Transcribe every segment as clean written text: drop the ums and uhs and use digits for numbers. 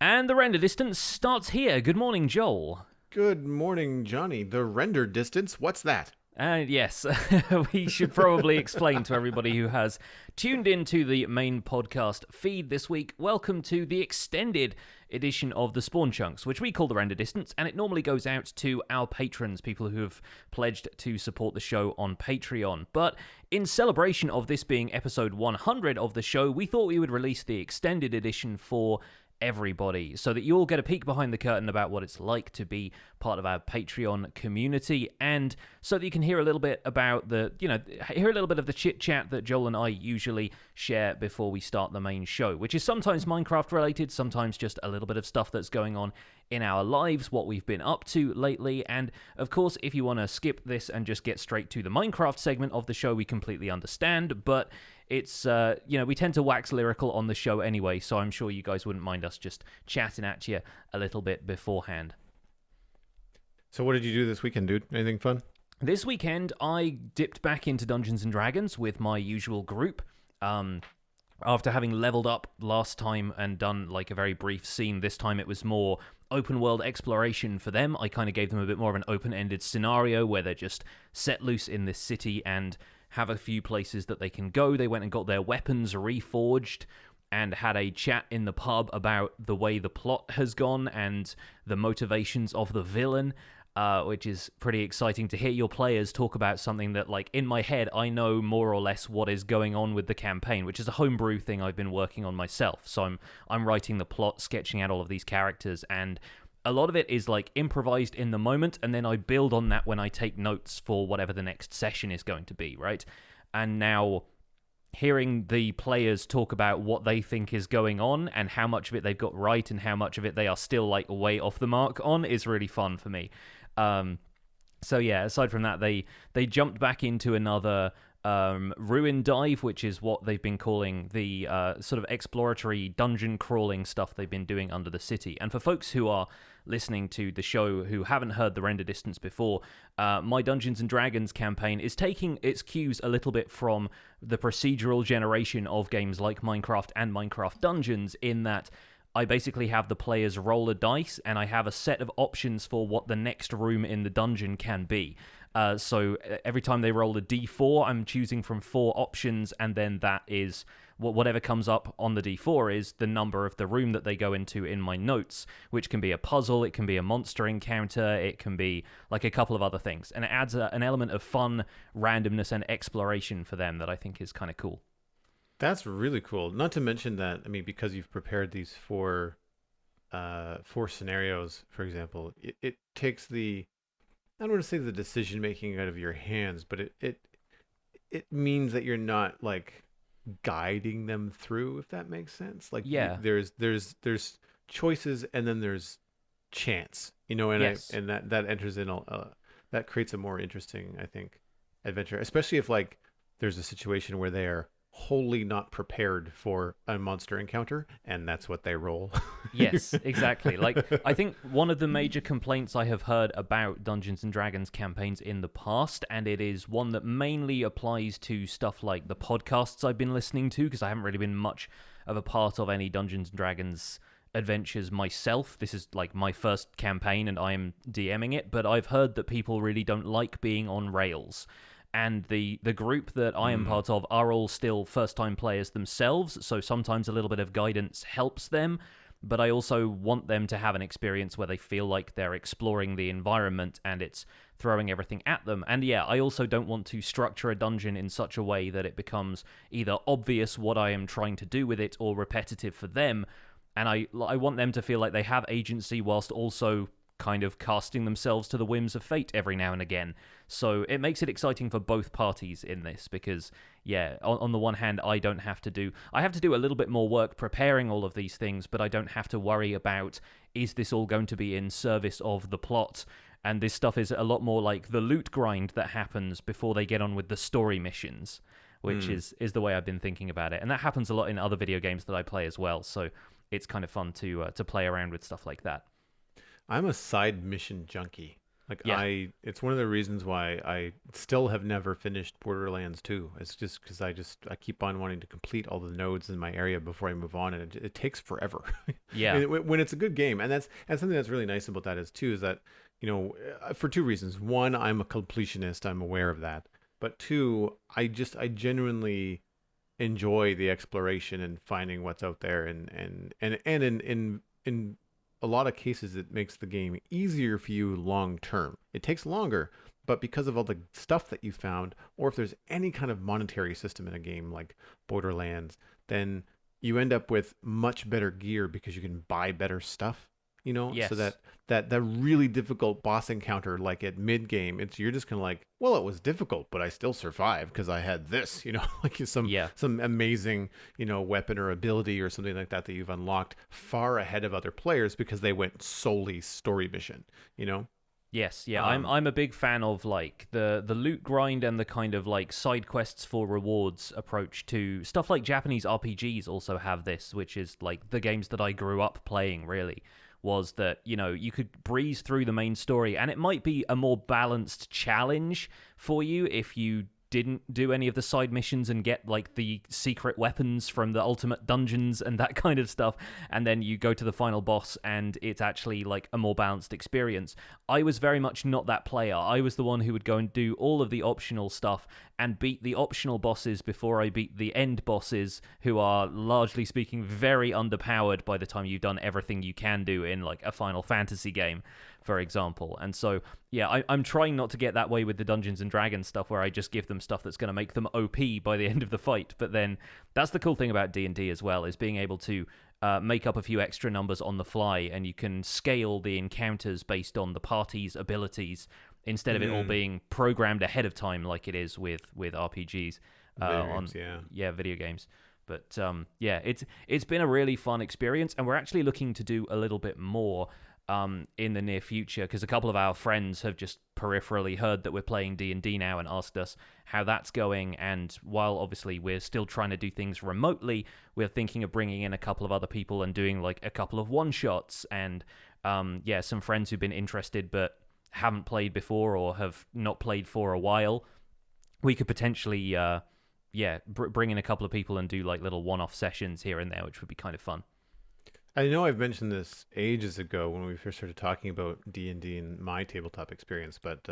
And the render distance starts here. Good morning, Joel. Good morning, Johnny. The render distance, what's that? And yes, we should probably explain to everybody who has tuned into the main podcast feed this week. Welcome to the extended edition of the Spawn Chunks, which we call the render distance, and it normally goes out to our patrons, people who have pledged to support the show on Patreon. But in celebration of this being episode 100 of the show, we thought we would release the extended edition for everybody, so that you all get a peek behind the curtain about what it's like to be part of our Patreon community, and so that you can hear a little bit about hear a little bit of the chit chat that Joel and I usually share before we start the main show, which is sometimes Minecraft related, sometimes just a little bit of stuff that's going on in our lives, what we've been up to lately. And of course, if you want to skip this and just get straight to the Minecraft segment of the show, we completely understand, but it's, we tend to wax lyrical on the show anyway, so I'm sure you guys wouldn't mind us just chatting at you a little bit beforehand. So what did you do this weekend, dude? Anything fun? This weekend, I dipped back into Dungeons & Dragons with my usual group. After having leveled up last time and done like a very brief scene, this time it was more open world exploration for them. I kind of gave them a bit more of an open-ended scenario where they're just set loose in this city and have a few places that they can go. They went and got their weapons reforged and had a chat in the pub about the way the plot has gone and the motivations of the villain, which is pretty exciting to hear your players talk about something that, like, in my head, I know more or less what is going on with the campaign, which is a homebrew thing I've been working on myself. So I'm writing the plot, sketching out all of these characters, and a lot of it is like improvised in the moment, and then I build on that when I take notes for whatever the next session is going to be, right? And now hearing the players talk about what they think is going on and how much of it they've got right and how much of it they are still like way off the mark on is really fun for me. So yeah, aside from that, they jumped back into another ruin dive, which is what they've been calling the sort of exploratory dungeon crawling stuff they've been doing under the city. And for folks who are listening to the show who haven't heard the render distance before, my Dungeons & Dragons campaign is taking its cues a little bit from the procedural generation of games like Minecraft and Minecraft Dungeons, in that I basically have the players roll a dice, and I have a set of options for what the next room in the dungeon can be. So every time they roll a d4, I'm choosing from 4 options, and then that is whatever comes up on the d4 is the number of the room that they go into in my notes, which can be a puzzle, it can be a monster encounter, it can be like a couple of other things. And it adds an element of fun, randomness, and exploration for them that I think is kind of cool. That's really cool. Not to mention that, I mean, because you've prepared these four scenarios, for example, it takes the, I don't want to say the decision making out of your hands, but it means that you're not like guiding them through, if that makes sense. Like, Yeah. there's choices, and then there's chance, and Yes. that enters in that creates a more interesting, I think, adventure, especially if like there's a situation where they are wholly not prepared for a monster encounter, and that's what they roll. Yes, exactly. Like, I think one of the major complaints I have heard about Dungeons & Dragons campaigns in the past, and it is one that mainly applies to stuff like the podcasts I've been listening to, because I haven't really been much of a part of any Dungeons & Dragons adventures myself. This is like my first campaign, and I am DMing it, but I've heard that people really don't like being on rails. And the group that I am part of are all still first-time players themselves, so sometimes a little bit of guidance helps them, but I also want them to have an experience where they feel like they're exploring the environment and it's throwing everything at them. And yeah, I also don't want to structure a dungeon in such a way that it becomes either obvious what I am trying to do with it or repetitive for them, and I want them to feel like they have agency whilst also kind of casting themselves to the whims of fate every now and again. So it makes it exciting for both parties in this, because yeah, on the one hand, I have to do a little bit more work preparing all of these things, but I don't have to worry about, is this all going to be in service of the plot? And this stuff is a lot more like the loot grind that happens before they get on with the story missions, which is the way I've been thinking about it. And that happens a lot in other video games that I play as well, so it's kind of fun to play around with stuff like that. I'm a side mission junkie. Like Yeah. it's one of the reasons why I still have never finished Borderlands 2. It's just because I keep on wanting to complete all the nodes in my area before I move on, and it takes forever. I Yeah. mean, when it's a good game, and something that's really nice about that is too is that for two reasons. One, I'm a completionist. I'm aware of that. But two, I genuinely enjoy the exploration and finding what's out there, and in a lot of cases it makes the game easier for you long term. It takes longer, but because of all the stuff that you found, or if there's any kind of monetary system in a game like Borderlands, then you end up with much better gear because you can buy better stuff, so Yes. that really difficult boss encounter, like at mid game, it's you're just kind of like, well, it was difficult, but I still survived because I had this, like Yeah. some amazing, weapon or ability or something like that you've unlocked far ahead of other players because they went solely story mission, you know. Yes, yeah, I'm Um, I'm a big fan of like the loot grind and the kind of like side quests for rewards approach to stuff like Japanese RPGs also have this, which is like the games that I grew up playing really was that, you could breeze through the main story and it might be a more balanced challenge for you if you didn't do any of the side missions and get like the secret weapons from the ultimate dungeons and that kind of stuff, and then you go to the final boss and it's actually like a more balanced experience. I was very much not that player. I was the one who would go and do all of the optional stuff and beat the optional bosses before I beat the end bosses, who are largely speaking very underpowered by the time you've done everything you can do in like a Final Fantasy game, for example. And so, yeah, I'm trying not to get that way with the Dungeons and Dragons stuff, where I just give them stuff that's going to make them OP by the end of the fight. But then that's the cool thing about D&D as well, is being able to make up a few extra numbers on the fly, and you can scale the encounters based on the party's abilities instead of it all mm, being programmed ahead of time like it is with RPGs Video on games, yeah. video games. But yeah, it's been a really fun experience, and we're actually looking to do a little bit more in the near future, because a couple of our friends have just peripherally heard that we're playing D&D now and asked us how that's going. And while obviously we're still trying to do things remotely, we're thinking of bringing in a couple of other people and doing like a couple of one-shots, and yeah, some friends who've been interested but haven't played before or have not played for a while. We could potentially bring in a couple of people and do like little one-off sessions here and there, which would be kind of fun. I know I've mentioned this ages ago when we first started talking about D&D and my tabletop experience, but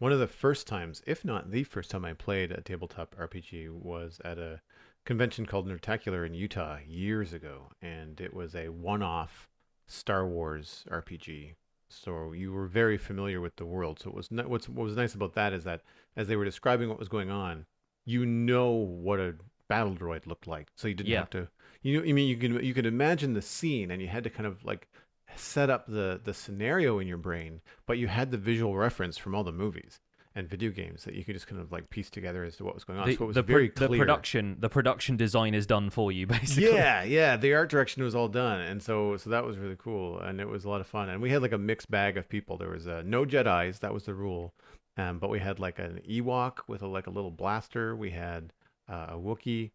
one of the first times, if not the first time I played a tabletop RPG was at a convention called Nertacular in Utah years ago, and it was a one-off Star Wars RPG. So you were very familiar with the world. So it was what was nice about that is that as they were describing what was going on, what a battle droid looked like. So you didn't Yeah. have to I mean, you can imagine the scene, and you had to kind of like set up the scenario in your brain, but you had the visual reference from all the movies and video games that you could just kind of like piece together as to what was going on. So it was very clear. The production design is done for you basically. Yeah, the art direction was all done, and so that was really cool, and it was a lot of fun. And we had like a mixed bag of people. There was no Jedi's, that was the rule, but we had like an Ewok with like a little blaster. We had a Wookiee.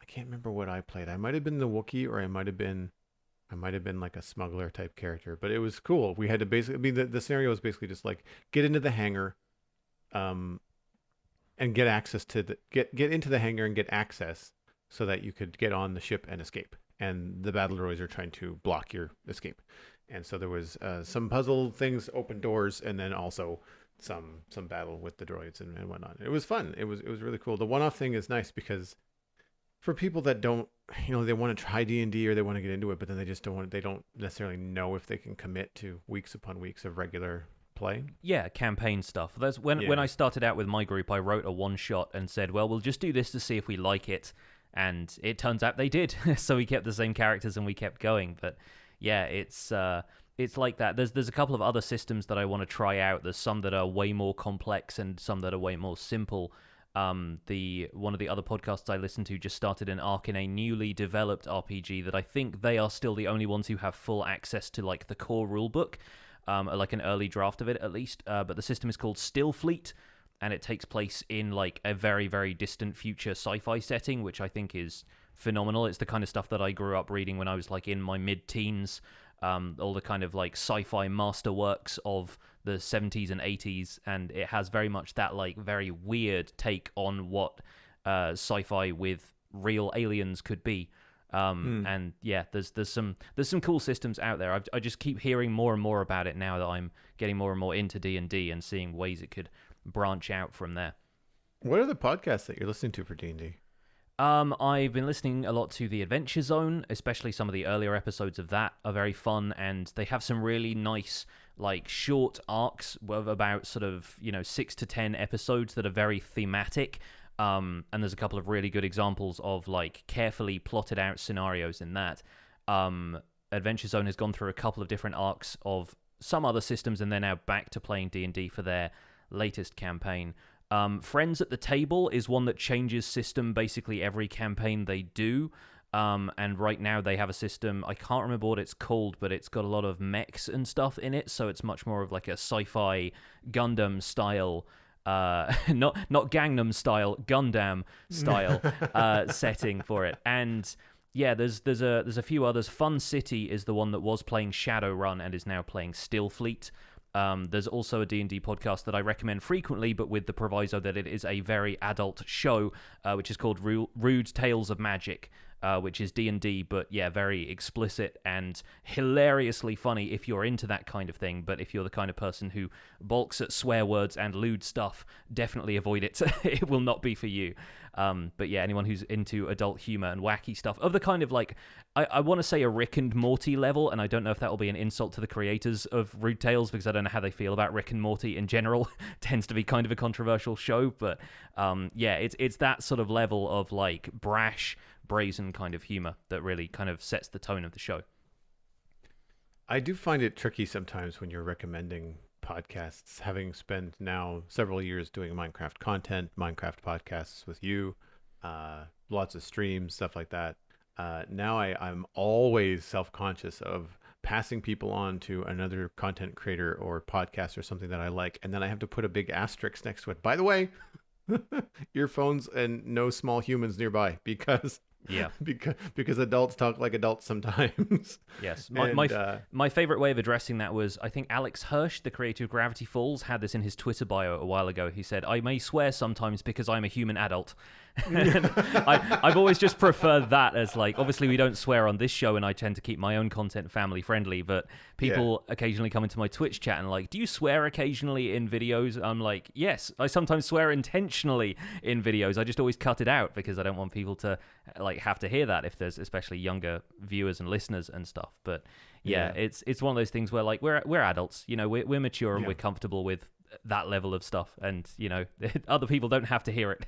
I can't remember what I played. I might have been the Wookiee, or I might have been like a smuggler type character. But it was cool. We had to basically, I mean, the scenario was basically just like get into the hangar, um, and get access to get into the hangar and get access so that you could get on the ship and escape. And the battle droids are trying to block your escape. And so there was some puzzle things, open doors, and then also some battle with the droids and whatnot. It was fun. It was really cool. The one-off thing is nice because for people that don't, they want to try D&D or they want to get into it, but then they don't necessarily know if they can commit to weeks upon weeks of regular play. Yeah, campaign stuff. That's when Yeah. I started out with my group, I wrote a one shot and said, well, we'll just do this to see if we like it. And it turns out they did. So we kept the same characters and we kept going. But yeah, it's like that. There's a couple of other systems that I want to try out. There's some that are way more complex and some that are way more simple. One of the other podcasts I listen to just started an arc in a newly developed RPG that I think they are still the only ones who have full access to like the core rulebook, like an early draft of it at least. But the system is called Stillfleet, and it takes place in like a very, very distant future sci-fi setting, which I think is phenomenal. It's the kind of stuff that I grew up reading when I was like in my mid-teens. all the kind of like sci-fi masterworks of the 70s and 80s, and it has very much that like very weird take on what sci-fi with real aliens could be. And yeah, there's some cool systems out there. I just keep hearing more and more about it now that I'm getting more and more into D&D and seeing ways it could branch out from there. What are the podcasts that you're listening to for D&D? I've been listening a lot to The Adventure Zone, especially some of the earlier episodes of that are very fun, and they have some really nice, like, short arcs of about sort of, 6 to 10 episodes that are very thematic. And there's a couple of really good examples of, like, carefully plotted out scenarios in that. Adventure Zone has gone through a couple of different arcs of some other systems, and they're now back to playing D&D for their latest campaign. Friends at the Table is one that changes system basically every campaign they do. And right now they have a system, I can't remember what it's called, but it's got a lot of mechs and stuff in it, so it's much more of like a sci-fi Gundam style, not Gangnam style, Gundam style setting for it. And yeah, there's a few others. Fun City is the one that was playing Shadowrun and is now playing Stillfleet. There's also a D&D podcast that I recommend frequently, but with the proviso that it is a very adult show, which is called Rude Tales of Magic, which is D&D, but yeah, very explicit and hilariously funny if you're into that kind of thing. But if you're the kind of person who balks at swear words and lewd stuff, definitely avoid it. It will not be for you. But yeah, anyone who's into adult humor and wacky stuff of the kind of like, I want to say a Rick and Morty level, and I don't know if that will be an insult to the creators of Rude Tales, because I don't know how they feel about Rick and Morty in general. Tends to be kind of a controversial show, but yeah, it's that sort of level of like brash, brazen kind of humor that really kind of sets the tone of the show. I do find it tricky sometimes when you're recommending podcasts, having spent now several years doing Minecraft content, Minecraft podcasts with you, lots of streams, stuff like that. Now I'm always self-conscious of passing people on to another content creator or podcast or something that I like, and then I have to put a big asterisk next to it. By the way, earphones and no small humans nearby, because yeah, because adults talk like adults sometimes. Yes, my favorite way of addressing that was, I think Alex Hirsch, the creator of Gravity Falls, had this in his Twitter bio a while ago. He said, "I may swear sometimes because I'm a human adult." I've always just preferred that as like, obviously we don't swear on this show, and I tend to keep my own content family friendly, but people occasionally come into my Twitch chat and like, "Do you swear occasionally in videos?" I'm like, yes, I sometimes swear intentionally in videos. I just always cut it out because I don't want people to like have to hear that, if there's especially younger viewers and listeners and stuff. But yeah, it's one of those things where like we're adults, we're mature and we're comfortable with that level of stuff, and other people don't have to hear it.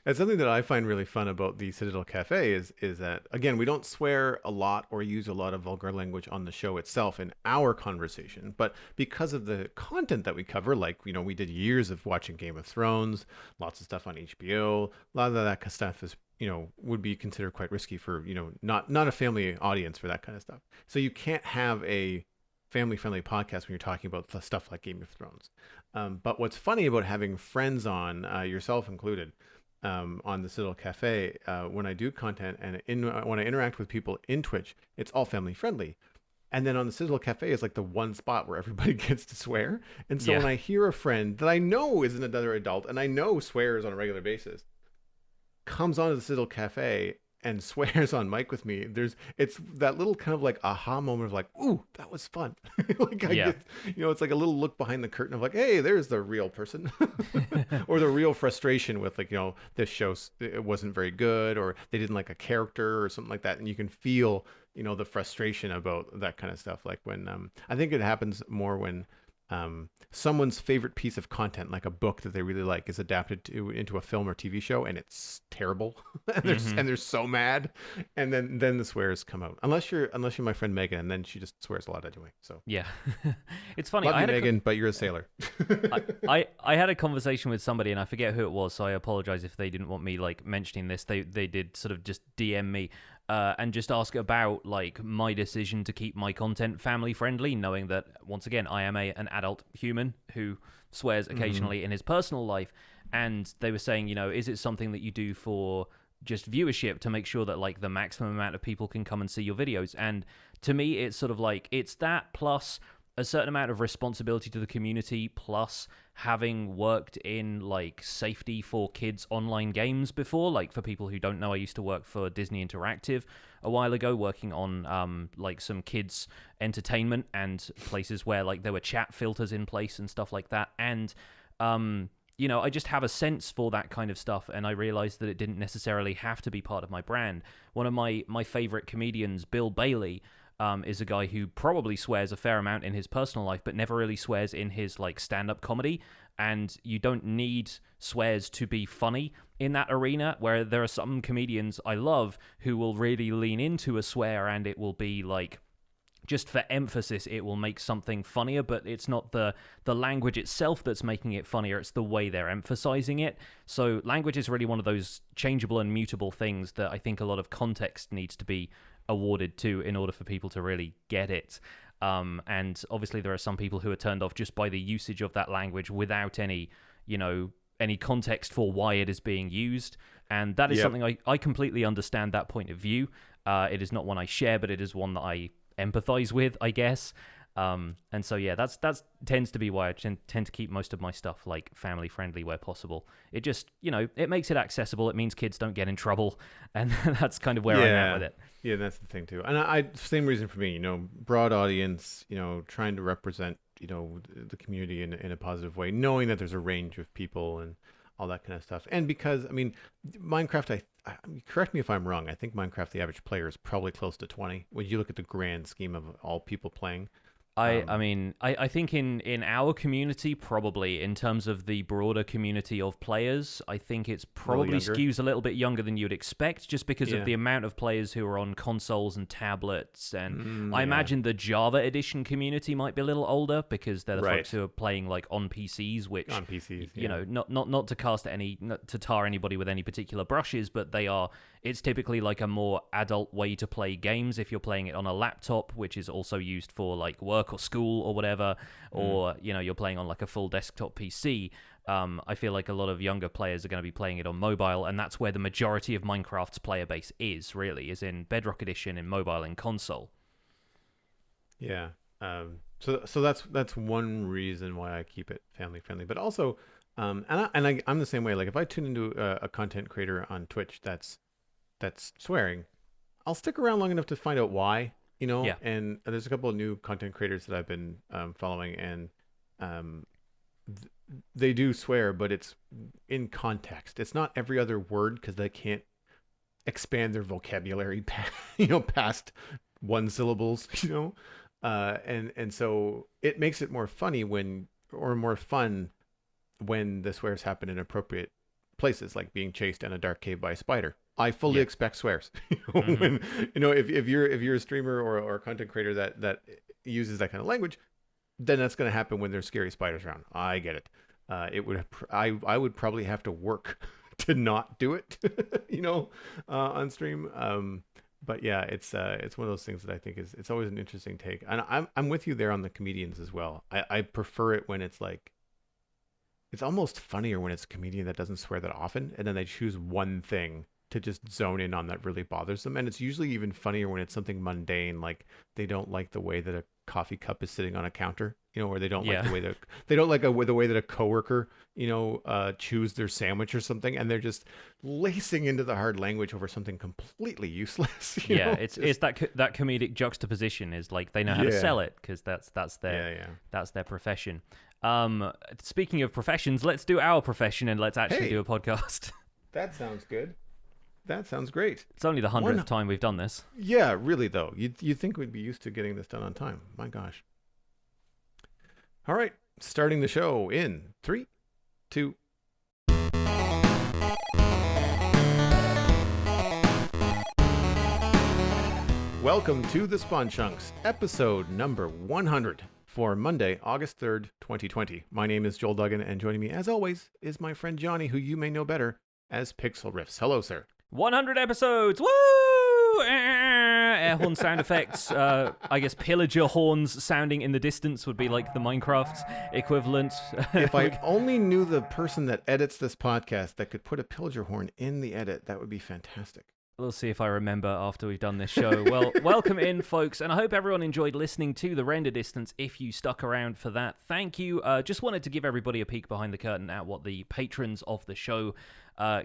And something that I find really fun about the Citadel Cafe is that, again, we don't swear a lot or use a lot of vulgar language on the show itself in our conversation, but because of the content that we cover, like, we did years of watching Game of Thrones, lots of stuff on HBO, a lot of that kind of stuff is, would be considered quite risky for, not a family audience for that kind of stuff. So you can't have a family-friendly podcast when you're talking about stuff like Game of Thrones. But what's funny about having friends on, yourself included, on the Citadel Cafe, when I do content and when I interact with people in Twitch, it's all family friendly. And then on the Citadel Cafe is like the one spot where everybody gets to swear. And so when I hear a friend that I know is another adult and I know swears on a regular basis, comes onto the Citadel Cafe and swears on mic with me, it's that little kind of like aha moment of like, ooh, that was fun. Like I get, it's like a little look behind the curtain of like, hey, there's the real person. Or the real frustration with like, this show, it wasn't very good, or they didn't like a character or something like that. And you can feel, the frustration about that kind of stuff. Like when, I think it happens more when someone's favorite piece of content, like a book that they really like, is adapted into a film or TV show, and it's terrible, and they're so mad, and then the swears come out. Unless you're my friend Megan, and then she just swears a lot anyway. So yeah, it's funny. Love you, Megan, but you're a sailor. I had a conversation with somebody, and I forget who it was, so I apologize if they didn't want me like mentioning this. They did sort of just DM me. And just ask about like my decision to keep my content family friendly, knowing that once again I am an adult human who swears occasionally in his personal life. And they were saying, is it something that you do for just viewership to make sure that like the maximum amount of people can come and see your videos. And to me, it's sort of like it's that plus a certain amount of responsibility to the community, plus having worked in like safety for kids online games before. Like for people who don't know, I used to work for Disney Interactive a while ago, working on like some kids entertainment and places where like there were chat filters in place and stuff like that. And you know, I just have a sense for that kind of stuff, and I realized that it didn't necessarily have to be part of my brand. One of my favorite comedians, Bill Bailey, is a guy who probably swears a fair amount in his personal life, but never really swears in his like stand-up comedy. And you don't need swears to be funny in that arena, where there are some comedians I love who will really lean into a swear, and it will be like, just for emphasis, it will make something funnier, but it's not the language itself that's making it funnier, it's the way they're emphasizing it. So language is really one of those changeable and mutable things that I think a lot of context needs to be awarded to in order for people to really get it. And obviously there are some people who are turned off just by the usage of that language without any, you know, any context for why it is being used. And that is something I completely understand that point of view. It is not one I share, but it is one that I empathize with, I guess. And so yeah, that's tends to be why I tend to keep most of my stuff like family friendly where possible. It just, you know, it makes it accessible. It means kids don't get in trouble, and that's kind of where I'm at with it. Yeah, that's the thing too. And I same reason for me, you know, broad audience, you know, trying to represent, you know, the community in a positive way, knowing that there's a range of people and all that kind of stuff. And because, I mean, Minecraft, I correct me if I'm wrong, I think Minecraft, the average player is probably close to 20 when you look at the grand scheme of all people playing. I mean, I think in our community, probably in terms of the broader community of players, I think it's probably skews a little bit younger than you'd expect, just because of the amount of players who are on consoles and tablets. And I imagine the Java Edition community might be a little older, because they're the folks who are playing like on PCs, which on PCs, you know, not to cast not to tar anybody with any particular brushes, but it's typically like a more adult way to play games if you're playing it on a laptop, which is also used for like work or school or whatever, or you know, you're playing on like a full desktop PC. I feel like a lot of younger players are going to be playing it on mobile, and that's where the majority of Minecraft's player base is in Bedrock Edition, in mobile and console. Yeah. So that's one reason why I keep it family friendly, but also I'm the same way. Like if I tune into a content creator on Twitch that's swearing, I'll stick around long enough to find out why, you know. And there's a couple of new content creators that I've been following, and they do swear, but it's in context. It's not every other word, because they can't expand their vocabulary past one syllables, you know. And so it makes it more funny more fun when the swears happen in appropriate places, like being chased in a dark cave by a spider. I fully expect swears. When, you know, if you're a streamer or a content creator that uses that kind of language, then that's going to happen when there's scary spiders around. I get it. I would probably have to work to not do it, you know, on stream. But yeah, it's one of those things that I think it's always an interesting take. And I'm with you there on the comedians as well. I prefer it when it's like, it's almost funnier when it's a comedian that doesn't swear that often, and then they choose one thing to just zone in on that really bothers them. And it's usually even funnier when it's something mundane, like they don't like the way that a coffee cup is sitting on a counter, you know, or they don't like the way that the way that a coworker, you know, chews their sandwich or something, and they're just lacing into the hard language over something completely useless. You know? It's that comedic juxtaposition is like they know how to sell it, because that's their profession. Speaking of professions, let's do our profession and let's actually do a podcast. That sounds good. That sounds great. It's only the 100th time we've done this. Yeah, really, though. You'd think we'd be used to getting this done on time. My gosh. All right. Starting the show in 3, 2. Welcome to the Spawn Chunks, episode number 100 for Monday, August 3rd, 2020. My name is Joel Duggan, and joining me, as always, is my friend Johnny, who you may know better as Pixel Riffs. Hello, sir. 100 episodes! Woo! air horn sound effects. I guess pillager horns sounding in the distance would be like the Minecraft equivalent. If I only knew the person that edits this podcast that could put a pillager horn in the edit, that would be fantastic. We'll see if I remember after we've done this show. Well, welcome in, folks, and I hope everyone enjoyed listening to The Render Distance if you stuck around for that. Thank you. Just wanted to give everybody a peek behind the curtain at what the patrons of the show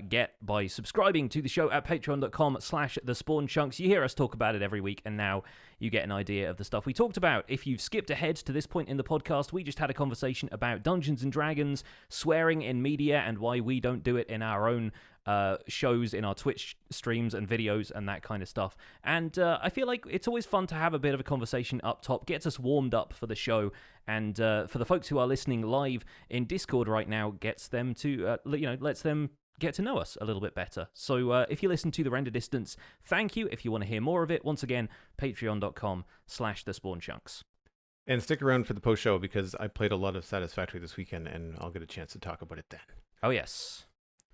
get by subscribing to the show at patreon.com/thespawnchunks. You hear us talk about it every week, and now you get an idea of the stuff we talked about. If you've skipped ahead to this point in the podcast, we just had a conversation about Dungeons & Dragons, swearing in media, and why we don't do it in our own shows, in our Twitch streams and videos and that kind of stuff. And I feel like it's always fun to have a bit of a conversation up top, gets us warmed up for the show, and for the folks who are listening live in Discord right now, gets them to, lets them get to know us a little bit better. So if you listen to The Render Distance, thank you. If you want to hear more of it, once again, patreon.com/thespawnchunks. And stick around for the post show because I played a lot of Satisfactory this weekend and I'll get a chance to talk about it then. Oh, yes.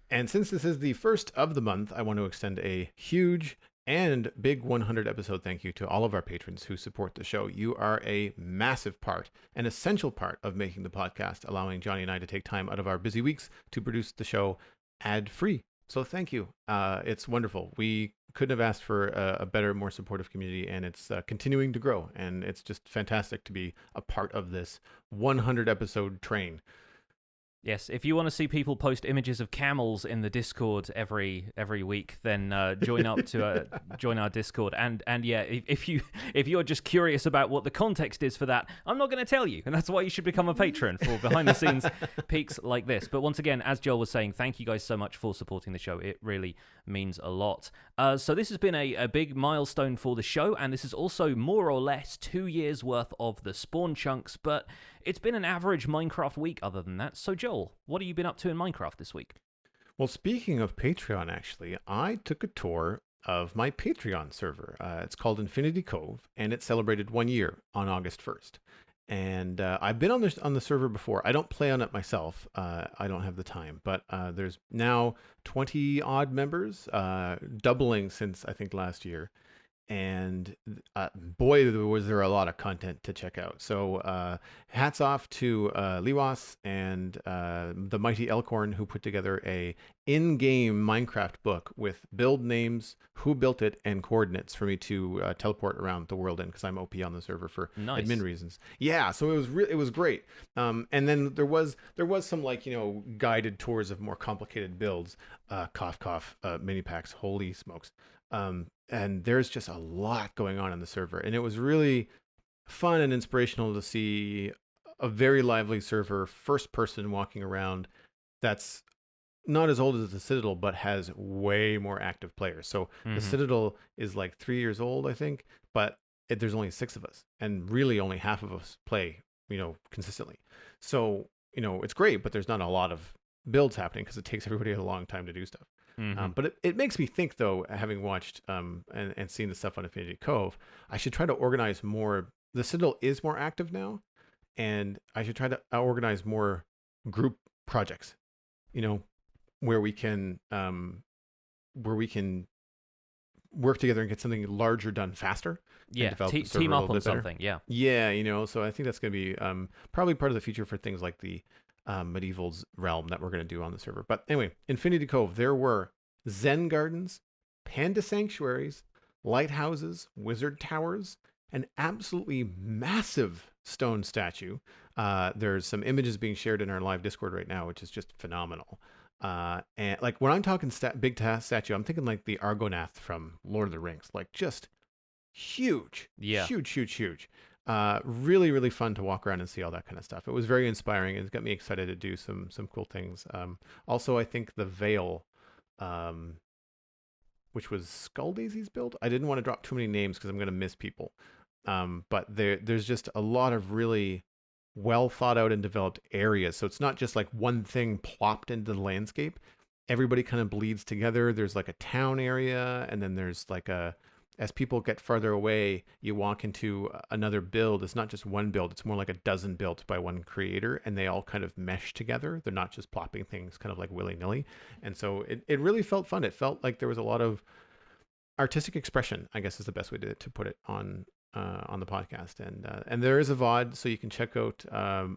And since this is the first of the month, I want to extend a huge and big 100 episode thank you to all of our patrons who support the show. You are a massive part, an essential part of making the podcast, allowing Johnny and I to take time out of our busy weeks to produce the show ad-free. So thank you. It's wonderful. We couldn't have asked for a better, more supportive community, and it's continuing to grow. And it's just fantastic to be a part of this 100 episode train. Yes, if you want to see people post images of camels in the Discord every week, then join up to join our Discord. And yeah, if you're just curious about what the context is for that, I'm not going to tell you, and that's why you should become a patron for behind the scenes peeks like this. But once again, as Joel was saying, thank you guys so much for supporting the show. It really means a lot. So this has been a big milestone for the show, and this is also more or less 2 years worth of the Spawn Chunks, but it's been an average Minecraft week other than that. So Joel, what have you been up to in Minecraft this week? Well, speaking of Patreon, actually, I took a tour of my Patreon server. It's called Infinity Cove, and it celebrated 1 year on August 1st. And I've been on the server before. I don't play on it myself. I don't have the time. But there's now 20 odd members, doubling since I think last year. And boy, was there a lot of content to check out. So hats off to Liwas and the Mighty Elkhorn, who put together a in-game Minecraft book with build names, who built it, and coordinates for me to teleport around the world in, because I'm OP on the server for admin reasons. Yeah, so it was great. And then there was some guided tours of more complicated builds. Cough cough, mini packs. Holy smokes. And there's just a lot going on in the server, and it was really fun and inspirational to see a very lively server, first person walking around, that's not as old as the Citadel, but has way more active players. So the Citadel is like 3 years old, I think, but there's only 6 of us, and really only half of us play, consistently. So, it's great, but there's not a lot of builds happening because it takes everybody a long time to do stuff. But it makes me think, though, having watched and seen the stuff on Infinity Cove, I should try to organize more. The Citadel is more active now, and I should try to organize more group projects, where we can work together and get something larger done faster. Yeah, team up on something. Yeah. Yeah, so I think that's going to be probably part of the future for things like the Medieval's realm that we're going to do on the server. But anyway, Infinity Cove, there were Zen gardens, panda sanctuaries, lighthouses, wizard towers, an absolutely massive stone statue. There's some images being shared in our live Discord right now, which is just phenomenal. And like when I'm talking big statue, I'm thinking like the Argonath from Lord of the Rings, like just huge. Yeah. Huge. Really, really fun to walk around and see all that kind of stuff. It was very inspiring, and it's got me excited to do some cool things. Also, I think the Veil, which was Skull Daisy's build. I didn't want to drop too many names because I'm going to miss people. But there's just a lot of really well thought out and developed areas. So it's not just like one thing plopped into the landscape. Everybody kind of bleeds together. There's like a town area, and then there's like as people get farther away, you walk into another build. It's not just one build. It's more like a dozen built by one creator, and they all kind of mesh together. They're not just plopping things kind of like willy-nilly. And so it really felt fun. It felt like there was a lot of artistic expression, I guess is the best way to put it on the podcast. And there is a VOD, so you can check out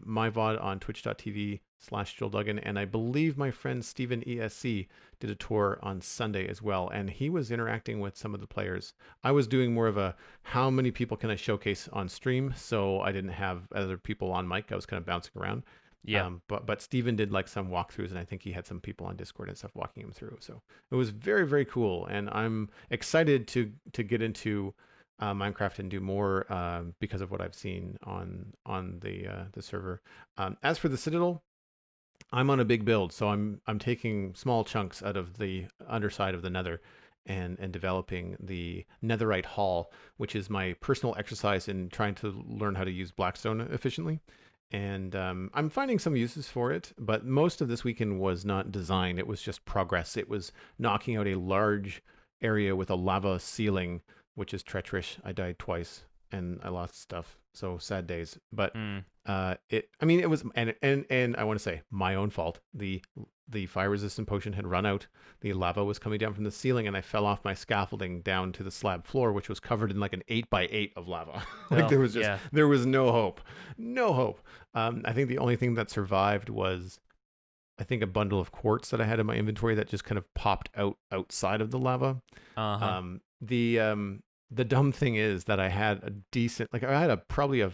my VOD on twitch.tv/Joel Duggan. And I believe my friend Steven ESC did a tour on Sunday as well, and he was interacting with some of the players. I was doing more of a how many people can I showcase on stream, so I didn't have other people on mic. I was kind of bouncing around. Yeah. But Steven did like some walkthroughs, and I think he had some people on Discord and stuff walking him through. So it was very, very cool, and I'm excited to get into Minecraft and do more because of what I've seen on the server. As for the Citadel, I'm on a big build, so I'm taking small chunks out of the underside of the Nether and developing the Netherite Hall, which is my personal exercise in trying to learn how to use Blackstone efficiently. And I'm finding some uses for it, but most of this weekend was not design. It was just progress. It was knocking out a large area with a lava ceiling, which is treacherous. I died twice and I lost stuff. So sad days. But it was, and I want to say my own fault. The fire resistant potion had run out. The lava was coming down from the ceiling, and I fell off my scaffolding down to the slab floor, which was covered in like an 8x8 of lava. There was no hope. No hope. I think the only thing that survived was, I think, a bundle of quartz that I had in my inventory that just kind of popped out outside of the lava. The dumb thing is that I had a decent, like I had probably a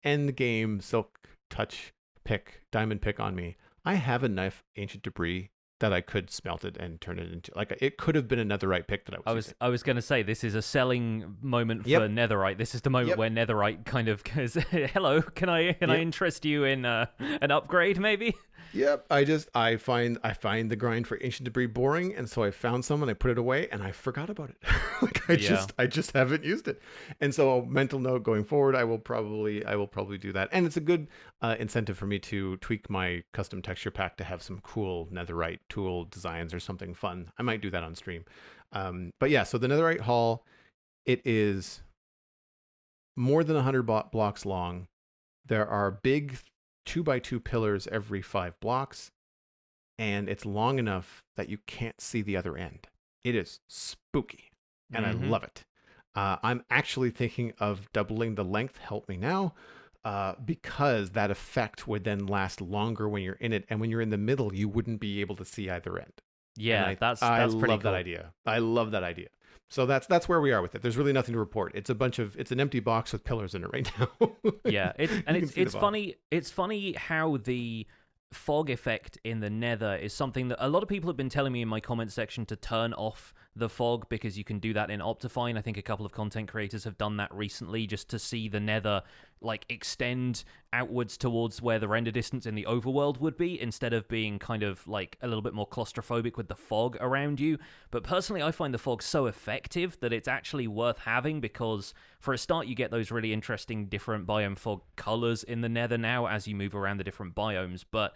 end game silk touch pick, diamond pick on me. I have enough ancient debris that I could smelt it and turn it into, like, it could have been a netherite pick that I was using. I was going to say, this is a selling moment for netherite. This is the moment where netherite kind of goes, hello, can I interest you in an upgrade maybe? Yep. I find the grind for ancient debris boring, and so I found some and I put it away and I forgot about it. I just haven't used it. And so, mental note going forward, I will probably do that. And it's a good incentive for me to tweak my custom texture pack to have some cool netherite tool designs or something fun. I might do that on stream. But yeah, so the netherite hall, it is more than 100 blocks long. There are big 2x2 pillars every 5 blocks, and it's long enough that you can't see the other end. It is spooky, and I love it. I'm actually thinking of doubling the length, help me now, because that effect would then last longer when you're in it, and when you're in the middle, you wouldn't be able to see either end. Yeah, that's pretty cool. I love that idea. I love that idea. So that's where we are with it. There's really nothing to report. It's an empty box with pillars in it right now. Yeah, it's funny. It's funny how the fog effect in the Nether is something that a lot of people have been telling me in my comment section to turn off the fog, because you can do that in Optifine. I think a couple of content creators have done that recently, just to see the Nether like extend outwards towards where the render distance in the overworld would be, instead of being kind of like a little bit more claustrophobic with the fog around you. But personally, I find the fog so effective that it's actually worth having, because for a start, you get those really interesting different biome fog colors in the Nether now as you move around the different biomes. But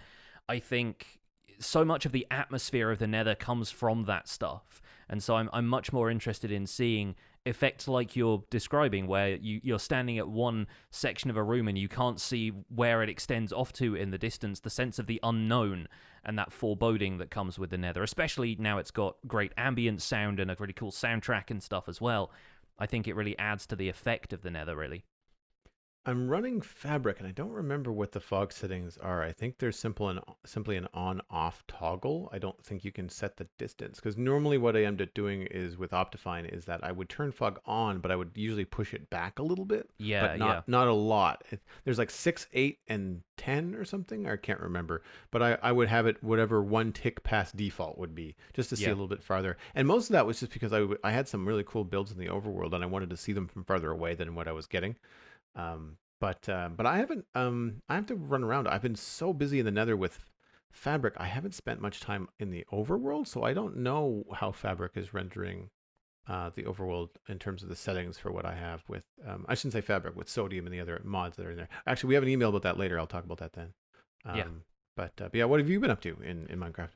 I think so much of the atmosphere of the Nether comes from that stuff. And so I'm much more interested in seeing effects like you're describing, where you're standing at one section of a room and you can't see where it extends off to in the distance, the sense of the unknown and that foreboding that comes with the Nether, especially now it's got great ambient sound and a really cool soundtrack and stuff as well. I think it really adds to the effect of the Nether, really. I'm running Fabric, and I don't remember what the fog settings are. I think there's simply an on-off toggle. I don't think you can set the distance, because normally what I end up doing is with Optifine is that I would turn fog on, but I would usually push it back a little bit. Yeah, but not a lot. There's like 6, 8, and 10 or something. I can't remember, but I would have it whatever one tick past default would be, just to see a little bit farther. And most of that was just because I had some really cool builds in the overworld, and I wanted to see them from farther away than what I was getting. But I haven't. I have to run around. I've been so busy in the Nether with Fabric. I haven't spent much time in the overworld, so I don't know how Fabric is rendering the overworld in terms of the settings for what I have with. I shouldn't say Fabric, with Sodium and the other mods that are in there. Actually, we have an email about that later. I'll talk about that then. But yeah, what have you been up to in Minecraft?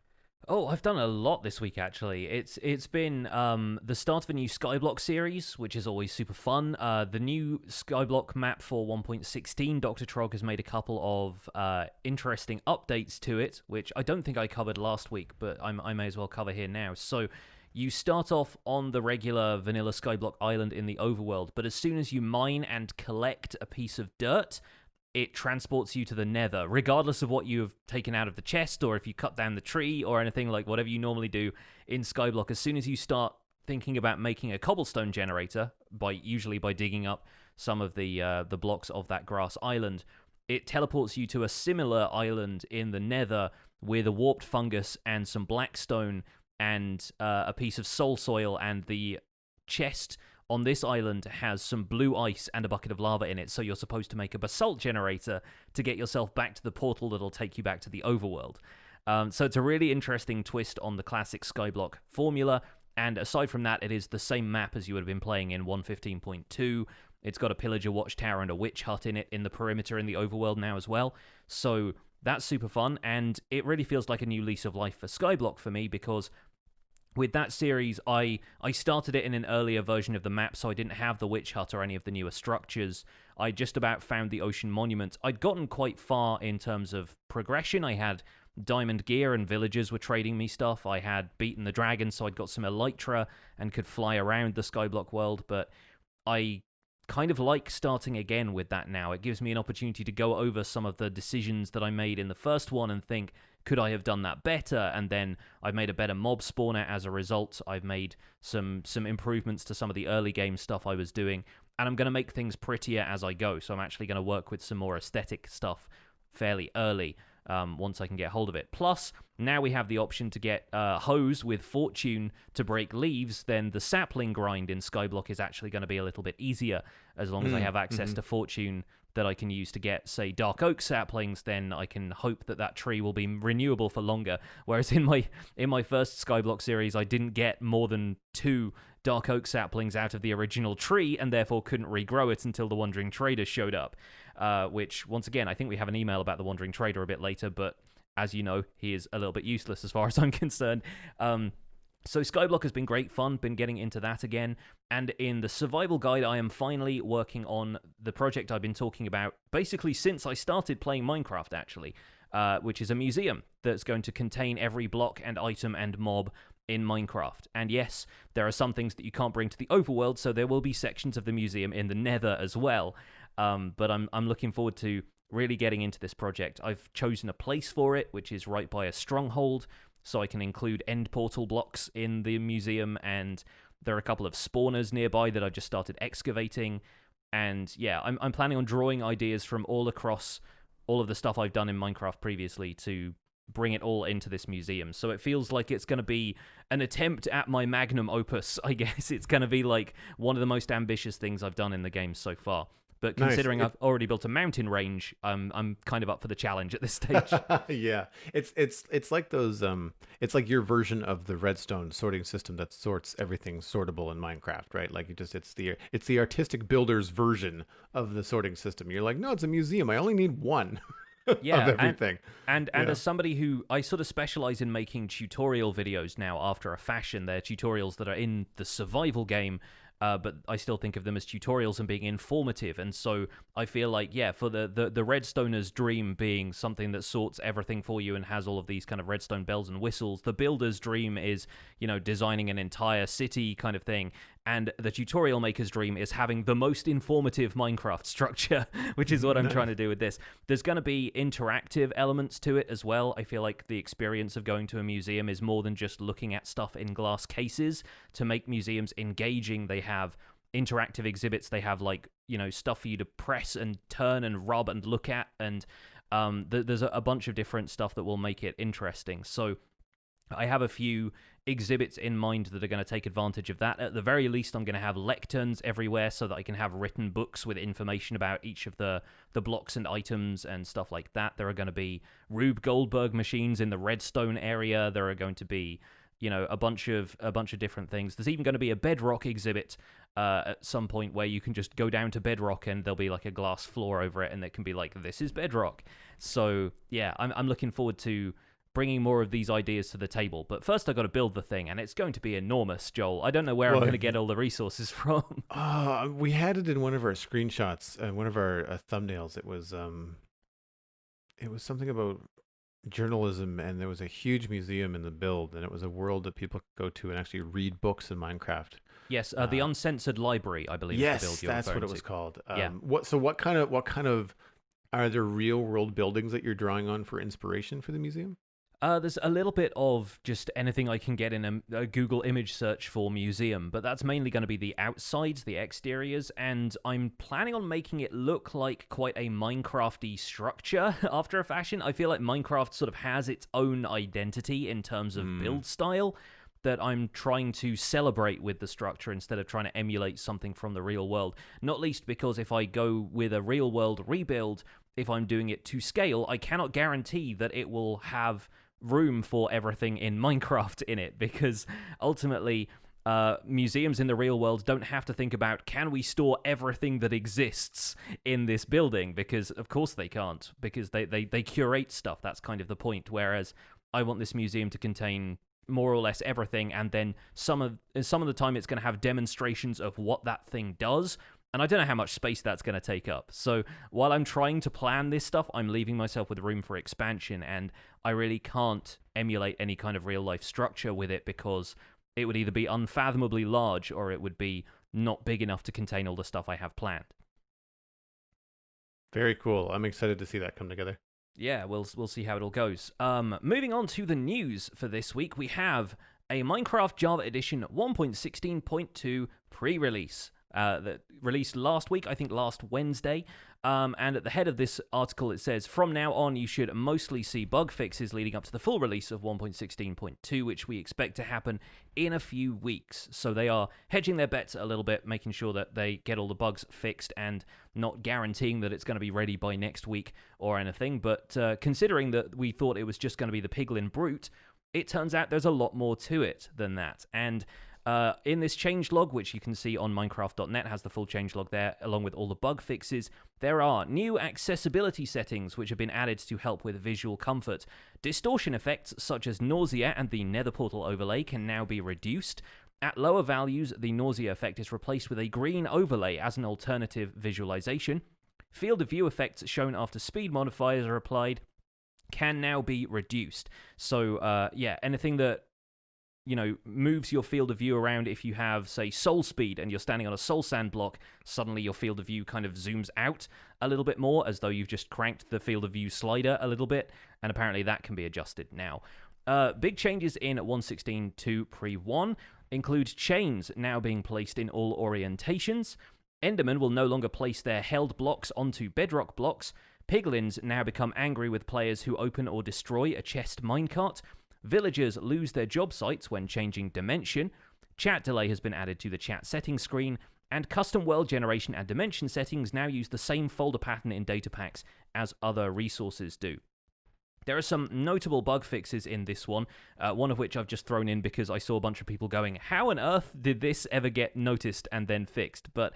Oh, I've done a lot this week, actually. It's been the start of a new Skyblock series, which is always super fun. The new Skyblock map for 1.16, Dr. Trog has made a couple of interesting updates to it, which I don't think I covered last week, but I may as well cover here now. So you start off on the regular vanilla Skyblock Island in the overworld, but as soon as you mine and collect a piece of dirt, it transports you to the nether, regardless of what you have taken out of the chest or if you cut down the tree or anything, like whatever you normally do in Skyblock. As soon as you start thinking about making a cobblestone generator, usually by digging up some of the blocks of that grass island, it teleports you to a similar island in the nether with a warped fungus and some blackstone and a piece of soul soil, and the chest on this island has some blue ice and a bucket of lava in it, so you're supposed to make a basalt generator to get yourself back to the portal that'll take you back to the overworld. So it's a really interesting twist on the classic Skyblock formula, and aside from that, it is the same map as you would have been playing in 1.15.2. It's got a pillager watchtower and a witch hut in it in the perimeter in the overworld now as well, so that's super fun, and it really feels like a new lease of life for Skyblock for me, because with that series, I started it in an earlier version of the map, so I didn't have the witch hut or any of the newer structures. I just about found the ocean monument. I'd gotten quite far in terms of progression. I had diamond gear and villagers were trading me stuff. I had beaten the dragon, so I'd got some elytra and could fly around the Skyblock world, but I kind of like starting again with that now. It gives me an opportunity to go over some of the decisions that I made in the first one and think, could I have done that better? And then I've made a better mob spawner as a result. I've made some improvements to some of the early game stuff I was doing, and I'm going to make things prettier as I go. So I'm actually going to work with some more aesthetic stuff fairly early once I can get hold of it. Plus, now we have the option to get hose with fortune to break leaves. Then the sapling grind in Skyblock is actually going to be a little bit easier as long as I have access to fortune that I can use to get, say, dark oak saplings. Then I can hope that that tree will be renewable for longer. Whereas in my first Skyblock series, I didn't get more than 2 dark oak saplings out of the original tree, and therefore couldn't regrow it until the Wandering Trader showed up. Which, once again, I think we have an email about the Wandering Trader a bit later, but as you know, he is a little bit useless as far as I'm concerned. So Skyblock has been great fun, been getting into that again, and in the survival guide I am finally working on the project I've been talking about basically since I started playing Minecraft, actually, which is a museum that's going to contain every block and item and mob in Minecraft. And yes, there are some things that you can't bring to the overworld, so there will be sections of the museum in the nether as well, but I'm looking forward to really getting into this project. I've chosen a place for it, which is right by a stronghold, so I can include end portal blocks in the museum, and there are a couple of spawners nearby that I've just started excavating. And yeah, I'm planning on drawing ideas from all across all of the stuff I've done in Minecraft previously to bring it all into this museum. So it feels like it's going to be an attempt at my magnum opus, I guess. It's going to be like one of the most ambitious things I've done in the game so far. But considering I've already built a mountain range, I'm kind of up for the challenge at this stage. Yeah, it's like those it's like your version of the redstone sorting system that sorts everything sortable in Minecraft, right? Like it's the artistic builder's version of the sorting system. You're like, no, it's a museum. I only need one. Yeah, of everything. And as somebody who, I sort of specialize in making tutorial videos now after a fashion. They're tutorials that are in the survival game, but I still think of them as tutorials and being informative. And so I feel like, yeah, for the redstoner's dream being something that sorts everything for you and has all of these kind of redstone bells and whistles, the builder's dream is, designing an entire city kind of thing. And the tutorial maker's dream is having the most informative Minecraft structure, which is what I'm trying to do with this. There's going to be interactive elements to it as well. I feel like the experience of going to a museum is more than just looking at stuff in glass cases. To make museums engaging, they have interactive exhibits. They have stuff for you to press and turn and rub and look at. And there's a bunch of different stuff that will make it interesting. So I have a few exhibits in mind that are going to take advantage of that. At the very least, I'm going to have lecterns everywhere so that I can have written books with information about each of the blocks and items and stuff like that. There are going to be Rube Goldberg machines in the redstone area. There are going to be, a bunch of different things. There's even going to be a bedrock exhibit at some point where you can just go down to bedrock and there'll be like a glass floor over it and it can be like, this is bedrock. So yeah, I'm looking forward to bringing more of these ideas to the table. But first I got to build the thing, and it's going to be enormous, Joel. I don't know where I'm going to get all the resources from. We had it in one of our screenshots, one of our thumbnails. It was something about journalism, and there was a huge museum in the build, and it was a world that people could go to and actually read books in Minecraft. Yes, the Uncensored Library, I believe, Yes, is the build you're that's what referring it was to. called. Yeah. What kind of are there real world buildings that you're drawing on for inspiration for the museum? There's a little bit of just anything I can get in a Google image search for museum, but that's mainly going to be the outsides, the exteriors, and I'm planning on making it look like quite a Minecraft-y structure after a fashion. I feel like Minecraft sort of has its own identity in terms of build style that I'm trying to celebrate with the structure instead of trying to emulate something from the real world. Not least because if I go with a real world rebuild, if I'm doing it to scale, I cannot guarantee that it will have room for everything in Minecraft in it, because ultimately museums in the real world don't have to think about, can we store everything that exists in this building, because of course they can't, because they curate stuff. That's kind of the point, whereas I want this museum to contain more or less everything, and then some of the time it's going to have demonstrations of what that thing does. And I don't know how much space that's going to take up. So while I'm trying to plan this stuff, I'm leaving myself with room for expansion, and I really can't emulate any kind of real-life structure with it, because it would either be unfathomably large or it would be not big enough to contain all the stuff I have planned. Very cool. I'm excited to see that come together. Yeah, we'll see how it all goes. Moving on to the news for this week, we have a Minecraft Java Edition 1.16.2 pre-release. That released last week, I think last Wednesday. And at the head of this article, it says, from now on, you should mostly see bug fixes leading up to the full release of 1.16.2, which we expect to happen in a few weeks. So they are hedging their bets a little bit, making sure that they get all the bugs fixed and not guaranteeing that it's going to be ready by next week or anything. But considering that we thought it was just going to be the Piglin Brute, it turns out there's a lot more to it than that. And in this changelog, which you can see on Minecraft.net, has the full changelog there, along with all the bug fixes, there are new accessibility settings which have been added to help with visual comfort. Distortion effects such as nausea and the nether portal overlay can now be reduced. At lower values, the nausea effect is replaced with a green overlay as an alternative visualization. Field of view effects shown after speed modifiers are applied can now be reduced. So, anything that moves your field of view around. If you have, say, soul speed and you're standing on a soul sand block, suddenly your field of view kind of zooms out a little bit more, as though you've just cranked the field of view slider a little bit, and apparently that can be adjusted now. Big changes in 1.16.2 pre-1 include chains now being placed in all orientations. Endermen will no longer place their held blocks onto bedrock blocks. Piglins now become angry with players who open or destroy a chest minecart. Villagers lose their job sites when changing dimension. Chat delay has been added to the chat settings screen, and custom world generation and dimension settings now use the same folder pattern in data packs as other resources do. There are some notable bug fixes in this one of which I've just thrown in because I saw a bunch of people going, how on earth did this ever get noticed and then fixed? But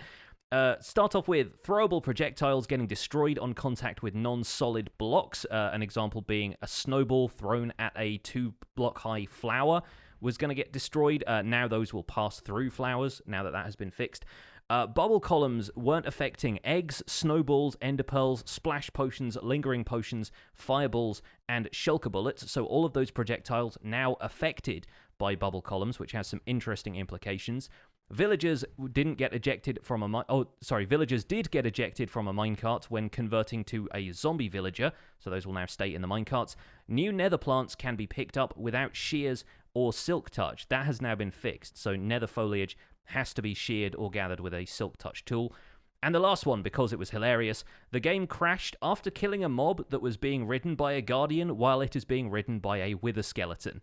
start off with throwable projectiles getting destroyed on contact with non-solid blocks. An example being a snowball thrown at a 2-block-high flower was going to get destroyed. Now those will pass through flowers, now that has been fixed. Bubble columns weren't affecting eggs, snowballs, ender pearls, splash potions, lingering potions, fireballs, and shulker bullets. So all of those projectiles now affected by bubble columns, which has some interesting implications. Villagers did get ejected from a minecart when converting to a zombie villager, so those will now stay in the minecarts. New nether plants can be picked up without shears or silk touch. That has now been fixed, so nether foliage has to be sheared or gathered with a silk touch tool. And the last one, because it was hilarious, the game crashed after killing a mob that was being ridden by a guardian while it is being ridden by a wither skeleton.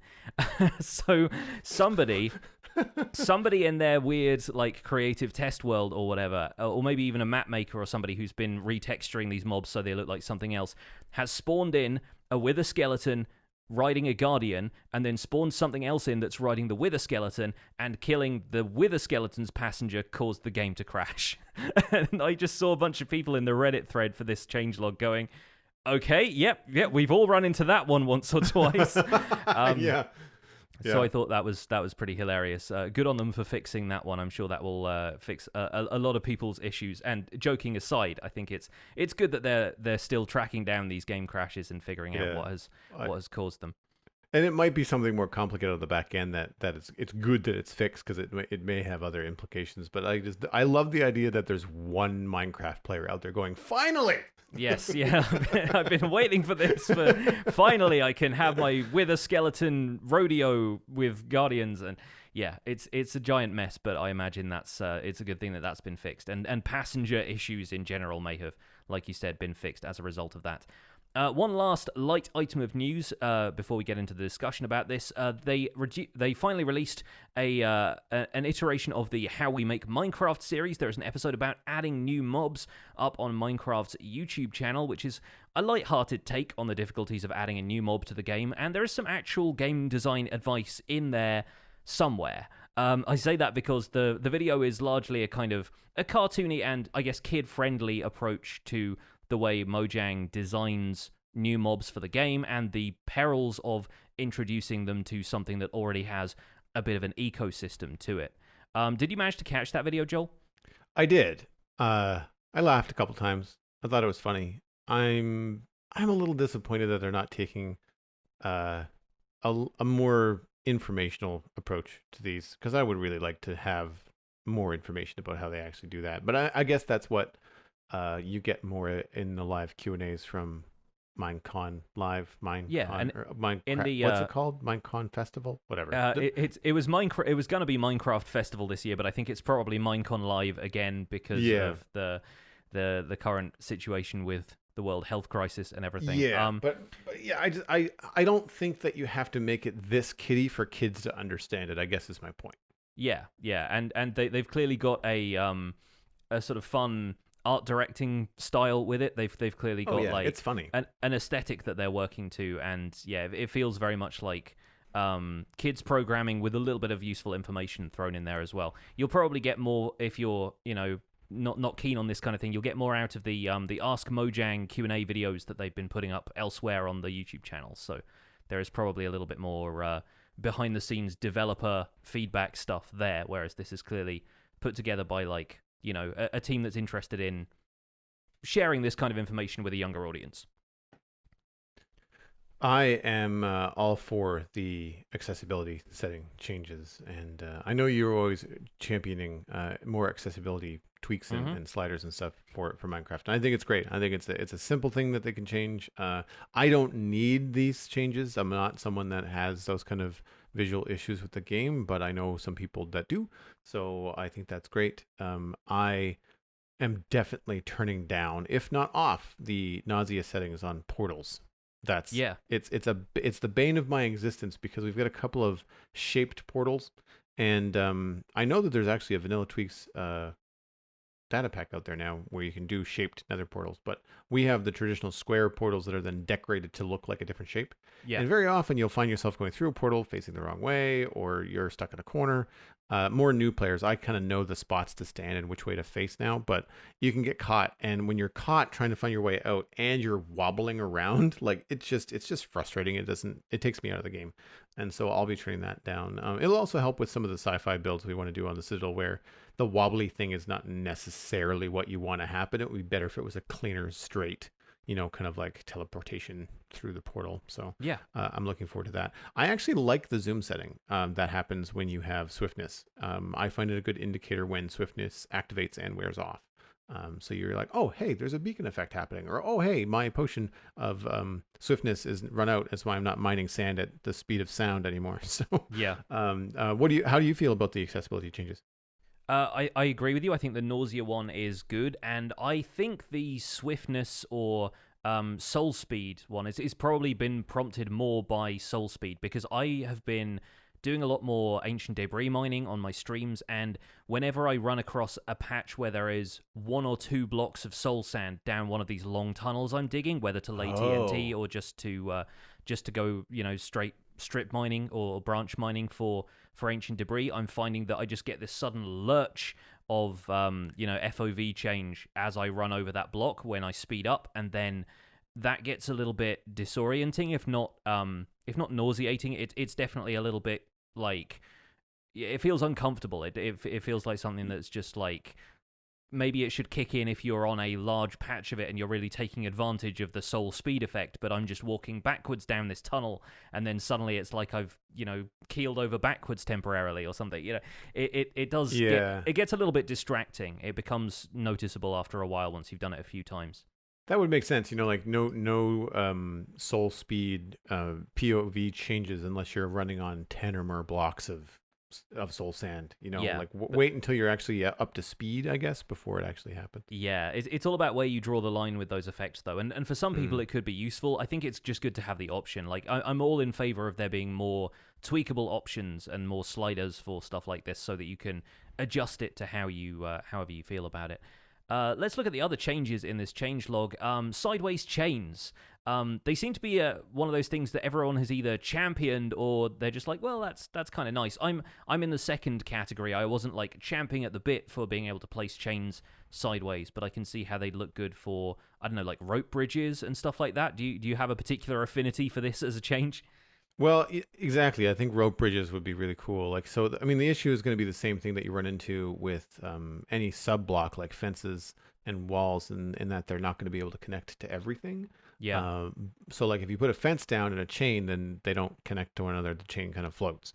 So somebody in their weird, creative test world or whatever, or maybe even a map maker or somebody who's been retexturing these mobs so they look like something else, has spawned in a wither skeleton riding a guardian, and then spawned something else in that's riding the wither skeleton, and killing the wither skeleton's passenger caused the game to crash. And I just saw a bunch of people in the Reddit thread for this changelog going, okay, yep, we've all run into that one once or twice. Yeah. So I thought that was pretty hilarious. Good on them for fixing that one. I'm sure that will fix a lot of people's issues. And joking aside, I think it's good that they're still tracking down these game crashes and figuring out what has caused them. And it might be something more complicated on the back end that it's good that it's fixed, because it may have other implications. But I love the idea that there's one Minecraft player out there going, finally. Yes, yeah. I've been waiting for this. Finally, I can have my Wither Skeleton rodeo with Guardians, and yeah, it's a giant mess. But I imagine it's a good thing that's been fixed, and passenger issues in general may have, like you said, been fixed as a result of that. One last light item of news before we get into the discussion about this. They finally released an iteration of the How We Make Minecraft series. There's an episode about adding new mobs up on Minecraft's YouTube channel, which is a light-hearted take on the difficulties of adding a new mob to the game, and there is some actual game design advice in there somewhere. I say that because the video is largely a kind of a cartoony and, I guess, kid-friendly approach to the way Mojang designs new mobs for the game and the perils of introducing them to something that already has a bit of an ecosystem to it. Did you manage to catch that video, Joel? I did. I laughed a couple times. I thought it was funny. I'm a little disappointed that they're not taking a more informational approach to these, because I would really like to have more information about how they actually do that. But I guess that's what you get more in the live Q&As from Minecon Live, Minecon, in the what's it called? Minecon Festival, whatever. It was Minecraft. It was going to be Minecraft Festival this year, but I think it's probably Minecon Live again because of the current situation with the world health crisis and everything. Yeah, but yeah, I don't think that you have to make it this kiddie for kids to understand it, I guess is my point. Yeah, and they've clearly got a sort of fun art directing style with it. They've clearly got like it's funny, an aesthetic that they're working to, and yeah, it feels very much like kids programming with a little bit of useful information thrown in there as well. You'll probably get more if you're not keen on this kind of thing. You'll get more out of the Ask Mojang Q&A videos that they've been putting up elsewhere on the YouTube channel. So there is probably a little bit more behind the scenes developer feedback stuff there, whereas this is clearly put together by like a team that's interested in sharing this kind of information with a younger audience. I am all for the accessibility setting changes, and I know you're always championing more accessibility tweaks and sliders and stuff for Minecraft. And I think it's great. I think it's a simple thing that they can change. I don't need these changes. I'm not someone that has those kind of visual issues with the game, but I know some people that do. So I think that's great. I am definitely turning down, if not off, the nausea settings on portals. It's the bane of my existence, because we've got a couple of shaped portals, and I know that there's actually a Vanilla Tweaks data pack out there now where you can do shaped nether portals, but we have the traditional square portals that are then decorated to look like a different shape. And very often you'll find yourself going through a portal facing the wrong way, or you're stuck in a corner. More new players, I kind of know the spots to stand and which way to face now, but you can get caught, and when you're caught trying to find your way out and you're wobbling around, like it's just frustrating. It takes me out of the game, and so I'll be turning that down. It'll also help with some of the sci-fi builds we want to do on the Citadel, where the wobbly thing is not necessarily what you want to happen. It would be better if it was a cleaner, straight, kind of like teleportation through the portal. So yeah, I'm looking forward to that. I actually like the zoom setting that happens when you have swiftness. I find it a good indicator when swiftness activates and wears off. So you're like, oh, hey, there's a beacon effect happening, or oh, hey, my potion of swiftness is run out. That's why I'm not mining sand at the speed of sound anymore. So yeah, how do you feel about the accessibility changes? I agree with you. I think the nausea one is good, and I think the swiftness or soul speed one is probably been prompted more by soul speed, because I have been doing a lot more ancient debris mining on my streams, and whenever I run across a patch where there is 1 or 2 blocks of soul sand down one of these long tunnels I'm digging, whether to lay TNT or just to go straight strip mining or branch mining for ancient debris, I'm finding that I just get this sudden lurch of FOV change as I run over that block when I speed up, and then that gets a little bit disorienting, if not nauseating. It's definitely a little bit like it feels uncomfortable. It feels like something that's just like maybe it should kick in if you're on a large patch of it and you're really taking advantage of the soul speed effect, but I'm just walking backwards down this tunnel and then suddenly it's like I've, keeled over backwards temporarily or something. It does Yeah. it gets a little bit distracting. It becomes noticeable after a while once you've done it a few times. That would make sense. Like no soul speed POV changes unless you're running on 10 or more blocks of soul sand. Yeah, like but wait until you're actually up to speed, I guess, before it actually happens. yeah, it's all about where you draw the line with those effects, though. And for some people, Mm. it could be useful. I think it's just good to have the option. Like, I'm all in favor of there being more tweakable options and more sliders for stuff like this so that you can adjust it to however you feel about it. Let's look at the other changes in this changelog. Sideways chains. They seem to be one of those things that everyone has either championed or they're just like, well, that's kind of nice. I'm in the second category. I wasn't like champing at the bit for being able to place chains sideways, but I can see how they'd look good for, I don't know, like rope bridges and stuff like that. Do you have a particular affinity for this as a change? Well, exactly. I think rope bridges would be really cool. Like, so, I mean, the issue is going to be the same thing that you run into with any sub block like fences and walls, and in that they're not going to be able to connect to everything. Yeah. So, like, if you put a fence down and a chain, then they don't connect to one another. The chain kind of floats.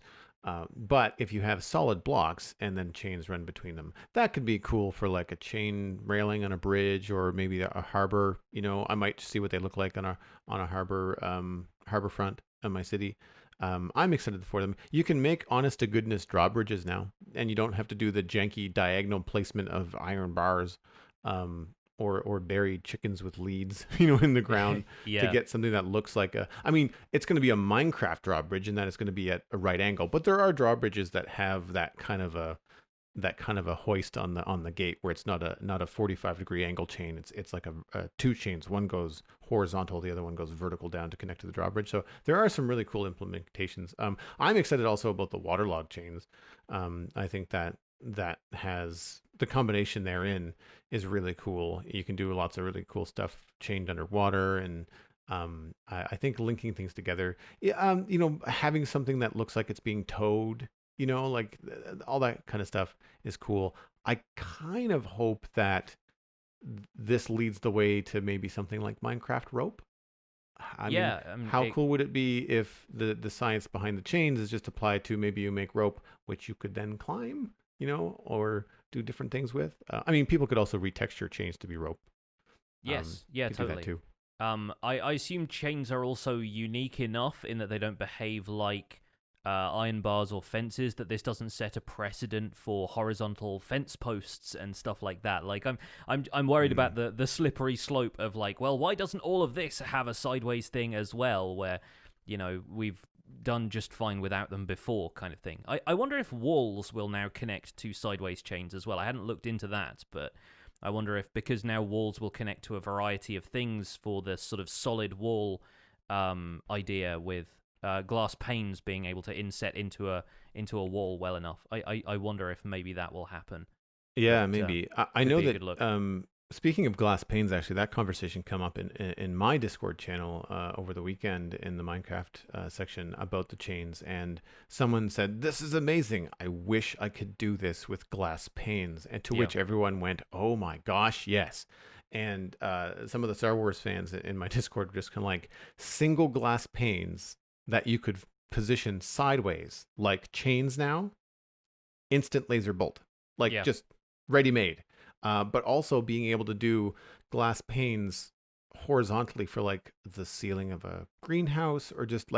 But if you have solid blocks and then chains run between them, that could be cool for like a chain railing on a bridge or maybe a harbor. I might see what they look like on a harbor front in my city. I'm excited for them. You can make honest to goodness drawbridges now, and you don't have to do the janky diagonal placement of iron bars, or bury chickens with leads, in the ground to Yeah. get something that looks like a. I mean, it's going to be a Minecraft drawbridge, and that it's going to be at a right angle. But there are drawbridges that have that kind of a hoist on the gate where it's not a 45-degree angle chain. It's like a two chains. One goes horizontal, the other one goes vertical down to connect to the drawbridge. So there are some really cool implementations. I'm excited also about the waterlog chains. I think that has the combination therein is really cool. You can do lots of really cool stuff chained underwater, and I think linking things together. Having something that looks like it's being towed. Like all that kind of stuff is cool. I kind of hope that this leads the way to maybe something like Minecraft rope. I mean, Yeah. how cool would it be if the science behind the chains is just applied to maybe you make rope, which you could then climb, or do different things with? I mean, people could also retexture chains to be rope. Yes. Yeah, could do that totally. too. I assume chains are also unique enough in that they don't behave like iron bars or fences, that this doesn't set a precedent for horizontal fence posts and stuff like that. Like I'm worried about the slippery slope of like, well, why doesn't all of this have a sideways thing as well, where we've done just fine without them before, kind of thing. I wonder if walls will now connect to sideways chains as well. I hadn't looked into that, but I wonder if, because now walls will connect to a variety of things for the sort of solid wall idea with glass panes being able to inset into a wall well enough. I wonder if maybe that will happen. Yeah, But, maybe. I could know be a good that. look. Speaking of glass panes, actually, that conversation come up in my Discord channel over the weekend in the Minecraft section about the chains, and someone said, "This is amazing. I wish I could do this with glass panes." And to Yeah. which everyone went, "Oh my gosh, yes!" And some of the Star Wars fans in my Discord were just kind of like, single glass panes that you could position sideways like chains now, instant laser bolt, like Yeah. just ready made. But also being able to do glass panes horizontally for like the ceiling of a greenhouse, or just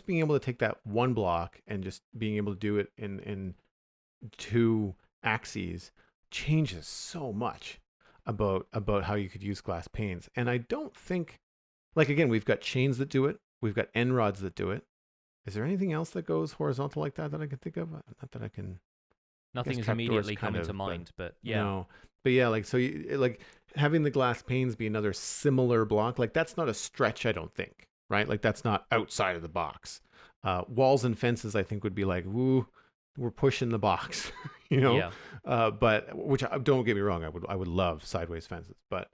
being able to take that one block and just being able to do it in two axes changes so much about how you could use glass panes. And I don't think, like, again, we've got chains that do it, we've got end rods that do it. Is there anything else that goes horizontal like that I can think of? Not that I can. Nothing is trapdoors immediately kind coming of, to but mind, but yeah. No, but yeah, like, so you like having the glass panes be another similar block, like that's not a stretch, I don't think, right? Like that's not outside of the box. Walls and fences, I think, would be like, woo, we're pushing the box, you know. Yeah. But which, don't get me wrong, I would love sideways fences, but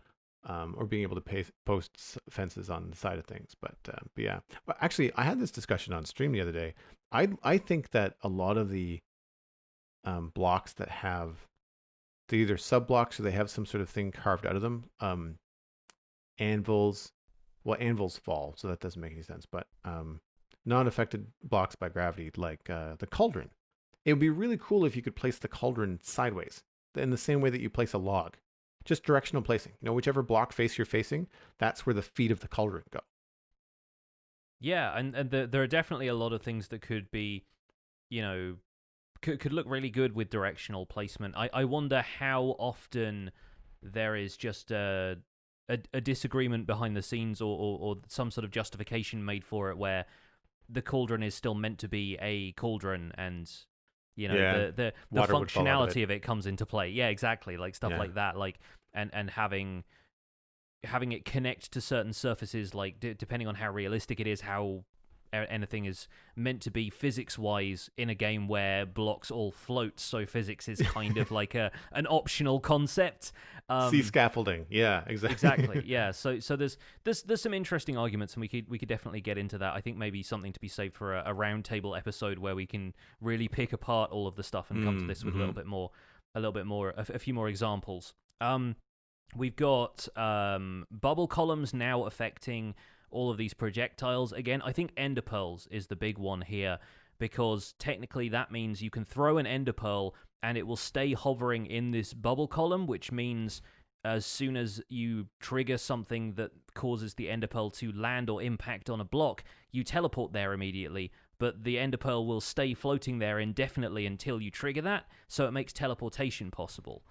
or being able to post fences on the side of things. But yeah, but actually, I had this discussion on stream the other day. I think that a lot of the blocks that have they either sub blocks or they have some sort of thing carved out of them. Anvils, well, anvils fall, so that doesn't make any sense. But non-affected blocks by gravity, like the cauldron. It would be really cool if you could place the cauldron sideways, in the same way that you place a log. Just directional placing. Whichever block face you're facing, that's where the feet of the cauldron go. Yeah, and there are definitely a lot of things that could be, could look really good with directional placement. I wonder how often there is just a disagreement behind the scenes or some sort of justification made for it where the cauldron is still meant to be a cauldron and the functionality of it comes into play. Yeah, exactly. Like stuff like that, like and having it connect to certain surfaces, like depending on how realistic it is, how anything is meant to be physics-wise in a game where blocks all float, so physics is kind of like an optional concept. Sea scaffolding, yeah, exactly, yeah. So there's some interesting arguments, and we could definitely get into that. I think maybe something to be saved for a roundtable episode where we can really pick apart all of the stuff and come to this with a little bit more, a few more examples. We've got bubble columns now affecting all of these projectiles. Again, I think ender pearls is the big one here, because technically that means you can throw an ender pearl and it will stay hovering in this bubble column, which means as soon as you trigger something that causes the ender pearl to land or impact on a block, you teleport there immediately, but the ender pearl will stay floating there indefinitely until you trigger that, so it makes teleportation possible,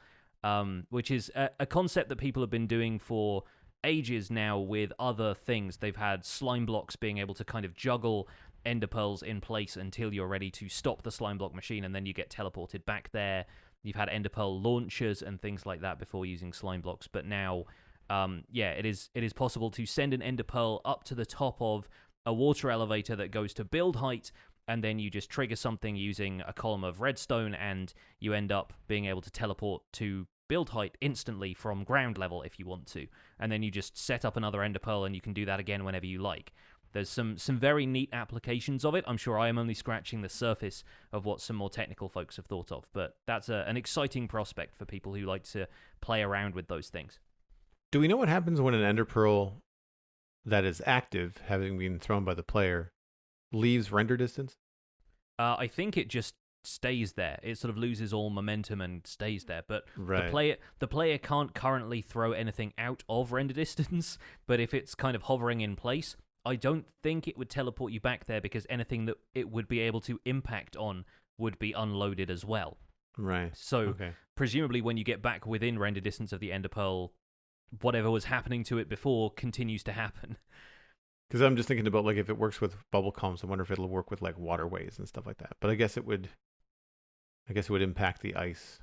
which is a concept that people have been doing for ages now with other things. They've had slime blocks being able to kind of juggle ender pearls in place until you're ready to stop the slime block machine, and then you get teleported back there. You've had ender pearl launchers and things like that before using slime blocks, but now it is possible to send an ender pearl up to the top of a water elevator that goes to build height, and then you just trigger something using a column of redstone, and you end up being able to teleport to build height instantly from ground level if you want to, and then you just set up another ender pearl and you can do that again whenever you like. There's some very neat applications of it. I'm sure I am only scratching the surface of what some more technical folks have thought of, but that's an exciting prospect for people who like to play around with those things. Do we know what happens when an ender pearl that is active, having been thrown by the player, leaves render distance? I think it just stays there. It sort of loses all momentum and stays there. But right. the player can't currently throw anything out of render distance. But if it's kind of hovering in place, I don't think it would teleport you back there, because anything that it would be able to impact on would be unloaded as well. Right. So presumably when you get back within render distance of the ender pearl, whatever was happening to it before continues to happen. Because I'm just thinking about, like, if it works with bubble columns, I wonder if it'll work with like waterways and stuff like that. But I guess it would impact the ice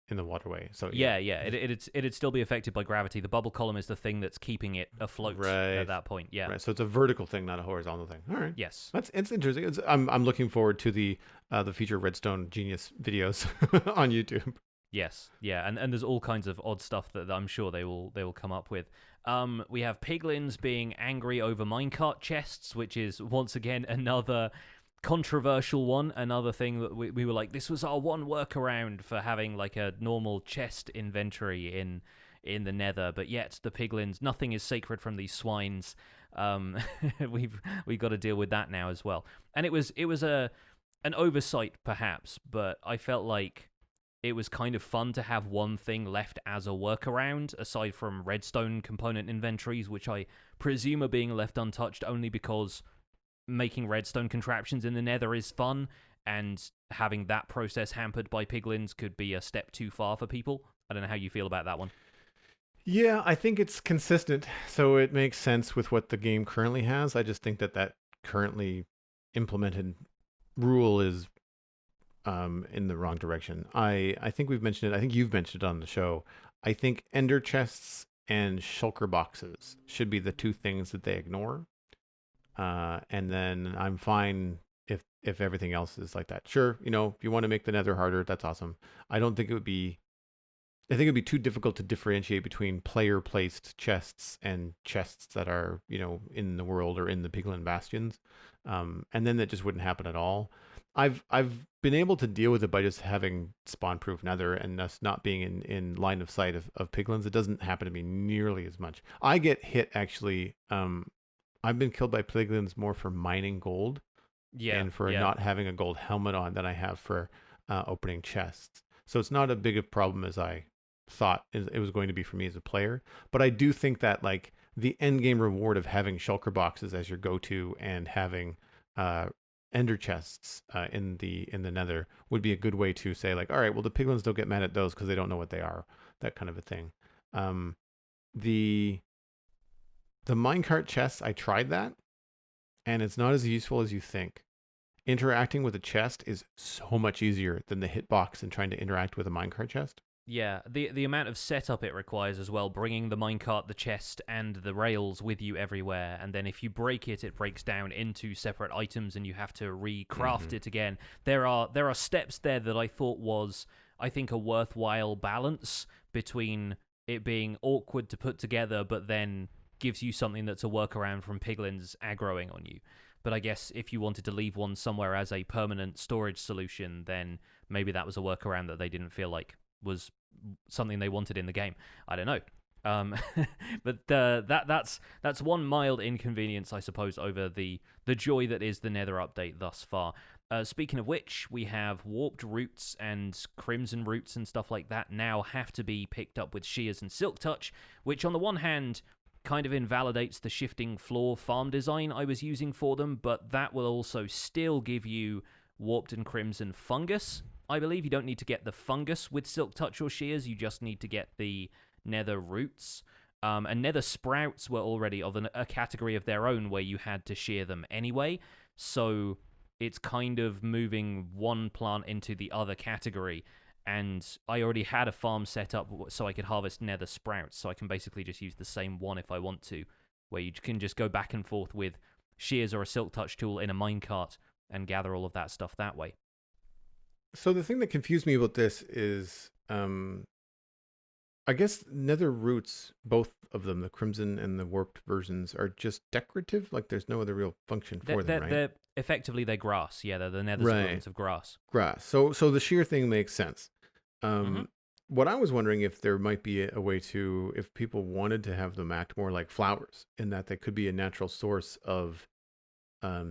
in the waterway. So it'd still be affected by gravity. The bubble column is the thing that's keeping it afloat at that point. Yeah. Right. So it's a vertical thing, not a horizontal thing. All right. Yes. It's interesting. I'm looking forward to the future Redstone Genius videos on YouTube. Yes. Yeah. And there's all kinds of odd stuff that I'm sure they will come up with. We have piglins being angry over minecart chests, which is once again another controversial one, another thing that we were like, this was our one workaround for having like a normal chest inventory in the nether, but yet the piglins, nothing is sacred from these swines. We've got to deal with that now as well. And it was an oversight perhaps, but I felt like it was kind of fun to have one thing left as a workaround, aside from redstone component inventories, which I presume are being left untouched only because making redstone contraptions in the nether is fun, and having that process hampered by piglins could be a step too far for people. I don't know how you feel about that one. Yeah, I think it's consistent, so it makes sense with what the game currently has. I just think that currently implemented rule is in the wrong direction. I think we've mentioned it. I think you've mentioned it on the show. I think ender chests and shulker boxes should be the two things that they ignore. And then I'm fine if everything else is like that. Sure, if you want to make the nether harder, that's awesome. I don't think it would be I think it'd be too difficult to differentiate between player placed chests and chests that are, in the world or in the Piglin bastions. And then that just wouldn't happen at all. I've been able to deal with it by just having spawn proof nether and us not being in line of sight of piglins. It doesn't happen to me nearly as much. I get hit actually. I've been killed by piglins more for mining gold Yeah, and for yeah. not having a gold helmet on than I have for opening chests. So it's not a big of problem as I thought it was going to be for me as a player. But I do think that like the end game reward of having shulker boxes as your go-to and having ender chests in the nether would be a good way to say like, all right, well the piglins don't get mad at those because they don't know what they are, that kind of a thing. Um, the minecart chests, I tried that, and it's not as useful as you think. Interacting with a chest is so much easier than the hitbox and trying to interact with a minecart chest. Yeah, the amount of setup it requires as well, bringing the minecart, the chest, and the rails with you everywhere, and then if you break it, it breaks down into separate items, and you have to recraft it again. There are steps there that I thought was, I think, a worthwhile balance between it being awkward to put together, but then gives you something that's a workaround from piglins aggroing on you. But I guess if you wanted to leave one somewhere as a permanent storage solution, then maybe that was a workaround that they didn't feel like was something they wanted in the game. I don't know. But that's one mild inconvenience, I suppose, over the joy that is the Nether update thus far. Speaking of which, we have warped roots and crimson roots and stuff like that now have to be picked up with shears and silk touch, which on the one hand kind of invalidates the shifting floor farm design I was using for them, but that will also still give you warped and crimson fungus. I believe you don't need to get the fungus with silk touch or shears, you just need to get the nether roots. And nether sprouts were already of a category of their own where you had to shear them anyway, so it's kind of moving one plant into the other category. And I already had a farm set up so I could harvest nether sprouts, so I can basically just use the same one if I want to, where you can just go back and forth with shears or a silk touch tool in a minecart and gather all of that stuff that way. So the thing that confused me about this is, I guess nether roots, both of them, the crimson and the warped versions, are just decorative. Like there's no other real function for them, right? They're effectively they're grass. Yeah, they're the nether Right. spoons of grass. Grass. So the sheer thing makes sense. Mm-hmm. What I was wondering if there might be a way to, if people wanted to have them act more like flowers, in that they could be a natural source of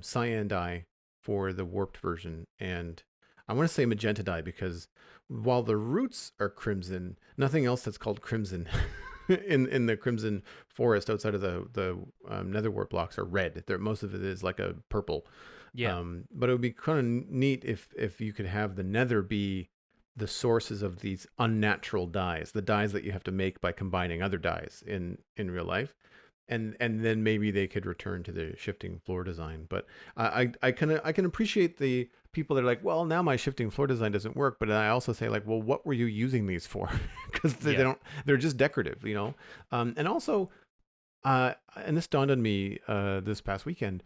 cyan dye for the warped version, and I want to say magenta dye because while the roots are crimson, nothing else that's called crimson in the crimson forest outside of the nether wart blocks are red. Most of it is like a purple. Yeah. But it would be kind of neat if you could have the nether be the sources of these unnatural dyes, the dyes that you have to make by combining other dyes in real life. And then maybe they could return to the shifting floor design. But I can appreciate the people that are like, well, now my shifting floor design doesn't work. But I also say like, well, what were you using these for? Because they're just decorative, And also, and this dawned on me this past weekend.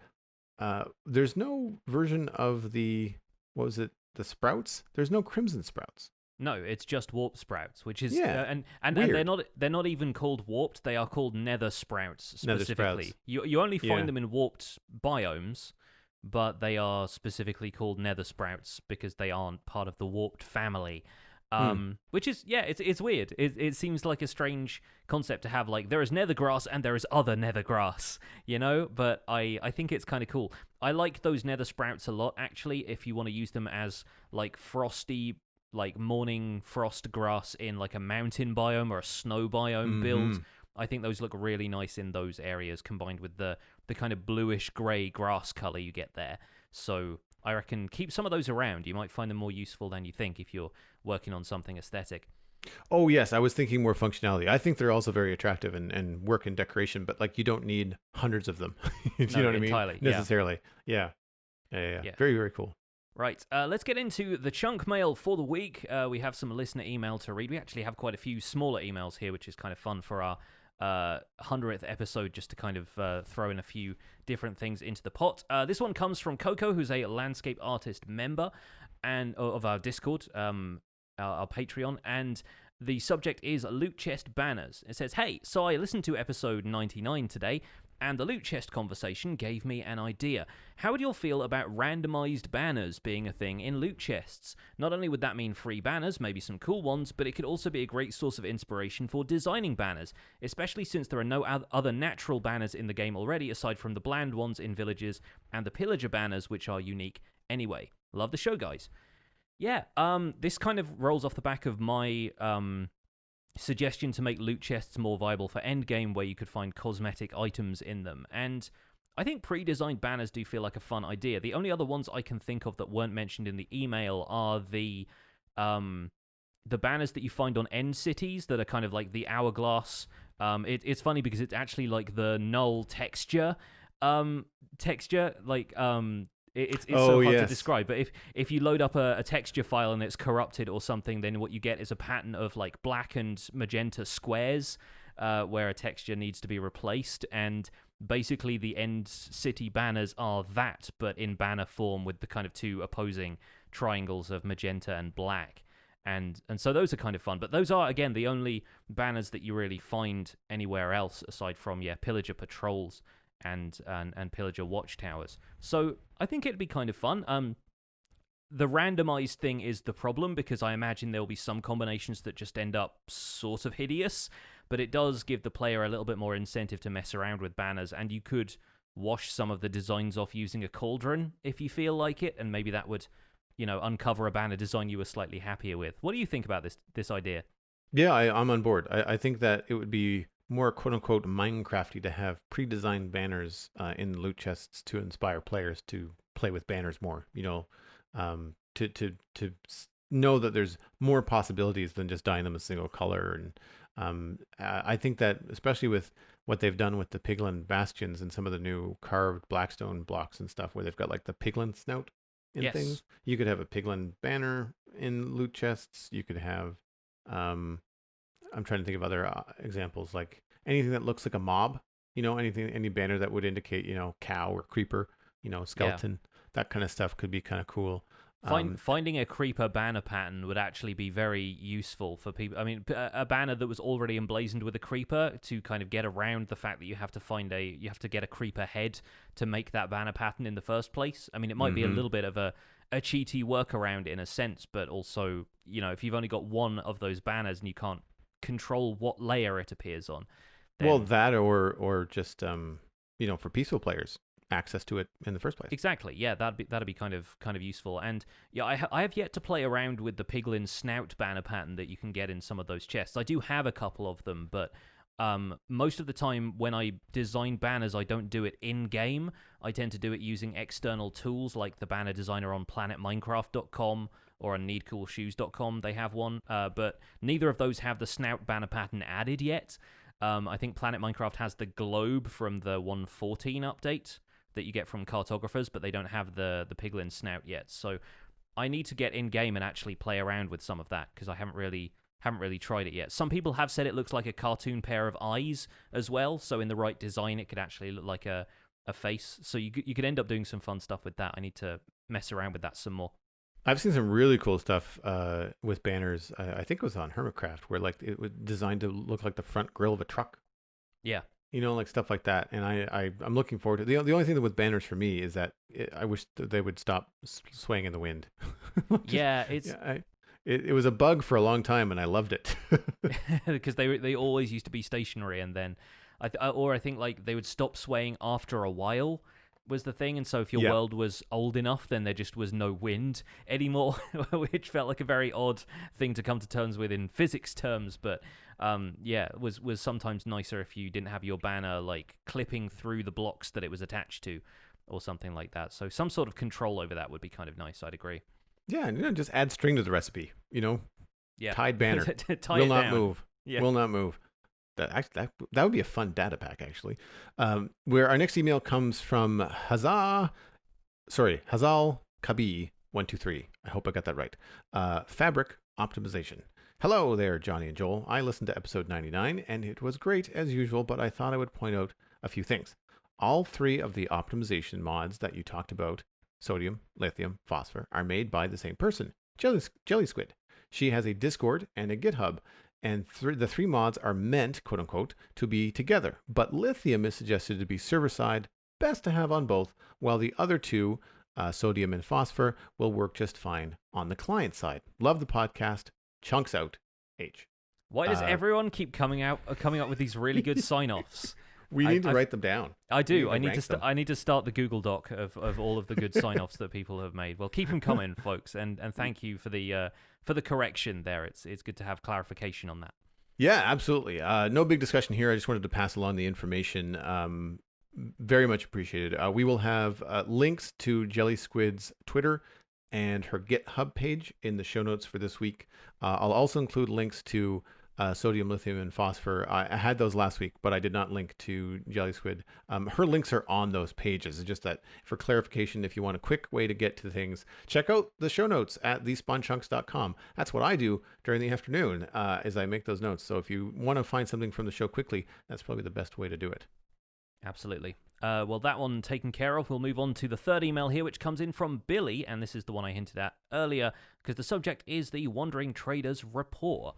There's no version of what was it? The sprouts. There's no crimson sprouts. No, it's just warped sprouts, which is and they're not even called warped. They are called nether sprouts specifically. Nether sprouts. You only find them in warped biomes, but they are specifically called nether sprouts because they aren't part of the warped family. Which is it's weird. It seems like a strange concept to have. Like there is nether grass and there is other nether grass, But I think it's kind of cool. I like those nether sprouts a lot actually. If you want to use them as like frosty, like morning frost grass in like a mountain biome or a snow biome build, I think those look really nice in those areas combined with the kind of bluish gray grass color you get there. So I reckon keep some of those around. You might find them more useful than you think if you're working on something aesthetic. Oh yes, I was thinking more functionality. I think they're also very attractive and work in decoration, but like you don't need hundreds of them. You know what I mean? Entirely, necessarily. Yeah. Very, very cool. Right, let's get into the chunk mail for the week. We have some listener email to read. We actually have quite a few smaller emails here, which is kind of fun for our 100th episode, just to kind of throw in a few different things into the pot. This one comes from Coco, who's a landscape artist member and of our Discord, our Patreon, and The subject is loot chest banners. It says, hey, so I listened to episode 99 today, and the loot chest conversation gave me an idea. How would you all feel about randomized banners being a thing in loot chests? Not only would that mean free banners, maybe some cool ones, but it could also be a great source of inspiration for designing banners, especially since there are no other natural banners in the game already, aside from the bland ones in villages and the pillager banners, which are unique anyway. Love the show, guys. Yeah, this kind of rolls off the back of my suggestion to make loot chests more viable for endgame, where you could find cosmetic items in them. And I think pre-designed banners do feel like a fun idea. The only other ones I can think of that weren't mentioned in the email are the banners that you find on end cities that are kind of like the hourglass. It's funny because it's actually like the null texture. It's so hard to describe, but if you load up a texture file and it's corrupted or something, then what you get is a pattern of like black and magenta squares where a texture needs to be replaced, and basically the end city banners are that, but in banner form with the kind of two opposing triangles of magenta and black. And so those are kind of fun, but those are, again, the only banners that you really find anywhere else aside from, pillager patrols and pillager watchtowers. So I think it'd be kind of fun. The randomized thing is the problem, because I imagine there'll be some combinations that just end up sort of hideous, but it does give the player a little bit more incentive to mess around with banners, and you could wash some of the designs off using a cauldron if you feel like it, and maybe that would, uncover a banner design you were slightly happier with. What do you think about this idea? Yeah, I'm on board. I think that it would be more quote-unquote Minecrafty to have pre-designed banners in loot chests to inspire players to play with banners more, to know that there's more possibilities than just dyeing them a single color. And I think that especially with what they've done with the piglin bastions and some of the new carved blackstone blocks and stuff, where they've got like the piglin snout in things, you could have a piglin banner in loot chests. You could have I'm trying to think of other examples, like anything that looks like a mob, any banner that would indicate, cow or creeper, skeleton, that kind of stuff could be kind of cool. Finding a creeper banner pattern would actually be very useful for people. I mean, a banner that was already emblazoned with a creeper to kind of get around the fact that you have to get a creeper head to make that banner pattern in the first place. I mean, it might be a little bit of a cheaty workaround in a sense, but also, if you've only got one of those banners and you can't control what layer it appears on, then... well, that or just for peaceful players, access to it in the first place. Exactly. Yeah, that'd be kind of useful. And yeah, I have yet to play around with the piglin snout banner pattern that you can get in some of those chests. I do have a couple of them, but most of the time when I design banners, I don't do it in game. I tend to do it using external tools like the banner designer on planetminecraft.com or on needcoolshoes.com. They have one, but neither of those have the snout banner pattern added yet. I think Planet Minecraft has the globe from the 1.14 update that you get from cartographers, but they don't have the piglin snout yet. So I need to get in game and actually play around with some of that, because I haven't really tried it yet. Some people have said it looks like a cartoon pair of eyes as well, so in the right design it could actually look like a face. So you could end up doing some fun stuff with that. I need to mess around with that some more. I've seen some really cool stuff with banners. I think it was on Hermitcraft, where like it was designed to look like the front grille of a truck. Yeah. Like stuff like that. And I'm looking forward to the only thing that with banners for me is that I wish that they would stop swaying in the wind. It was a bug for a long time, and I loved it because they always used to be stationary, and then I think like they would stop swaying after a while was the thing. And so if your world was old enough, then there just was no wind anymore, which felt like a very odd thing to come to terms with in physics terms. But it was sometimes nicer if you didn't have your banner like clipping through the blocks that it was attached to or something like that. So some sort of control over that would be kind of nice. I'd agree. Yeah, and just add string to the recipe. Yeah, tied banner will not move. Yeah. Will not move. That would be a fun data pack, actually. Where our next email comes from Hazal Kabi 123. I hope I got that right. Fabric optimization. Hello there, Johnny and Joel. I listened to episode 99, and it was great as usual, but I thought I would point out a few things. All three of the optimization mods that you talked about, sodium, lithium, phosphor, are made by the same person, Jelly Squid. She has a Discord and a GitHub, and the three mods are meant, quote unquote, to be together. But lithium is suggested to be server side, best to have on both, while the other two, sodium and phosphor, will work just fine on the client side. Love the podcast. Chunks out, H. Why does everyone keep coming up with these really good sign-offs? We need to write them down. I do. I need to start the Google Doc of all of the good sign-offs that people have made. Well, keep them coming, folks, and thank you for the correction there. It's good to have clarification on that. Yeah, absolutely. No big discussion here. I just wanted to pass along the information. Very much appreciated. We will have links to Jelly Squid's Twitter and her GitHub page in the show notes for this week. I'll also include links to sodium, lithium, and phosphor. I had those last week, but I did not link to Jelly Squid. Her links are on those pages. It's just that for clarification, if you want a quick way to get to things, check out the show notes at thespawnchunks.com. That's what I do during the afternoon as I make those notes. So if you want to find something from the show quickly, that's probably the best way to do it. Absolutely. Well, that one taken care of. We'll move on to the third email here, which comes in from Billy, and this is the one I hinted at earlier, because the subject is the Wandering Trader's Rapport.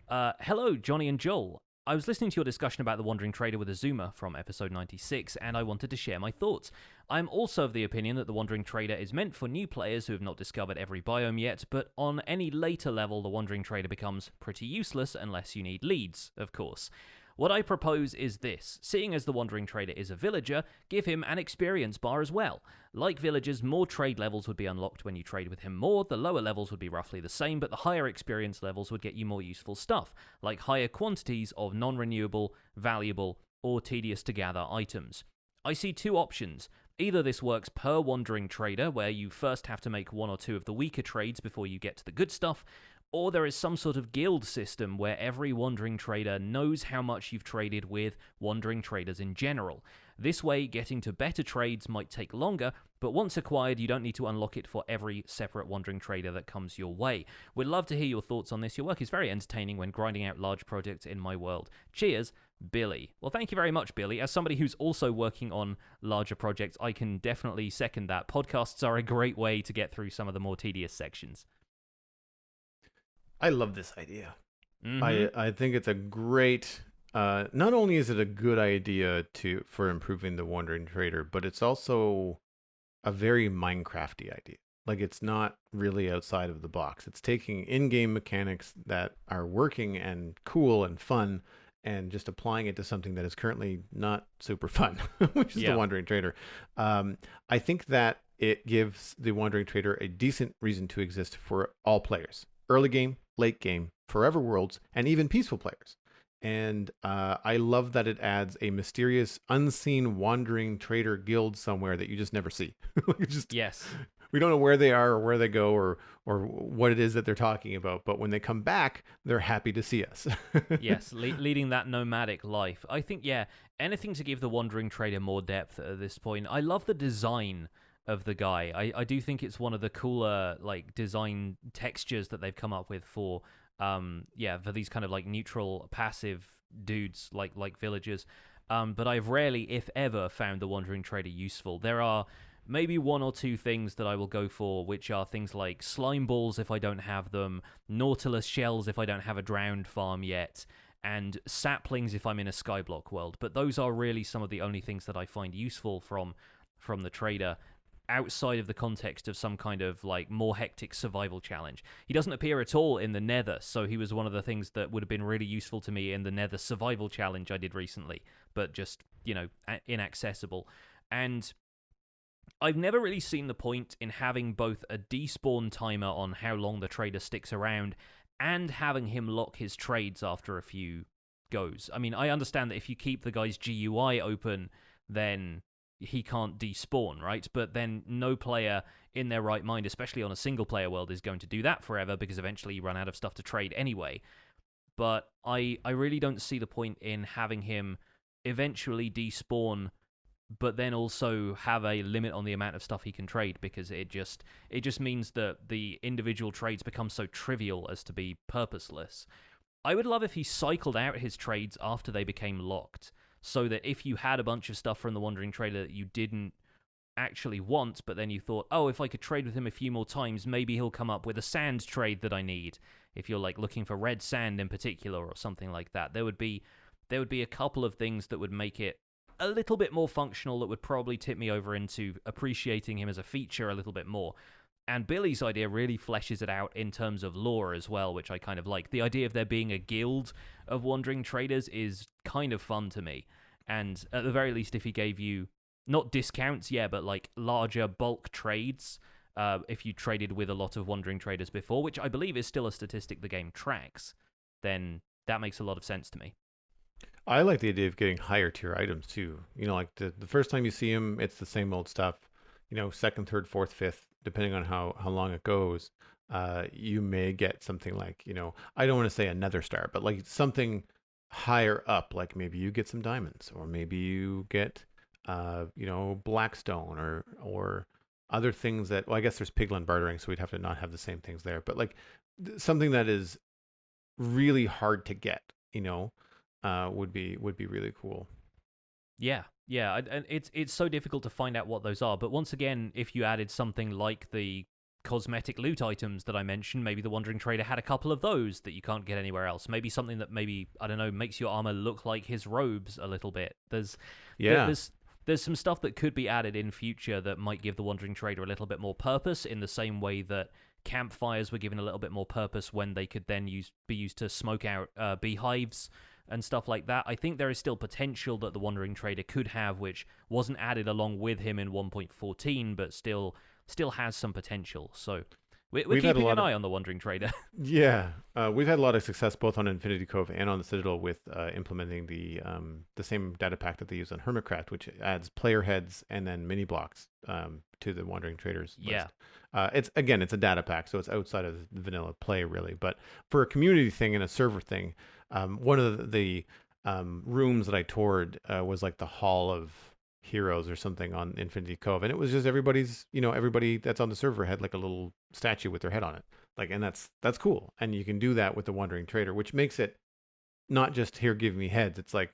Hello, Johnny and Joel. I was listening to your discussion about the Wandering Trader with Azuma from episode 96, and I wanted to share my thoughts. I am also of the opinion that the Wandering Trader is meant for new players who have not discovered every biome yet, but on any later level, the Wandering Trader becomes pretty useless unless you need leads, of course. What I propose is this. Seeing as the Wandering Trader is a villager, give him an experience bar as well. Like villagers, more trade levels would be unlocked when you trade with him more. The lower levels would be roughly the same, but the higher experience levels would get you more useful stuff, like higher quantities of non-renewable, valuable, or tedious to gather items. I see two options. Either this works per Wandering Trader, where you first have to make one or two of the weaker trades before you get to the good stuff, or there is some sort of guild system where every Wandering Trader knows how much you've traded with Wandering Traders in general. This way, getting to better trades might take longer, but once acquired, you don't need to unlock it for every separate Wandering Trader that comes your way. We'd love to hear your thoughts on this. Your work is very entertaining when grinding out large projects in my world. Cheers, Billy. Well, thank you very much, Billy. As somebody who's also working on larger projects, I can definitely second that. Podcasts are a great way to get through some of the more tedious sections. I love this idea. Mm-hmm. I think it's a great. Not only is it a good idea for improving the Wandering Trader, but it's also a very Minecrafty idea. Like, it's not really outside of the box. It's taking in-game mechanics that are working and cool and fun, and just applying it to something that is currently not super fun, which is the Wandering Trader. I think that it gives the Wandering Trader a decent reason to exist for all players. Early game, late game, forever worlds, and even peaceful players. And I love that it adds a mysterious, unseen Wandering Trader guild somewhere that you just never see. Yes. We don't know where they are or where they go or what it is that they're talking about. But when they come back, they're happy to see us. Yes, leading that nomadic life. I think, anything to give the Wandering Trader more depth at this point. I love the design of the guy. I do think it's one of the cooler design textures that they've come up with for these kind of neutral passive dudes like villagers. But I've rarely, if ever, found the Wandering Trader useful. There are maybe one or two things that I will go for, which are things like slime balls if I don't have them, Nautilus shells if I don't have a drowned farm yet, and saplings if I'm in a skyblock world. But those are really some of the only things that I find useful from the trader, outside of the context of some kind of more hectic survival challenge. He doesn't appear at all in the Nether, so he was one of the things that would have been really useful to me in the Nether survival challenge I did recently, but just, inaccessible. And I've never really seen the point in having both a despawn timer on how long the trader sticks around and having him lock his trades after a few goes. I mean, I understand that if you keep the guy's GUI open, then he can't despawn, right? But then no player in their right mind, especially on a single-player world, is going to do that forever because eventually you run out of stuff to trade anyway. But I really don't see the point in having him eventually despawn, but then also have a limit on the amount of stuff he can trade, because it just means that the individual trades become so trivial as to be purposeless. I would love if he cycled out his trades after they became locked, so that if you had a bunch of stuff from the Wandering Trader that you didn't actually want, but then you thought, oh, if I could trade with him a few more times, maybe he'll come up with a sand trade that I need. If you're like looking for red sand in particular or something like that, there would be a couple of things that would make it a little bit more functional that would probably tip me over into appreciating him as a feature a little bit more. And Billy's idea really fleshes it out in terms of lore as well, which I kind of like. The idea of there being a guild of wandering traders is kind of fun to me. And at the very least, if he gave you not discounts, yeah, but like larger bulk trades, if you traded with a lot of wandering traders before, which I believe is still a statistic the game tracks, then that makes a lot of sense to me. I like the idea of getting higher tier items too. Like the first time you see him, it's the same old stuff. Second, third, fourth, fifth, depending on how long it goes, you may get something like, I don't want to say another star, but like something higher up, like maybe you get some diamonds, or maybe you get, Blackstone or other things that, well, I guess there's Piglin bartering, so we'd have to not have the same things there, but like something that is really hard to get, would be really cool. Yeah, and it's so difficult to find out what those are. But once again, if you added something like the cosmetic loot items that I mentioned, maybe the Wandering Trader had a couple of those that you can't get anywhere else. Maybe something that maybe, I don't know, makes your armor look like his robes a little bit. There's some stuff that could be added in future that might give the Wandering Trader a little bit more purpose, in the same way that campfires were given a little bit more purpose when they could then be used to smoke out beehives and stuff like that. I think there is still potential that the Wandering Trader could have, which wasn't added along with him in 1.14, but still has some potential. So we're keeping an eye on the Wandering Trader. Yeah, we've had a lot of success both on Infinity Cove and on the Citadel with implementing the same data pack that they use on Hermitcraft, which adds player heads and then mini blocks to the Wandering Traders list. It's a data pack, so it's outside of the vanilla play, really. But for a community thing and a server thing, one of the rooms that I toured was like the Hall of Heroes or something on Infinity Cove, and it was just everybody that's on the server had like a little statue with their head on it, like, and that's cool. And you can do that with the Wandering Trader, which makes it not just here, give me heads. It's like,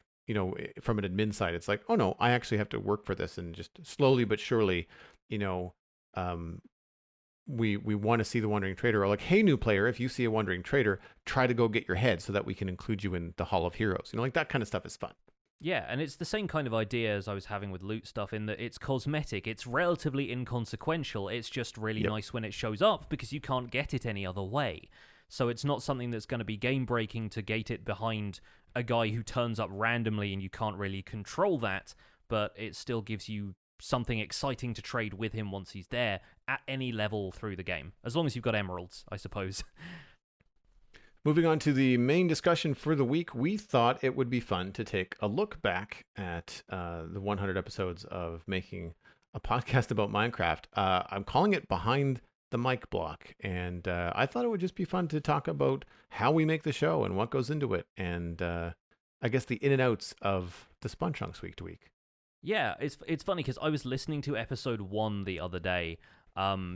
from an admin side, it's like, oh no, I actually have to work for this, and just slowly but surely, we want to see the Wandering Trader, or like, hey, new player, if you see a Wandering Trader, try to go get your head so that we can include you in the Hall of Heroes. Like that kind of stuff is fun. Yeah, and it's the same kind of idea as I was having with loot stuff, in that it's cosmetic. It's relatively inconsequential. It's just really nice when it shows up, because you can't get it any other way. So it's not something that's going to be game-breaking to gate it behind a guy who turns up randomly and you can't really control that, but it still gives you something exciting to trade with him once he's there at any level through the game. As long as you've got emeralds, I suppose. Moving on to the main discussion for the week, we thought it would be fun to take a look back at the 100 episodes of making a podcast about Minecraft. I'm calling it Behind the Mic Block, and I thought it would just be fun to talk about how we make the show and what goes into it, and I guess the in and outs of the Spun Chunks week to week. Yeah, it's funny because I was listening to episode 1 the other day,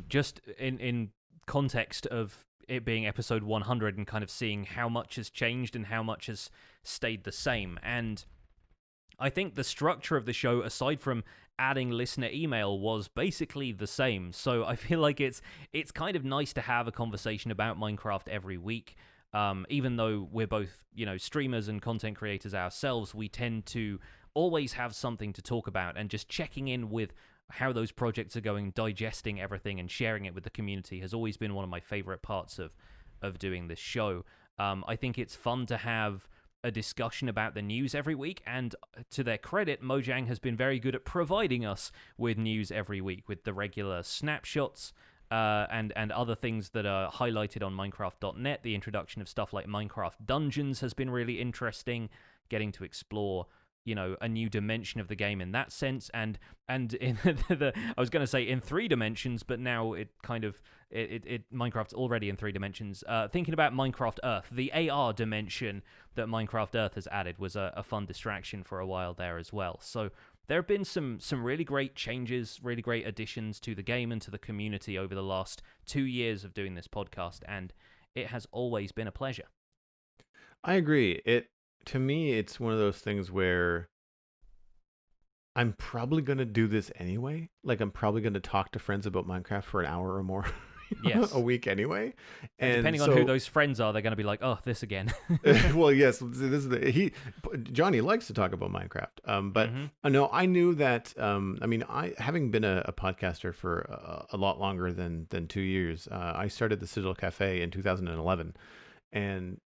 just in context of it being episode 100 and kind of seeing how much has changed and how much has stayed the same. And I think the structure of the show, aside from adding listener email, was basically the same. So I feel like it's kind of nice to have a conversation about Minecraft every week. Even though we're both, streamers and content creators ourselves, we tend to always have something to talk about, and just checking in with how those projects are going, digesting everything and sharing it with the community has always been one of my favorite parts of doing this show. I think it's fun to have a discussion about the news every week, and to their credit, Mojang has been very good at providing us with news every week, with the regular snapshots and other things that are highlighted on Minecraft.net. The introduction of stuff like Minecraft Dungeons has been really interesting, getting to explore a new dimension of the game in that sense, and in I was going to say in 3 dimensions, but now it kind of Minecraft's already in 3 dimensions. Thinking about Minecraft Earth, the AR dimension that Minecraft Earth has added was a fun distraction for a while there as well. So there have been some really great changes, really great additions to the game and to the community over the last 2 years of doing this podcast, and it has always been a pleasure. I agree. To me, it's one of those things where I'm probably gonna do this anyway. Like I'm probably gonna talk to friends about Minecraft for an hour or more a Yes. week anyway. And And depending on who so those friends are, they're going to be like, "Oh, this again." well, yes, this is Johnny likes to talk about Minecraft. But Hmm. no, I knew that. I mean, I having been a podcaster for a lot longer than 2 years. I started the Citadel Cafe in 2011, and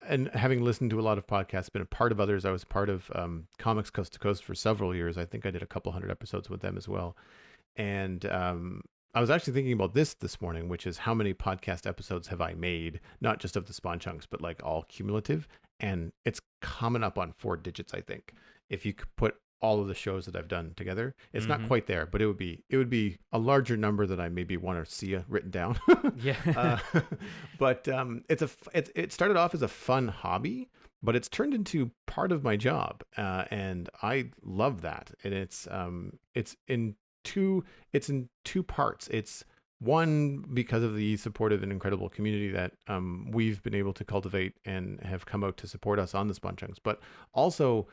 and having listened to a lot of podcasts, been a part of others. I was part of Comics Coast to Coast for several years. I think I did a couple hundred episodes with them as well. And I was actually thinking about this morning, which is how many podcast episodes have I made, not just of the Spawn Chunks, but like all cumulative. And it's coming up on 4 digits, I think. If you could put all of the shows that I've done together, it's not Hmm. quite there, but it would be a larger number than I maybe want to see written down. Yeah. uh, but it started off as a fun hobby, but it's turned into part of my job, and I love that. And it's in two parts. It's one because of the supportive and incredible community that we've been able to cultivate and have come out to support us on the Spawn Chunks, but also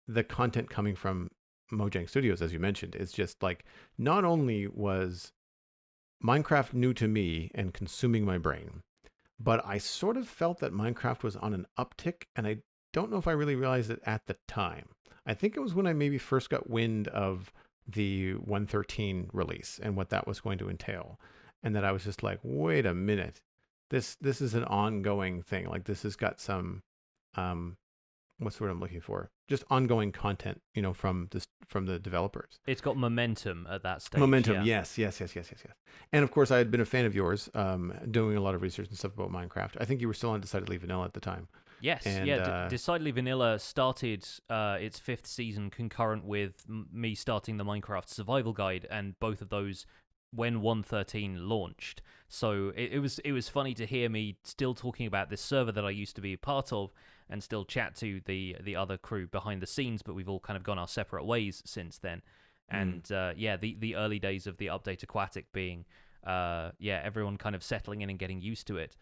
the content coming from Mojang Studios, as you mentioned, is just like not only was Minecraft new to me and consuming my brain, but I sort of felt that Minecraft was on an uptick, and I don't know if I really realized it at the time. I think it was when I maybe first got wind of the 113 release and what that was going to entail, and that I was just like, wait a minute, this is an ongoing thing. Like this has got some um, what's the word I'm looking for? Just ongoing content, from the developers. It's got momentum at that stage. Momentum, Yeah. yes, yes, yes, yes, yes, yes. And of course, I had been a fan of yours, doing a lot of research and stuff about Minecraft. I think you were still on Decidedly Vanilla at the time, Yes, and yeah. Decidedly Vanilla started its fifth season concurrent with me starting the Minecraft Survival Guide, and both of those when 113 launched. So it was funny to hear me still talking about this server that I used to be a part of, and still chat to the other crew behind the scenes. But we've all kind of gone our separate ways since then. mm, And yeah, the early days of the update Aquatic being. Yeah, everyone kind of settling in and getting used to it.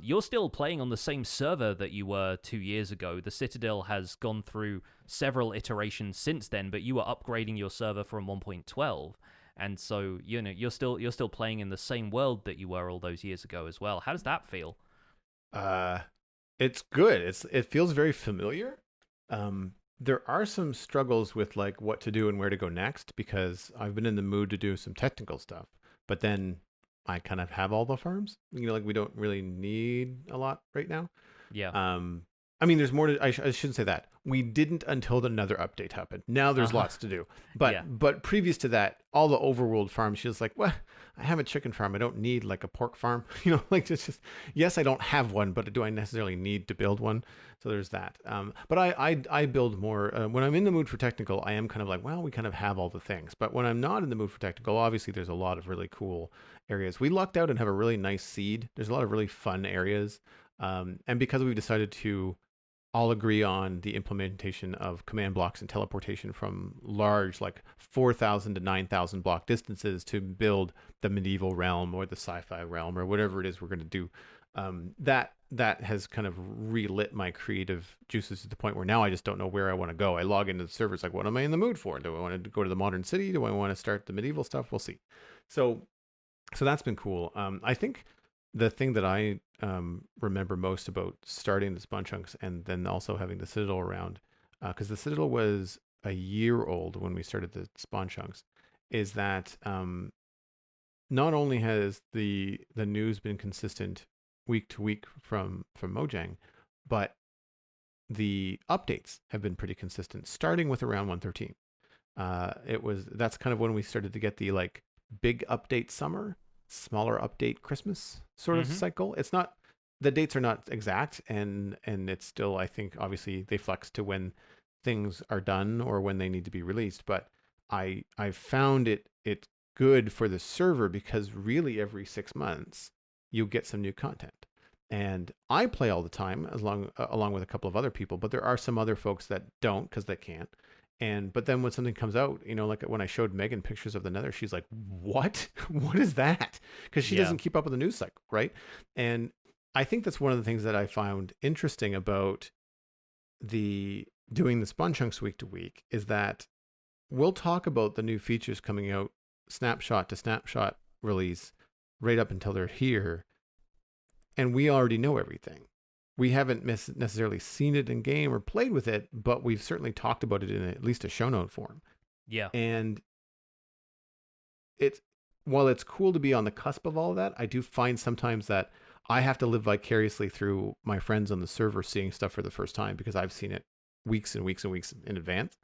You're still playing on the same server that you were 2 years ago. The Citadel has gone through several iterations since then, but you were upgrading your server from 1.12, and so you're still playing in the same world that you were all those years ago as well. How does that feel? uh, it's good. It feels very familiar. There are some struggles with like what to do and where to go next because I've been in the mood to do some technical stuff, but then I kind of have all the farms. Like we don't really need a lot right now. Yeah. Um, I mean, there's more to. I shouldn't say that. We didn't until another update happened. Now Uh there's huh. lots to do. Yeah. But previous to that, all the overworld farms, she was like, "Well, I have a chicken farm. I don't need like a pork farm. Like it's just yes, I don't have one, but do I necessarily need to build one? So there's that. But I build more when I'm in the mood for technical. I am kind of like, well, we kind of have all the things. But when I'm not in the mood for technical, obviously there's a lot of really cool areas. We lucked out and have a really nice seed. There's a lot of really fun areas. And because we've decided to all agree on the implementation of command blocks and teleportation from large, like 4,000 to 9,000 block distances to build the medieval realm or the sci-fi realm or whatever it is we're going to do. That has kind of relit my creative juices to the point where now I just don't know where I want to go. I log into the servers like, what am I in the mood for? Do I want to go to the modern city? Do I want to start the medieval stuff? We'll see. So that's been cool. I think the thing that I remember most about starting the Spawn Chunks and then also having the Citadel around, because the Citadel was a year old when we started the Spawn Chunks, is that not only has the news been consistent week to week from Mojang, but the updates have been pretty consistent, starting with around 113. That's kind of when we started to get the like big update summer, smaller update Christmas sort of Mm-hmm. cycle. It's not the dates are not exact, and it's still, I think, obviously they flex to when things are done or when they need to be released. But I found it good for the server because really every 6 months you get some new content. And I play all the time along with a couple of other people, but there are some other folks that don't because they can't. But then when something comes out, like when I showed Megan pictures of the Nether, she's like, "What? What is that?" Because she Yeah. doesn't keep up with the news cycle, right? And I think that's one of the things that I found interesting about the doing the Spawn Chunks week to week is that we'll talk about the new features coming out snapshot to snapshot release right up until they're here. And we already know everything. We haven't necessarily seen it in game or played with it, but we've certainly talked about it in at least a show note form. Yeah. And while it's cool to be on the cusp of all of that, I do find sometimes that I have to live vicariously through my friends on the server seeing stuff for the first time because I've seen it weeks and weeks and weeks in advance.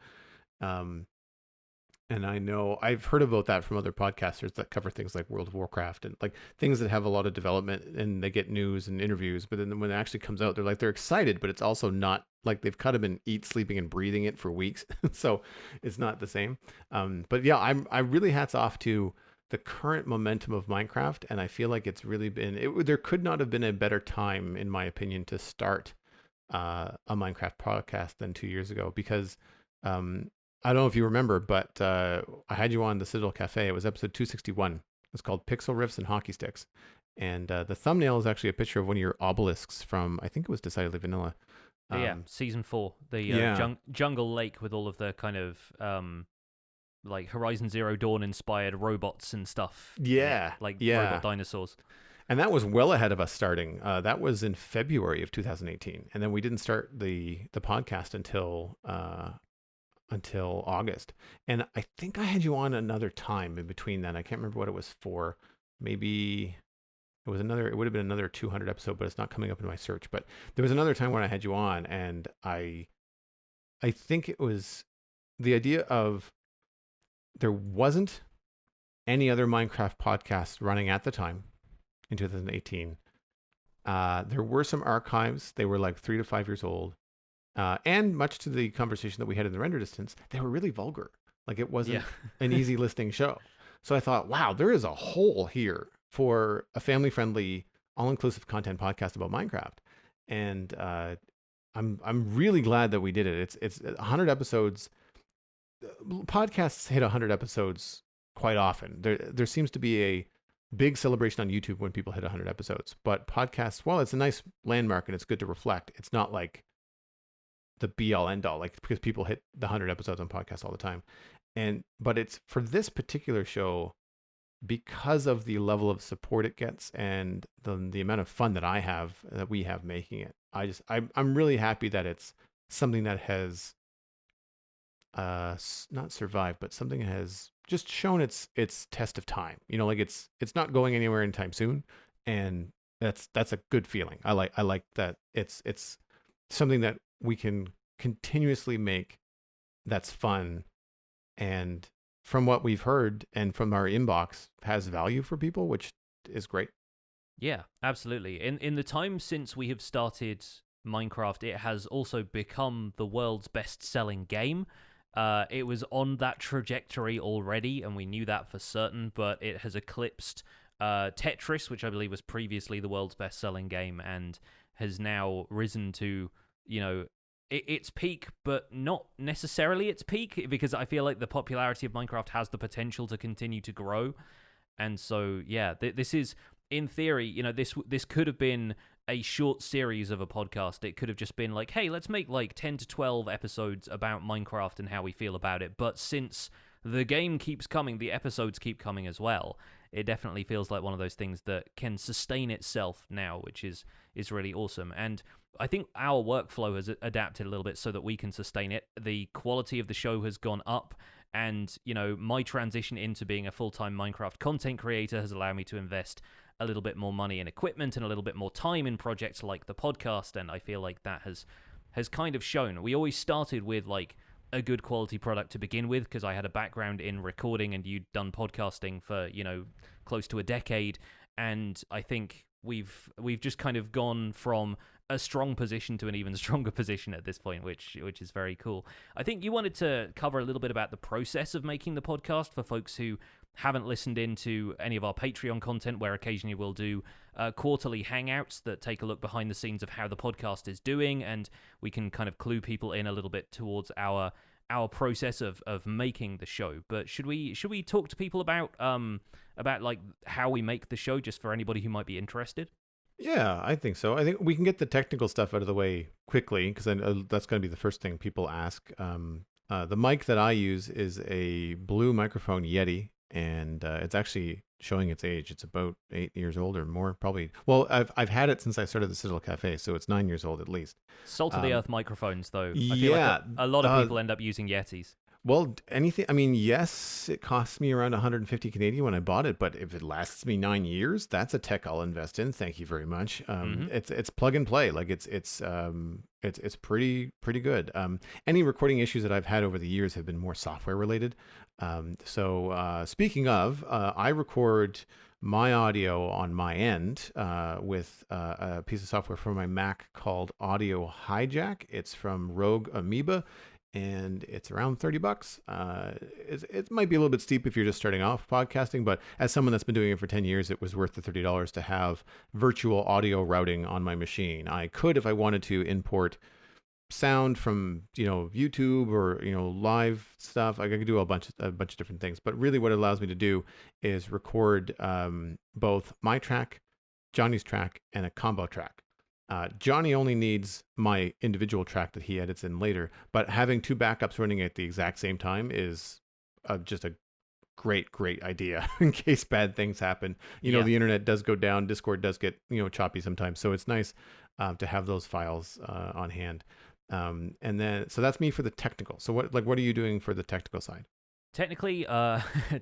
And I know I've heard about that from other podcasters that cover things like World of Warcraft and like things that have a lot of development and they get news and interviews. But then when it actually comes out, they're excited, but it's also not like they've kind of been sleeping and breathing it for weeks. So it's not the same. But yeah, I really hats off to the current momentum of Minecraft. And I feel like it's really there could not have been a better time, in my opinion, to start a Minecraft podcast than 2 years ago because, I don't know if you remember, but I had you on the Citadel Cafe. It was episode 261. It's called Pixel Riffs and Hockey Sticks. And the thumbnail is actually a picture of one of your obelisks from, I think it was Decidedly Vanilla. Season 4. The Jungle Lake with all of the kind of like Horizon Zero Dawn inspired robots and stuff. Robot dinosaurs. And that was well ahead of us starting. That was in February of 2018. And then we didn't start the podcast until August. And I think I had you on another time in between then. I can't remember what it was for. Maybe it would have been another 200 episode, but it's not coming up in my search. But there was another time when I had you on, and I think it was the idea of there wasn't any other Minecraft podcast running at the time in 2018. There were some archives. They were like 3 to 5 years old. And much to the conversation that we had in the render distance, they were really vulgar. Like it wasn't an easy listening show. So I thought, wow, there is a hole here for a family-friendly, all-inclusive content podcast about Minecraft. And I'm really glad that we did it. It's 100 episodes. Podcasts hit 100 episodes quite often. There seems to be a big celebration on YouTube when people hit 100 episodes. But podcasts, well, it's a nice landmark and it's good to reflect. It's not like the be all end all, like because people hit the 100 episodes on podcasts all the time. But it's for this particular show because of the level of support it gets and the amount of fun that we have making it. I'm really happy that it's something that has not survived, but something that has just shown its test of time. Like it's not going anywhere anytime soon, and that's a good feeling. I like that it's something that we can continuously make that's fun, and from what we've heard and from our inbox has value for people, which is great. Yeah, absolutely. In the time since we have started Minecraft, it has also become the world's best-selling game. It was on that trajectory already, and we knew that for certain, but it has eclipsed Tetris, which I believe was previously the world's best-selling game, and has now risen to, its peak, but not necessarily its peak, because I feel like the popularity of Minecraft has the potential to continue to grow. And so, yeah, this is, in theory, this could have been a short series of a podcast. It could have just been like, hey, let's make like 10 to 12 episodes about Minecraft and how we feel about it. But since the game keeps coming, the episodes keep coming as well. It definitely feels like one of those things that can sustain itself now, which is really awesome. And I think our workflow has adapted a little bit so that we can sustain it. The quality of the show has gone up, and my transition into being a full-time Minecraft content creator has allowed me to invest a little bit more money in equipment and a little bit more time in projects like the podcast, and I feel like that has kind of shown. We always started with like a good quality product to begin with, because I had a background in recording and you'd done podcasting for close to a decade, and I think we've just kind of gone from a strong position to an even stronger position at this point, which is very cool. I think you wanted to cover a little bit about the process of making the podcast for folks who haven't listened into any of our Patreon content, where occasionally we'll do quarterly hangouts that take a look behind the scenes of how the podcast is doing, and we can kind of clue people in a little bit towards our process of making the show. But should we talk to people about like how we make the show, just for anybody who might be interested? Yeah, I think so. I think we can get the technical stuff out of the way quickly because that's going to be the first thing people ask. The mic that I use is a Blue Microphone Yeti, and it's actually showing its age. It's about 8 years old or more, probably. Well, I've had it since I started the Citadel Cafe, so it's 9 years old at least. Salt of the Um, earth microphones, though. I feel like yeah, a lot of uh, people end up using Yetis. well, anything. I mean, yes, it cost me around 150 Canadian when I bought it, but if it lasts me 9 years, that's a tech I'll invest in. Thank you very much. Hmm. It's plug and play. Like it's pretty good. Any recording issues that I've had over the years have been more software related. Speaking of, I record my audio on my end with a piece of software for my Mac called Audio Hijack. It's from Rogue Amoeba, and it's around $30. It might be a little bit steep if you're just starting off podcasting, but as someone that's been doing it for 10 years, it was worth the $30 to have virtual audio routing on my machine. I could, if I wanted to, import sound from YouTube or live stuff. I could do a bunch of different things, but really what it allows me to do is record both my track, Johnny's track, and a combo track. Johnny only needs my individual track that he edits in later, but having two backups running at the exact same time is just a great idea in case bad things happen. Yeah. The internet does go down, Discord does get choppy sometimes, so it's nice to have those files on hand. And then so that's me for the technical. So what are you doing for the technical side? Technically,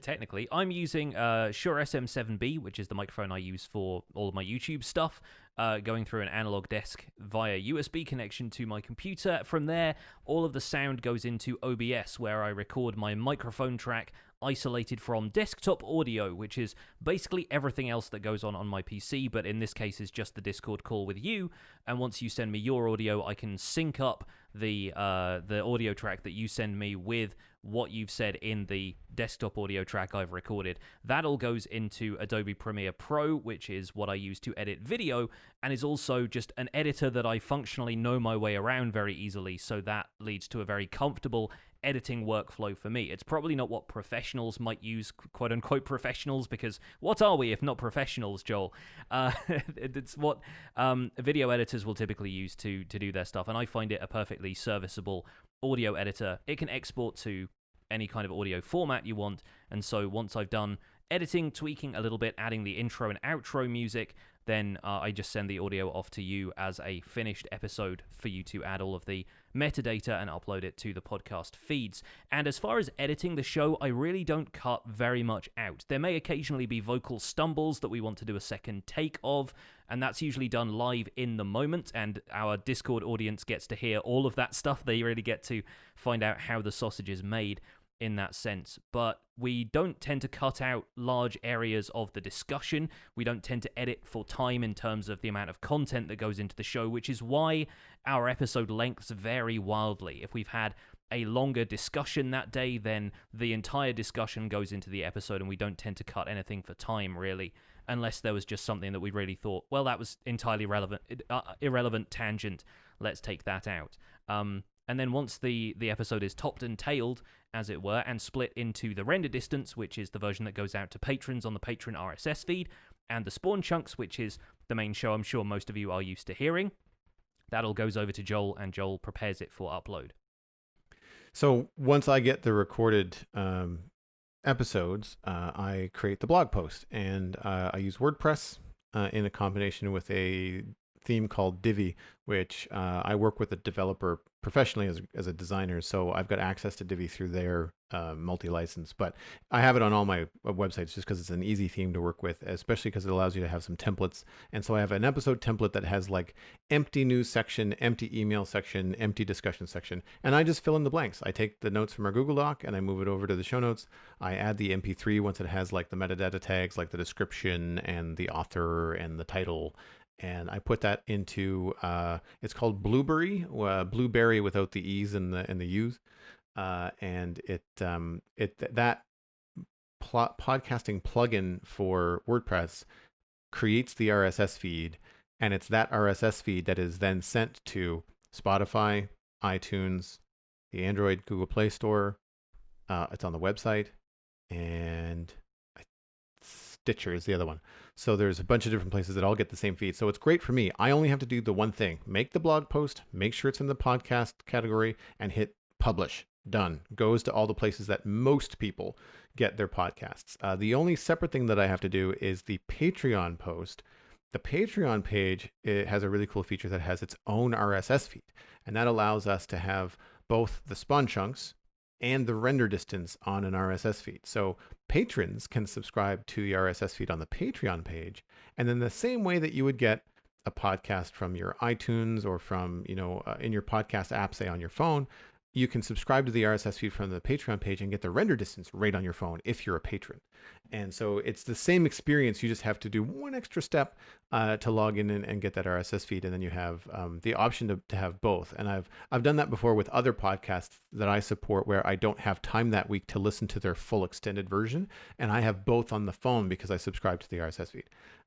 technically, I'm using Shure SM7B, which is the microphone I use for all of my YouTube stuff, going through an analog desk via USB connection to my computer. From there, all of the sound goes into OBS, where I record my microphone track isolated from desktop audio, which is basically everything else that goes on my PC, but in this case is just the Discord call with you. And once you send me your audio, I can sync up the audio track that you send me with what you've said in the desktop audio track I've recorded. That all goes into Adobe Premiere Pro, which is what I use to edit video, and is also just an editor that I functionally know my way around very easily, so that leads to a very comfortable editing workflow for me. It's probably not what professionals might use, quote unquote professionals, because what are we if not professionals, Joel? It's what video editors will typically use to do their stuff, and I find it a perfectly serviceable audio editor. It can export to any kind of audio format you want, and so once I've done editing, tweaking a little bit, adding the intro and outro music, then I just send the audio off to you as a finished episode for you to add all of the metadata and upload it to the podcast feeds. And as far as editing the show, I really don't cut very much out. There may occasionally be vocal stumbles that we want to do a second take of, and that's usually done live in the moment, and our Discord audience gets to hear all of that stuff. They really get to find out how the sausage is made in that sense. But we don't tend to cut out large areas of the discussion. We don't tend to edit for time in terms of the amount of content that goes into the show, which is why our episode lengths vary wildly. If we've had a longer discussion that day, then the entire discussion goes into the episode, and we don't tend to cut anything for time, really, unless there was just something that we really thought, well, that was entirely irrelevant tangent, let's take that out. And then once the episode is topped and tailed, as it were, and split into the render distance, which is the version that goes out to patrons on the Patreon RSS feed, and the spawn chunks, which is the main show I'm sure most of you are used to hearing, that all goes over to Joel, and Joel prepares it for upload. So once I get the recorded episodes, I create the blog post, and I use WordPress in a combination with a theme called Divi, which I work with a developer professionally as a designer, so I've got access to Divi through their multi-license. But I have it on all my websites just because it's an easy theme to work with, especially because it allows you to have some templates. And so I have an episode template that has like empty news section, empty email section, empty discussion section, and I just fill in the blanks. I take the notes from our Google Doc and I move it over to the show notes. I add the MP3 once it has like the metadata tags, like the description and the author and the title, and I put that into it's called Blueberry, Blueberry without the e's and the u's, and that podcasting plugin for WordPress creates the RSS feed, and it's that RSS feed that is then sent to Spotify, iTunes, the Android Google Play Store. It's on the website, and Stitcher is the other one. So there's a bunch of different places that all get the same feed. So it's great for me. I only have to do the one thing: make the blog post, make sure it's in the podcast category, and hit publish. Done. Goes to all the places that most people get their podcasts. The only separate thing that I have to do is the Patreon post. The Patreon page, it has a really cool feature that has its own RSS feed, and that allows us to have both the spawn chunks and the render distance on an RSS feed. So patrons can subscribe to the RSS feed on the Patreon page, and then the same way that you would get a podcast from your iTunes or from, in your podcast app, say on your phone, you can subscribe to the RSS feed from the Patreon page and get the render distance right on your phone if you're a patron. And so it's the same experience. You just have to do one extra step to log in and get that RSS feed, and then you have the option to have both. And I've done that before with other podcasts that I support where I don't have time that week to listen to their full extended version, and I have both on the phone because I subscribe to the RSS feed.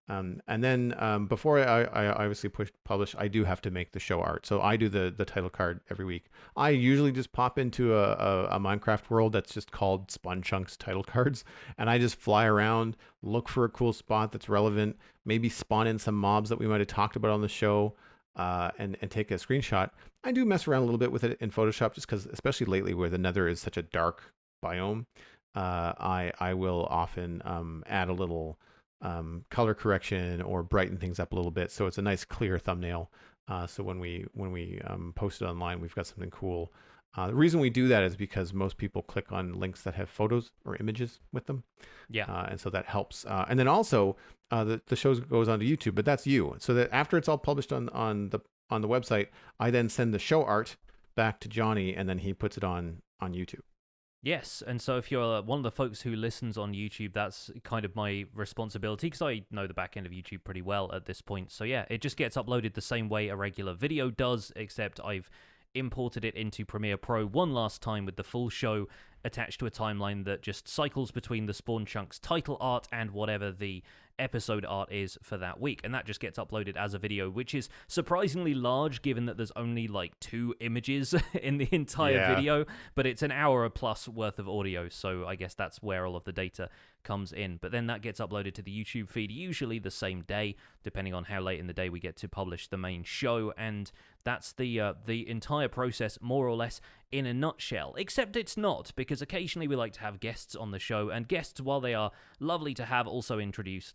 And then before I obviously push publish, I do have to make the show art. So I do the title card every week. I usually just pop into a Minecraft world that's just called Spawn Chunks title cards, and I just fly around, look for a cool spot that's relevant, maybe spawn in some mobs that we might have talked about on the show, and take a screenshot. I do mess around a little bit with it in Photoshop just because, especially lately where the Nether is such a dark biome, I will often add a little color correction or brighten things up a little bit so it's a nice clear thumbnail. So when we post it online, we've got something cool. The reason we do that is because most people click on links that have photos or images with them. Yeah. And so that helps. And then also the show goes onto YouTube, but that's you. So that after it's all published on the website, I then send the show art back to Johnny, and then he puts it on YouTube. Yes, and so if you're one of the folks who listens on YouTube, that's kind of my responsibility because I know the back end of YouTube pretty well at this point. So yeah, it just gets uploaded the same way a regular video does, except I've imported it into Premiere Pro one last time with the full show attached to a timeline that just cycles between the Spawn Chunks title art and whatever the episode art is for that week, and that just gets uploaded as a video, which is surprisingly large given that there's only like 2 images in the entire video, but it's an hour plus worth of audio, so I guess that's where all of the data comes in. But then that gets uploaded to the YouTube feed usually the same day, depending on how late in the day we get to publish the main show, and that's the entire process more or less in a nutshell. Except it's not, because occasionally we like to have guests on the show, and guests, while they are lovely to have, also introduce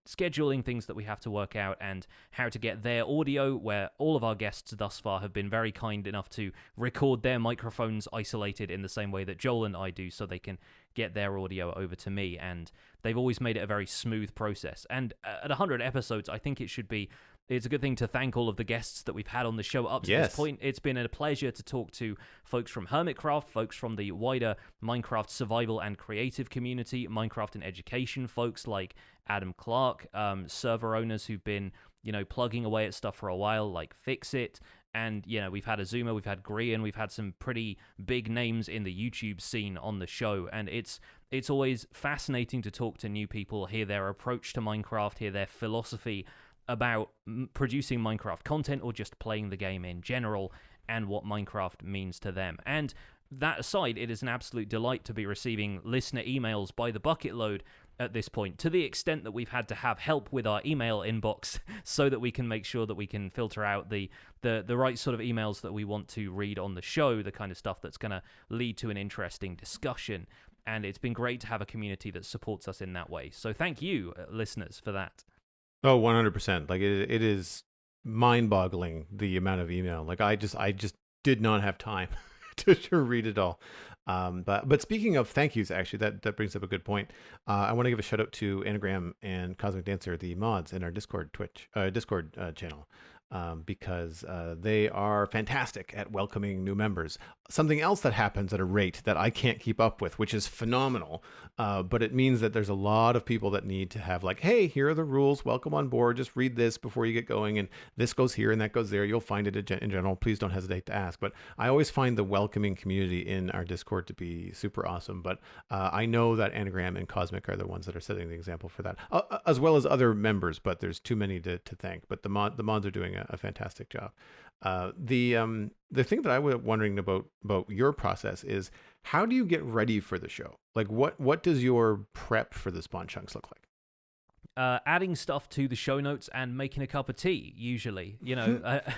scheduling things that we have to work out and how to get their audio, where all of our guests thus far have been very kind enough to record their microphones isolated in the same way that Joel and I do, so they can get their audio over to me, and they've always made it a very smooth process. And at 100 episodes, I think it's a good thing to thank all of the guests that we've had on the show up to this point. It's been a pleasure to talk to folks from Hermitcraft, folks from the wider Minecraft survival and creative community, Minecraft and education folks like Adam Clark, server owners who've been, plugging away at stuff for a while, like Fixit. And, we've had Azuma, we've had Grian, we've had some pretty big names in the YouTube scene on the show. And it's always fascinating to talk to new people, hear their approach to Minecraft, hear their philosophy about producing Minecraft content or just playing the game in general, and what Minecraft means to them. And that aside, it is an absolute delight to be receiving listener emails by the bucket load at this point, to the extent that we've had to have help with our email inbox so that we can make sure that we can filter out the right sort of emails that we want to read on the show, the kind of stuff that's going to lead to an interesting discussion. And it's been great to have a community that supports us in that way. So thank you, listeners, for that. Oh, 100%. Like it is mind-boggling the amount of email. Like I just did not have time to read it all. But speaking of thank yous, actually, that brings up a good point. I want to give a shout out to Anagram and Cosmic Dancer, the mods in our Discord channel, because they are fantastic at welcoming new members. Something else that happens at a rate that I can't keep up with, which is phenomenal. But it means that there's a lot of people that need to have like, hey, here are the rules. Welcome on board. Just read this before you get going. And this goes here and that goes there. You'll find it in general. Please don't hesitate to ask. But I always find the welcoming community in our Discord to be super awesome. But I know that Anagram and Cosmic are the ones that are setting the example for that, as well as other members. But there's too many to thank. But the mods are doing a fantastic job. The thing that I was wondering about your process is, how do you get ready for the show? Like what does your prep for the Spawn Chunks look like? adding stuff to the show notes and making a cup of tea, usually.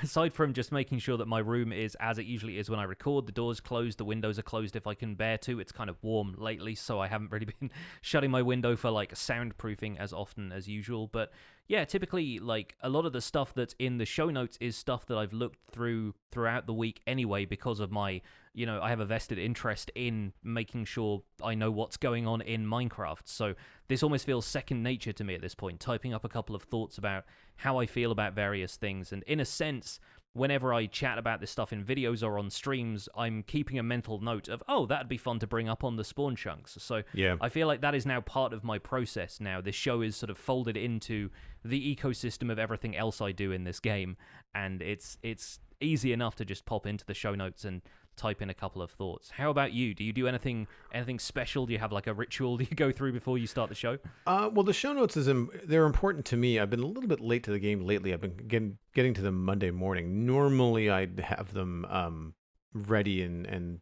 Aside from just making sure that my room is as it usually is when I record, the door's closed, the windows are closed if I can bear to. It's kind of warm lately, so I haven't really been shutting my window for like soundproofing as often as usual. But yeah, typically, like, a lot of the stuff that's in the show notes is stuff that I've looked throughout the week anyway, because of my, I have a vested interest in making sure I know what's going on in Minecraft. So this almost feels second nature to me at this point, typing up a couple of thoughts about how I feel about various things. And in a sense, whenever I chat about this stuff in videos or on streams, I'm keeping a mental note of, oh, that'd be fun to bring up on the Spawn Chunks. So Yeah. I feel like that is now part of my process now. This show is sort of folded into the ecosystem of everything else I do in this game, and it's easy enough to just pop into the show notes and type in a couple of thoughts. How about you? Do you do anything special? Do you have like a ritual that you go through before you start the show? Well, the show notes they're important to me. I've been a little bit late to the game lately. I've been getting to them Monday morning. Normally, I'd have them ready and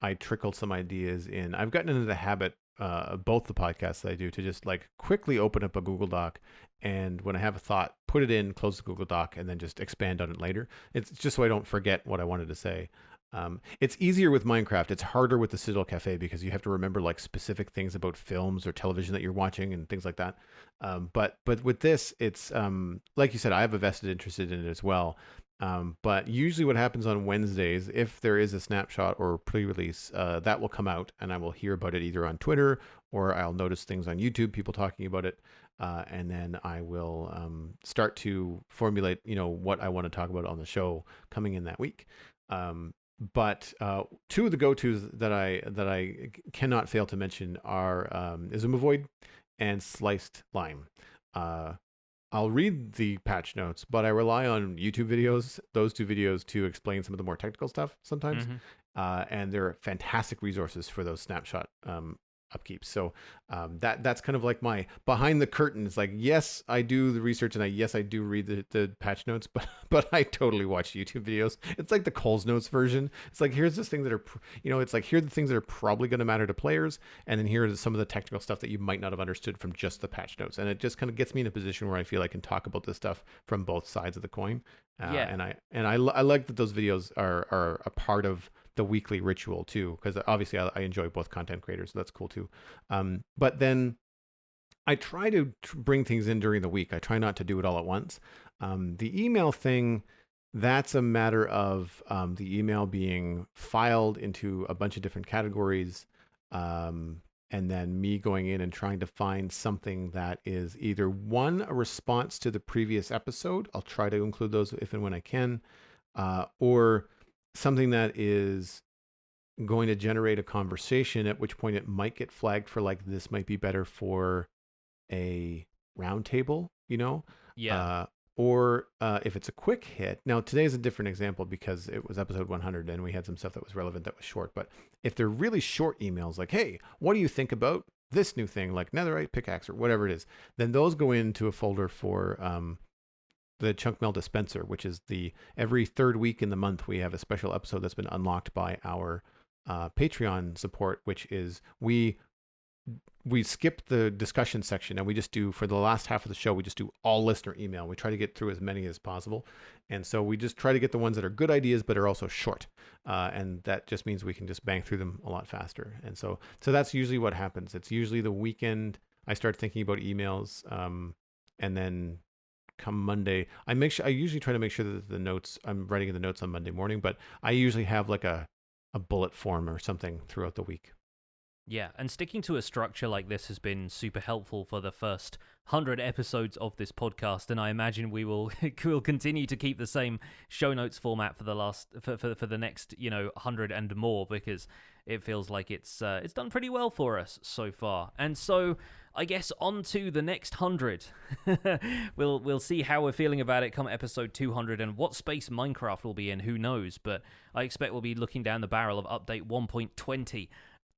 I trickle some ideas in. I've gotten into the habit of both the podcasts that I do to just like quickly open up a Google Doc, and when I have a thought, put it in, close the Google Doc, and then just expand on it later. It's just so I don't forget what I wanted to say. It's easier with Minecraft. It's harder with the Citadel Cafe because you have to remember like specific things about films or television that you're watching and things like that. But with this, it's like you said, I have a vested interest in it as well. But usually what happens on Wednesdays, if there is a snapshot or pre-release, that will come out and I will hear about it either on Twitter or I'll notice things on YouTube, people talking about it. And then I will start to formulate, what I want to talk about on the show coming in that week. But two of the go-tos that I cannot fail to mention are Izumavoid and Sliced Lime. I'll read the patch notes, but I rely on YouTube videos, those two videos, to explain some of the more technical stuff sometimes. And they're fantastic resources for those snapshot upkeep. So that's kind of like my behind the curtain. It's like, yes, I do the research and I do read the patch notes, but I totally watch YouTube videos. It's like the Cole's Notes version. It's like, here's this thing that are, it's like, here are the things that are probably going to matter to players. And then here are some of the technical stuff that you might not have understood from just the patch notes. And it just kind of gets me in a position where I feel I can talk about this stuff from both sides of the coin. And I like that those videos are a part of the weekly ritual too, because obviously I enjoy both content creators, so that's cool too. But then I try to bring things in during the week. I try not to do it all at once. The email thing, that's a matter of the email being filed into a bunch of different categories, and then me going in and trying to find something that is either one, a response to the previous episode. I'll try to include those if and when I can, or something that is going to generate a conversation, at which point it might get flagged for like, this might be better for a roundtable, or if it's a quick hit. Now today's a different example because it was episode 100 and we had some stuff that was relevant that was short. But if they're really short emails like, hey, what do you think about this new thing like netherite pickaxe or whatever it is, then those go into a folder for the Chunk Mail Dispenser, which is every third week in the month, we have a special episode that's been unlocked by our Patreon support, which is we skip the discussion section and we just do, for the last half of the show, we just do all listener email. We try to get through as many as possible. And so we just try to get the ones that are good ideas, but are also short. And that just means we can just bang through them a lot faster. And so that's usually what happens. It's usually the weekend I start thinking about emails. And then come Monday, I usually try to make sure that I'm writing in the notes on Monday morning, but I usually have like a bullet form or something throughout the week. Yeah, and sticking to a structure like this has been super helpful for the first 100 episodes of this podcast, and I imagine we will continue to keep the same show notes format for the next 100 and more, because it feels like it's done pretty well for us so far. And so I guess on to the next 100. We'll see how we're feeling about it come episode 200, and what space Minecraft will be in, who knows, but I expect we'll be looking down the barrel of update 1.20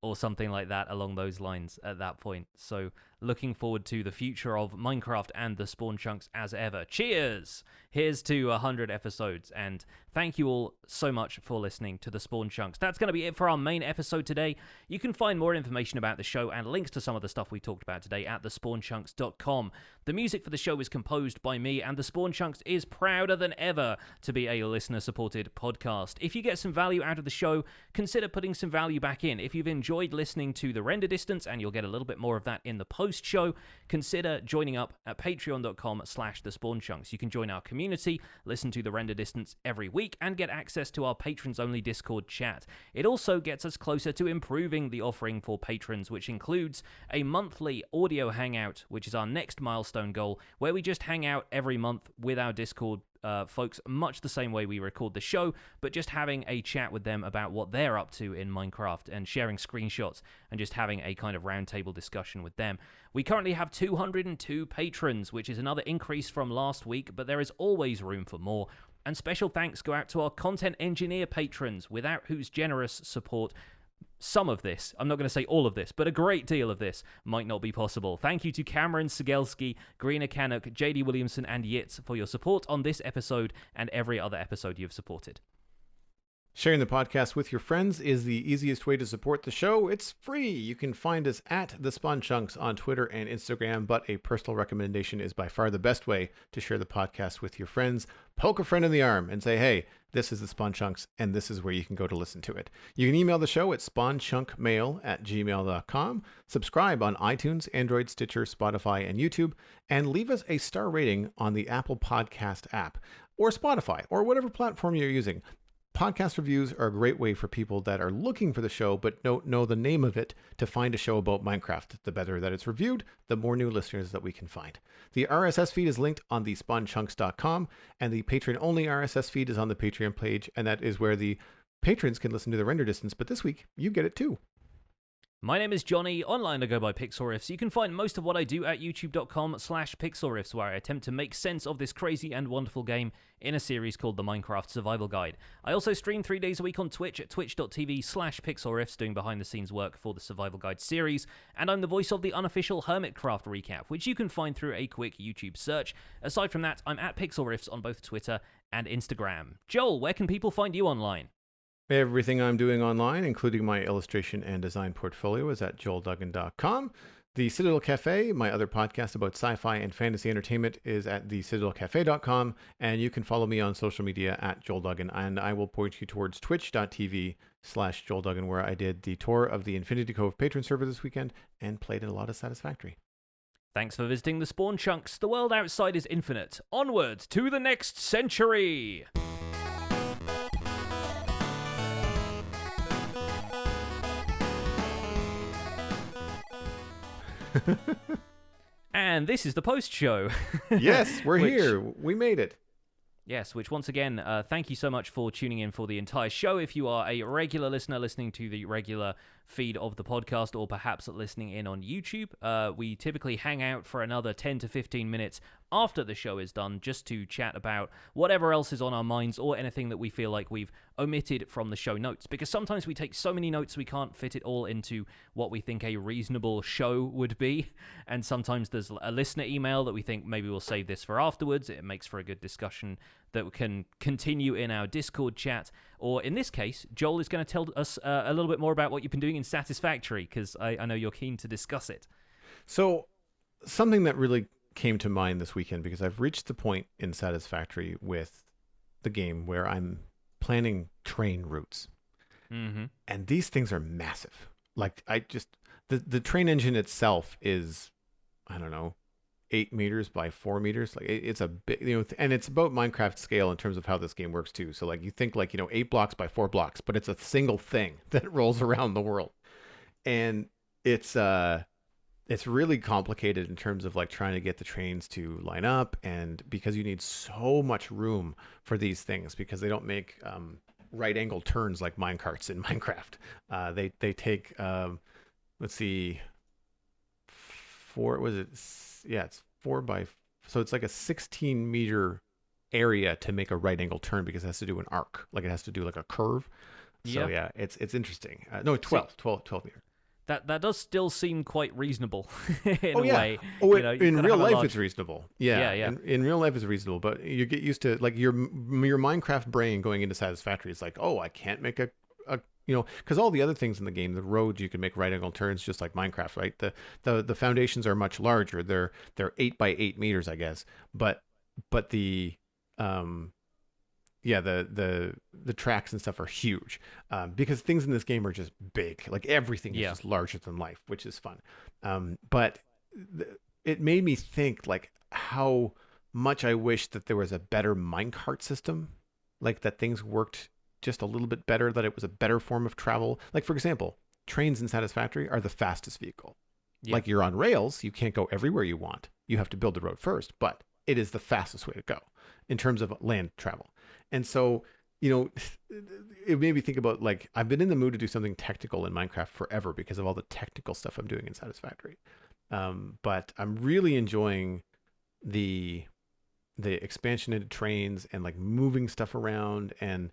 or something like that along those lines at that point. So looking forward to the future of Minecraft and the Spawn Chunks as ever. Cheers! Here's to 100 episodes, and thank you all so much for listening to the Spawn Chunks. That's going to be it for our main episode today. You can find more information about the show and links to some of the stuff we talked about today at thespawnchunks.com. The music for the show is composed by me, and the Spawn Chunks is prouder than ever to be a listener-supported podcast. If you get some value out of the show, consider putting some value back in. If you've enjoyed listening to the render distance, and you'll get a little bit more of that in the post-show, consider joining up at patreon.com/thespawnchunks. You can join our community, listen to the render distance every week, and get access to our patrons-only Discord chat. It also gets us closer to improving the offering for patrons, which includes a monthly audio hangout, which is our next milestone goal, where we just hang out every month with our Discord folks, much the same way we record the show, but just having a chat with them about what they're up to in Minecraft and sharing screenshots and just having a kind of roundtable discussion with them. We currently have 202 patrons, which is another increase from last week, but there is always room for more. And special thanks go out to our content engineer patrons, without whose generous support some of this, I'm not going to say all of this, but a great deal of this might not be possible. Thank you to Cameron Sigelski, Greena Canuck, JD Williamson, and Yitz for your support on this episode and every other episode you've supported. Sharing the podcast with your friends is the easiest way to support the show. It's free. You can find us at The Spawn Chunks on Twitter and Instagram, but a personal recommendation is by far the best way to share the podcast with your friends. Poke a friend in the arm and say, hey, this is The Spawn Chunks, and this is where you can go to listen to it. You can email the show at spawnchunkmail@gmail.com. Subscribe on iTunes, Android, Stitcher, Spotify, and YouTube, and leave us a star rating on the Apple Podcast app or Spotify or whatever platform you're using. Podcast reviews are a great way for people that are looking for the show but don't know the name of it to find a show about Minecraft. The better that it's reviewed, the more new listeners that we can find. The RSS feed is linked on the spawnchunks.com, and the Patreon-only RSS feed is on the Patreon page, and that is where the patrons can listen to the render distance, but this week, you get it too. My name is Johnny. Online I go by Pixelriffs. You can find most of what I do at youtube.com/Pixelriffs, where I attempt to make sense of this crazy and wonderful game in a series called the Minecraft Survival Guide. I also stream 3 days a week on Twitch at twitch.tv/Pixelriffs, doing behind-the-scenes work for the Survival Guide series, and I'm the voice of the unofficial Hermitcraft recap, which you can find through a quick YouTube search. Aside from that, I'm at Pixelriffs on both Twitter and Instagram. Joel, where can people find you online? Everything I'm doing online, including my illustration and design portfolio, is at joelduggan.com. The Citadel Cafe, my other podcast about sci-fi and fantasy entertainment, is at thecitadelcafe.com, and you can follow me on social media at Joel Duggan, and I will point you towards twitch.tv/Joel Duggan, where I did the tour of the Infinity Cove patron server this weekend and played in a lot of Satisfactory. Thanks for visiting the Spawn Chunks. The world outside is infinite. Onwards to the next century! And this is the post show. Yes, we're here. We made it. Yes, which once again, thank you so much for tuning in for the entire show. If you are a regular listener listening to the regular feed of the podcast, or perhaps listening in on YouTube, we typically hang out for another 10 to 15 minutes after the show is done, just to chat about whatever else is on our minds or anything that we feel like we've omitted from the show notes, because sometimes we take so many notes we can't fit it all into what we think a reasonable show would be, and sometimes there's a listener email that we think maybe we'll save this for afterwards. It makes for a good discussion that can continue in our Discord chat, or in this case, Joel is going to tell us a little bit more about what you've been doing in Satisfactory, because I know you're keen to discuss it. So, something that really came to mind this weekend, because I've reached the point in Satisfactory with the game where I'm planning train routes. Mm-hmm. And these things are massive. Like, the train engine itself is, I don't know, 8 meters by 4 meters. Like, it's a big, and it's about Minecraft scale in terms of how this game works too. So like, you think like, 8 blocks by 4 blocks, but it's a single thing that rolls around the world. And it's really complicated in terms of like trying to get the trains to line up, and because you need so much room for these things, because they don't make right angle turns like minecarts in Minecraft. They take let's see, it's 4 by, so it's like a 16 meter area to make a right angle turn, because it has to do an arc, like it has to do like a curve. So yeah, it's interesting. No, 12 meter. That does still seem quite reasonable in Oh a yeah. way. Oh, You in gotta real have a life it's large. reasonable. Yeah, Yeah, yeah, in real life it's reasonable, but you get used to like your Minecraft brain going into Satisfactory. It's like, oh, I can't make a because all the other things in the game, the roads you can make right angle turns just like Minecraft, right? The foundations are much larger. They're 8 by 8 meters, I guess, but the um yeah, the tracks and stuff are huge, because things in this game are just big. Like everything is yeah, just larger than life, which is fun. But it made me think like how much I wish that there was a better minecart system, like that things worked just a little bit better, that it was a better form of travel. Like for example, trains in Satisfactory are the fastest vehicle. yeah, Like you're on rails, you can't go everywhere you want. You have to build the road first, but it is the fastest way to go in terms of land travel. And so, you know, it made me think about like I've been in the mood to do something technical in Minecraft forever because of all the technical stuff I'm doing in Satisfactory. But I'm really enjoying the expansion into trains and like moving stuff around. And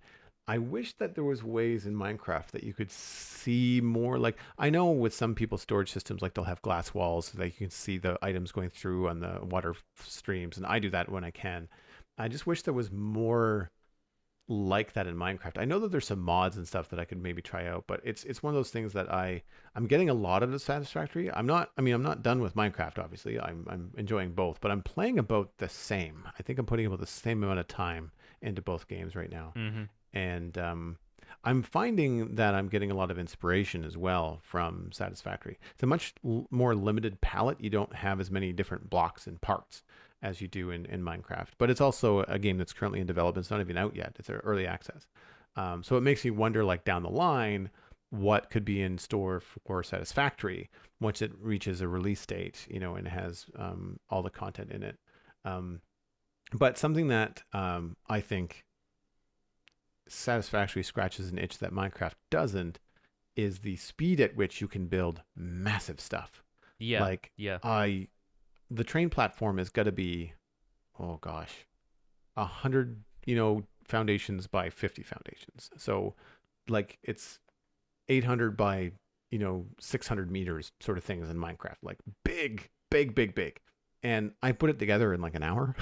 I wish that there was ways in Minecraft that you could see more. Like I know with some people's storage systems, like they'll have glass walls so that you can see the items going through on the water streams, and I do that when I can. I just wish there was more like that in Minecraft. I know that there's some mods and stuff that I could maybe try out, but it's one of those things that I'm getting a lot of the Satisfactory. I'm not done with Minecraft, obviously. I'm enjoying both, but I'm playing about the same. I think I'm putting about the same amount of time into both games right now. mm-hmm. And I'm finding that I'm getting a lot of inspiration as well from Satisfactory. It's a much more limited palette. You don't have as many different blocks and parts as you do in Minecraft. But it's also a game that's currently in development. It's not even out yet. It's early access. So it makes me wonder, like down the line, what could be in store for Satisfactory once it reaches a release date, and has all the content in it. But something that I think Satisfactory scratches an itch that Minecraft doesn't is the speed at which you can build massive stuff. Yeah, Like yeah, the train platform has got to be, oh gosh, 100, foundations by 50 foundations. So like it's 800 by, 600 meters sort of things in Minecraft, like big, big, big, big. And I put it together in like an hour,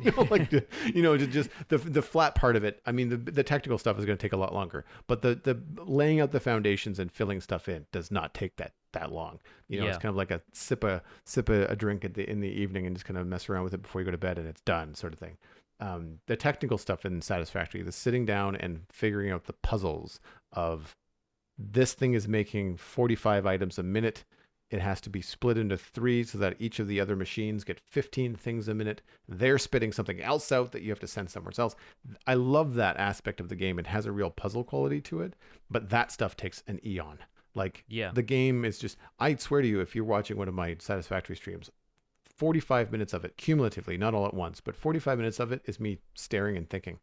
just the flat part of it. I mean, the technical stuff is going to take a lot longer, but the laying out the foundations and filling stuff in does not take that long. yeah, It's kind of like a sip a drink in the evening and just kind of mess around with it before you go to bed and it's done, sort of thing. The technical stuff in Satisfactory, the sitting down and figuring out the puzzles of this thing is making 45 items a minute. It has to be split into 3 so that each of the other machines get 15 things a minute. They're spitting something else out that you have to send somewhere else. I love that aspect of the game. It has a real puzzle quality to it, but that stuff takes an eon. Like yeah. the game is just, I swear to you, if you're watching one of my Satisfactory streams, 45 minutes of it cumulatively, not all at once, but 45 minutes of it is me staring and thinking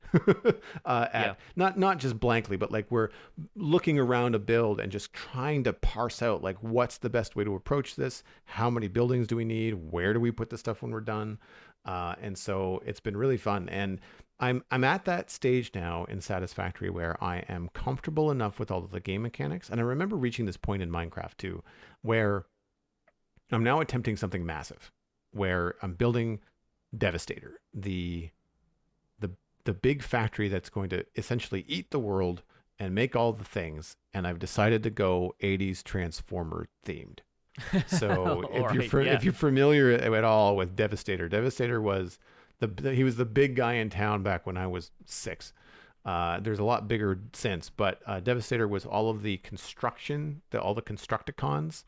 at not just blankly, but like we're looking around a build and just trying to parse out like what's the best way to approach this, how many buildings do we need, where do we put the stuff when we're done. And so it's been really fun. And I'm at that stage now in Satisfactory where I am comfortable enough with all of the game mechanics. And I remember reaching this point in Minecraft too, where I'm now attempting something massive, where I'm building Devastator, the big factory that's going to essentially eat the world and make all the things. And I've decided to go 80s Transformer themed. So if you're familiar at all with Devastator, Devastator was he was the big guy in town back when I was 6. There's a lot bigger since, but Devastator was all of the construction, all the Constructicons,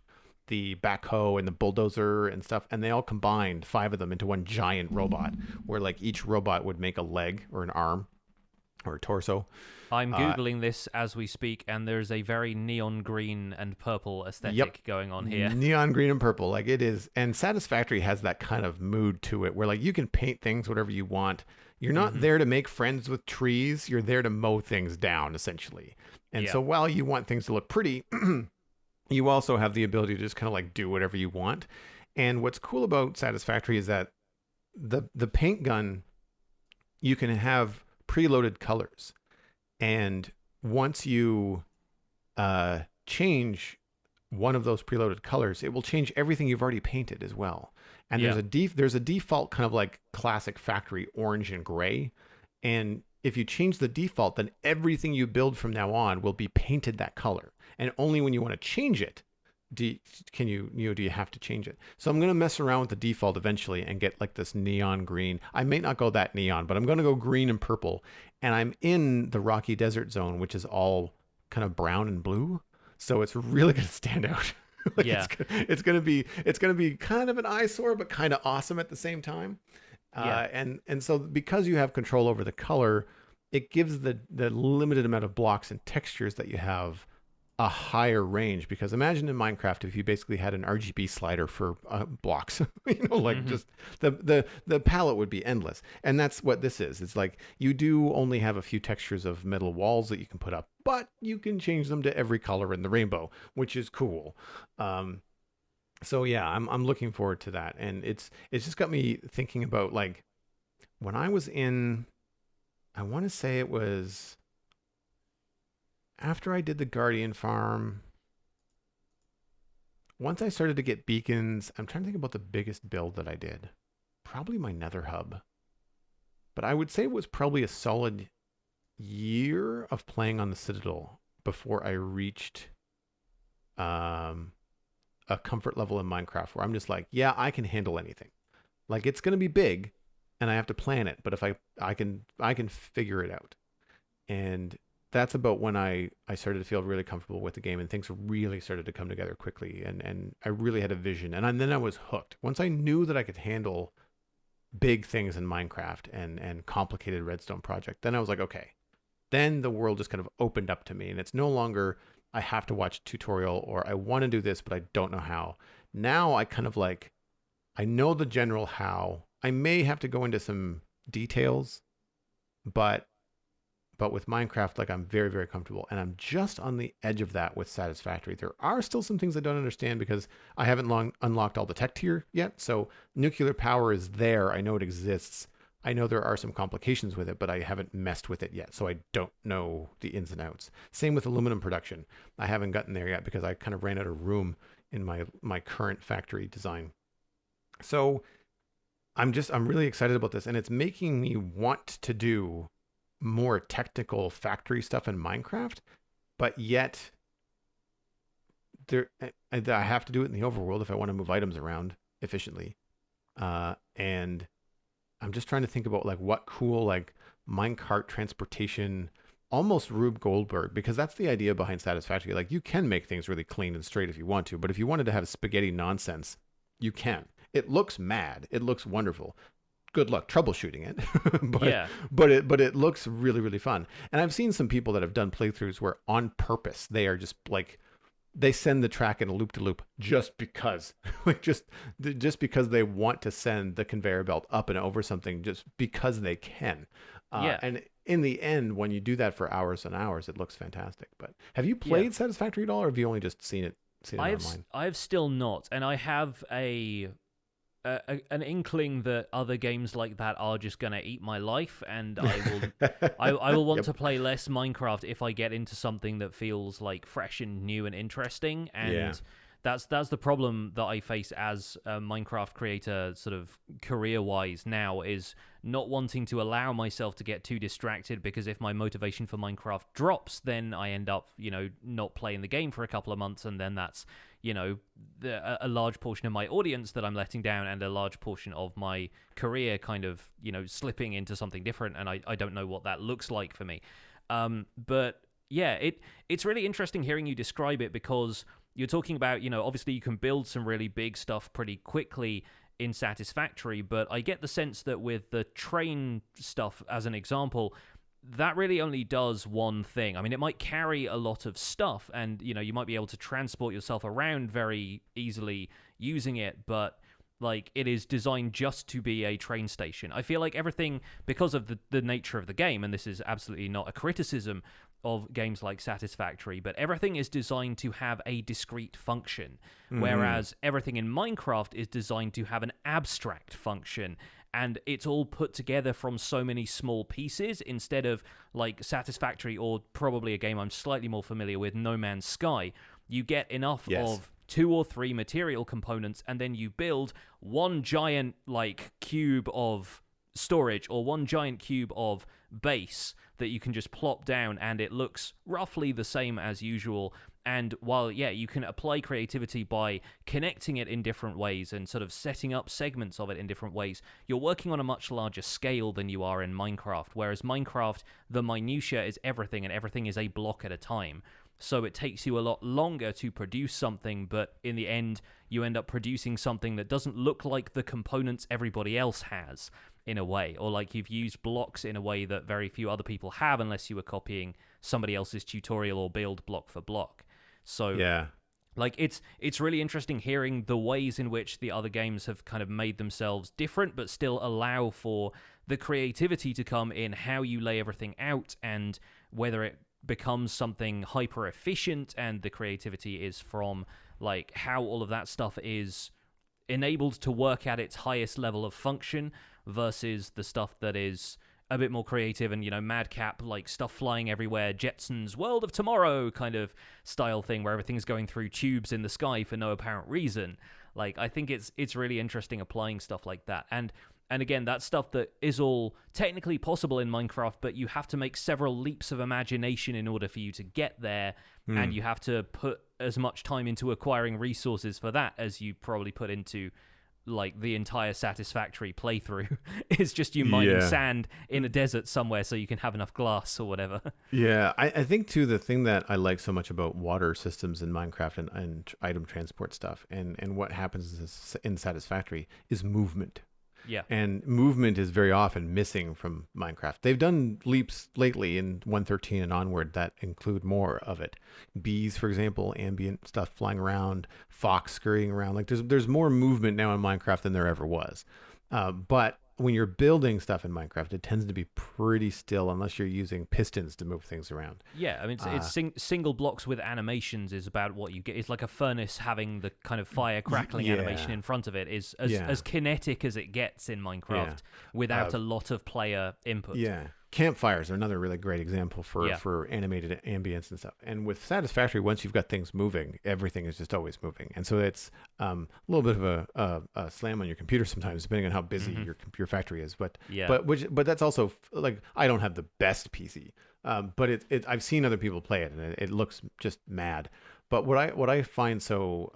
the backhoe and the bulldozer and stuff, and they all combined 5 of them into one giant robot, where like each robot would make a leg or an arm or a torso. I'm Googling this as we speak, and there's a very neon green and purple aesthetic going on here. Neon green and purple, like it is. And Satisfactory has that kind of mood to it, where like you can paint things whatever you want. You're not there to make friends with trees. You're there to mow things down, essentially. And so while you want things to look pretty, you also have the ability to just kind of like do whatever you want. And what's cool about Satisfactory is that the paint gun, you can have preloaded colors. And once you change one of those preloaded colors, it will change everything you've already painted as well. And Yeah. there's a default kind of like classic factory orange and gray. And if you change the default, then everything you build from now on will be painted that color. And only when you want to change it do you have to change it. So I'm going to mess around with the default eventually and get like this neon green. I may not go that neon, but I'm going to go green and purple. And I'm in the Rocky Desert Zone, which is all kind of brown and blue. So it's really going to stand out. Like Yeah. it's going to be kind of an eyesore, but kind of awesome at the same time. Yeah. And so because you have control over the color, it gives the limited amount of blocks and textures that you have a higher range. Because imagine in Minecraft if you basically had an RGB slider for blocks, like just the palette would be endless. And that's what this is. It's like you do only have a few textures of metal walls that you can put up, but you can change them to every color in the rainbow, which is cool. So yeah, I'm looking forward to that, and it's just got me thinking about like when I was in, I want to say it was after I did the Guardian farm. Once I started to get beacons, I'm trying to think about the biggest build that I did. Probably my Nether hub, but I would say it was probably a solid year of playing on the Citadel before I reached a comfort level in Minecraft where I'm just like, yeah, I can handle anything. Like it's gonna be big, and I have to plan it. But if I can figure it out, and that's about when I started to feel really comfortable with the game, and things really started to come together quickly, and I really had a vision, and then I was hooked. Once I knew that I could handle big things in Minecraft and complicated redstone project, then I was like, okay. Then the world just kind of opened up to me, and it's no longer I have to watch a tutorial or I want to do this, but I don't know how. Now I kind of like, I know the general how. I may have to go into some details, but with Minecraft, like I'm very, very comfortable, and I'm just on the edge of that with Satisfactory. There are still some things I don't understand because I haven't unlocked all the tech tier yet. So nuclear power is there. I know it exists. I know there are some complications with it, but I haven't messed with it yet. So I don't know the ins and outs. Same with aluminum production. I haven't gotten there yet because I kind of ran out of room in my current factory design. So I'm really excited about this, and it's making me want to do more technical factory stuff in Minecraft, but yet I have to do it in the overworld if I want to move items around efficiently. And I'm just trying to think about like what cool like minecart transportation, almost Rube Goldberg, because that's the idea behind Satisfactory. Like you can make things really clean and straight if you want to, but if you wanted to have spaghetti nonsense, you can. It looks mad. It looks wonderful. Good luck troubleshooting it. but it looks really, really fun. And I've seen some people that have done playthroughs where on purpose they are just like they send the track in a loop to loop just because like just because they want to send the conveyor belt up and over something just because they can. And in the end, when you do that for hours and hours, it looks fantastic. But have you played Satisfactory at all, or have you only just seen it online? I've still not, and I have an inkling that other games like that are just gonna eat my life, and I will want to play less Minecraft if I get into something that feels like fresh and new and interesting. And that's the problem that I face as a Minecraft creator, sort of career-wise now, is not wanting to allow myself to get too distracted, because if my motivation for Minecraft drops, then I end up, not playing the game for a couple of months, and then that's, a large portion of my audience that I'm letting down, and a large portion of my career kind of, slipping into something different, and I don't know what that looks like for me. But yeah, it's really interesting hearing you describe it, because you're talking about, obviously you can build some really big stuff pretty quickly in Satisfactory, but I get the sense that with the train stuff, as an example, that really only does one thing. I mean, it might carry a lot of stuff, and, you might be able to transport yourself around very easily using it, but like it is designed just to be a train station. I feel like everything, because of the nature of the game, and this is absolutely not a criticism of games like Satisfactory, but everything is designed to have a discrete function, whereas everything in Minecraft is designed to have an abstract function, and it's all put together from so many small pieces, instead of like Satisfactory, or probably a game I'm slightly more familiar with, No Man's Sky, You get enough Yes. of 2 or 3 material components, and then you build one giant like cube of storage or one giant cube of base that you can just plop down, and it looks roughly the same as usual. And while, yeah, you can apply creativity by connecting it in different ways and sort of setting up segments of it in different ways, you're working on a much larger scale than you are in Minecraft. Whereas Minecraft, the minutia is everything, and everything is a block at a time. So it takes you a lot longer to produce something, but in the end, you end up producing something that doesn't look like the components everybody else has, in a way, or like you've used blocks in a way that very few other people have unless you were copying somebody else's tutorial or build block for block. So Yeah. like it's really interesting hearing the ways in which the other games have kind of made themselves different but still allow for the creativity to come in how you lay everything out, and whether it becomes something hyper efficient and the creativity is from like how all of that stuff is enabled to work at its highest level of function versus the stuff that is a bit more creative and, you know, madcap, like stuff flying everywhere, Jetsons World of Tomorrow kind of style thing where everything's going through tubes in the sky for no apparent reason. Like, I think it's really interesting applying stuff like that. And again, that's stuff that is all technically possible in Minecraft, but you have to make several leaps of imagination in order for you to get there, and you have to put as much time into acquiring resources for that as you probably put into like the entire Satisfactory playthrough. It's just you mining sand in a desert somewhere so you can have enough glass or whatever. Yeah, I think too, the thing that I like so much about water systems in Minecraft and item transport stuff and what happens in Satisfactory is movement. Yeah. And movement is very often missing from Minecraft. They've done leaps lately in 1.13 and onward that include more of it. Bees, for example, ambient stuff flying around, fox scurrying around. Like there's more movement now in Minecraft than there ever was. But when you're building stuff in Minecraft, it tends to be pretty still unless you're using pistons to move things around. Yeah, I mean, single blocks with animations is about what you get. It's like a furnace having the kind of fire crackling animation in front of it is as kinetic as it gets in Minecraft without a lot of player input. Yeah. Campfires are another really great example for animated ambience and stuff. And with Satisfactory, once you've got things moving, everything is just always moving. And so it's a little bit of a slam on your computer sometimes, depending on how busy your factory is. But that's also like, I don't have the best PC, but I've seen other people play it, and it looks just mad. But what I find so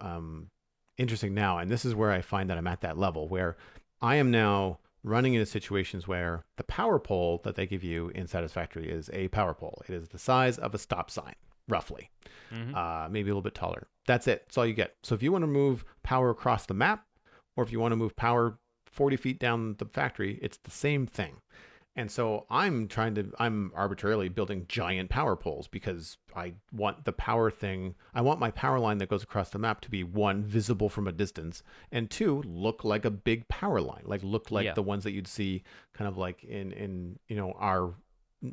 interesting now, and this is where I find that I'm at that level where I am now running into situations where the power pole that they give you in Satisfactory is a power pole. It is the size of a stop sign, roughly, maybe a little bit taller. That's it. That's all you get. So if you want to move power across the map, or if you want to move power 40 feet down the factory, it's the same thing. And so I'm arbitrarily building giant power poles because I want the power thing. I want my power line that goes across the map to be, one, visible from a distance, and two, look like a big power line, like the ones that you'd see kind of like in our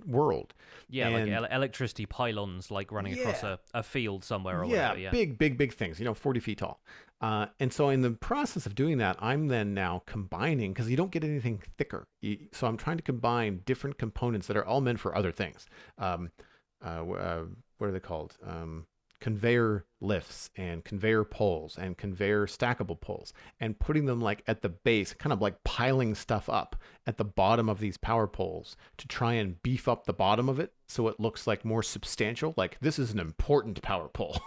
world. Yeah, and, like electricity pylons like running across a field somewhere or whatever. Yeah, big things, 40 feet tall. And so in the process of doing that, I'm then now combining, because you don't get anything thicker. So I'm trying to combine different components that are all meant for other things. What are they called? Conveyor lifts and conveyor poles and conveyor stackable poles, and putting them like at the base, kind of like piling stuff up at the bottom of these power poles to try and beef up the bottom of it so it looks like more substantial. Like, this is an important power pole.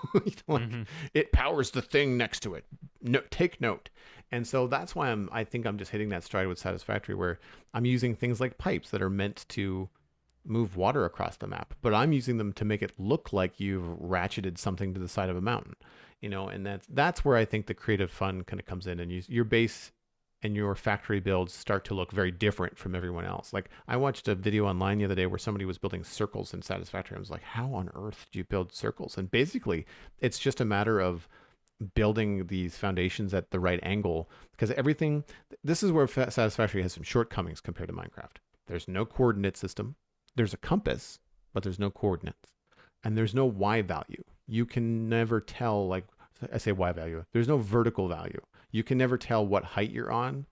It powers the thing next to it. No, take note. And so that's why I think I'm just hitting that stride with Satisfactory, where I'm using things like pipes that are meant to move water across the map, but I'm using them to make it look like you've ratcheted something to the side of a mountain, and that's where I think the creative fun kind of comes in, and your base and your factory builds start to look very different from everyone else. Like, I watched a video online the other day where somebody was building circles in Satisfactory. I was like, how on earth do you build circles? And basically it's just a matter of building these foundations at the right angle, because this is where Satisfactory has some shortcomings compared to Minecraft. There's no coordinate system. There's a compass, but there's no coordinates, and there's no Y value. You can never tell, like, I say Y value. There's no vertical value. You can never tell what height you're on.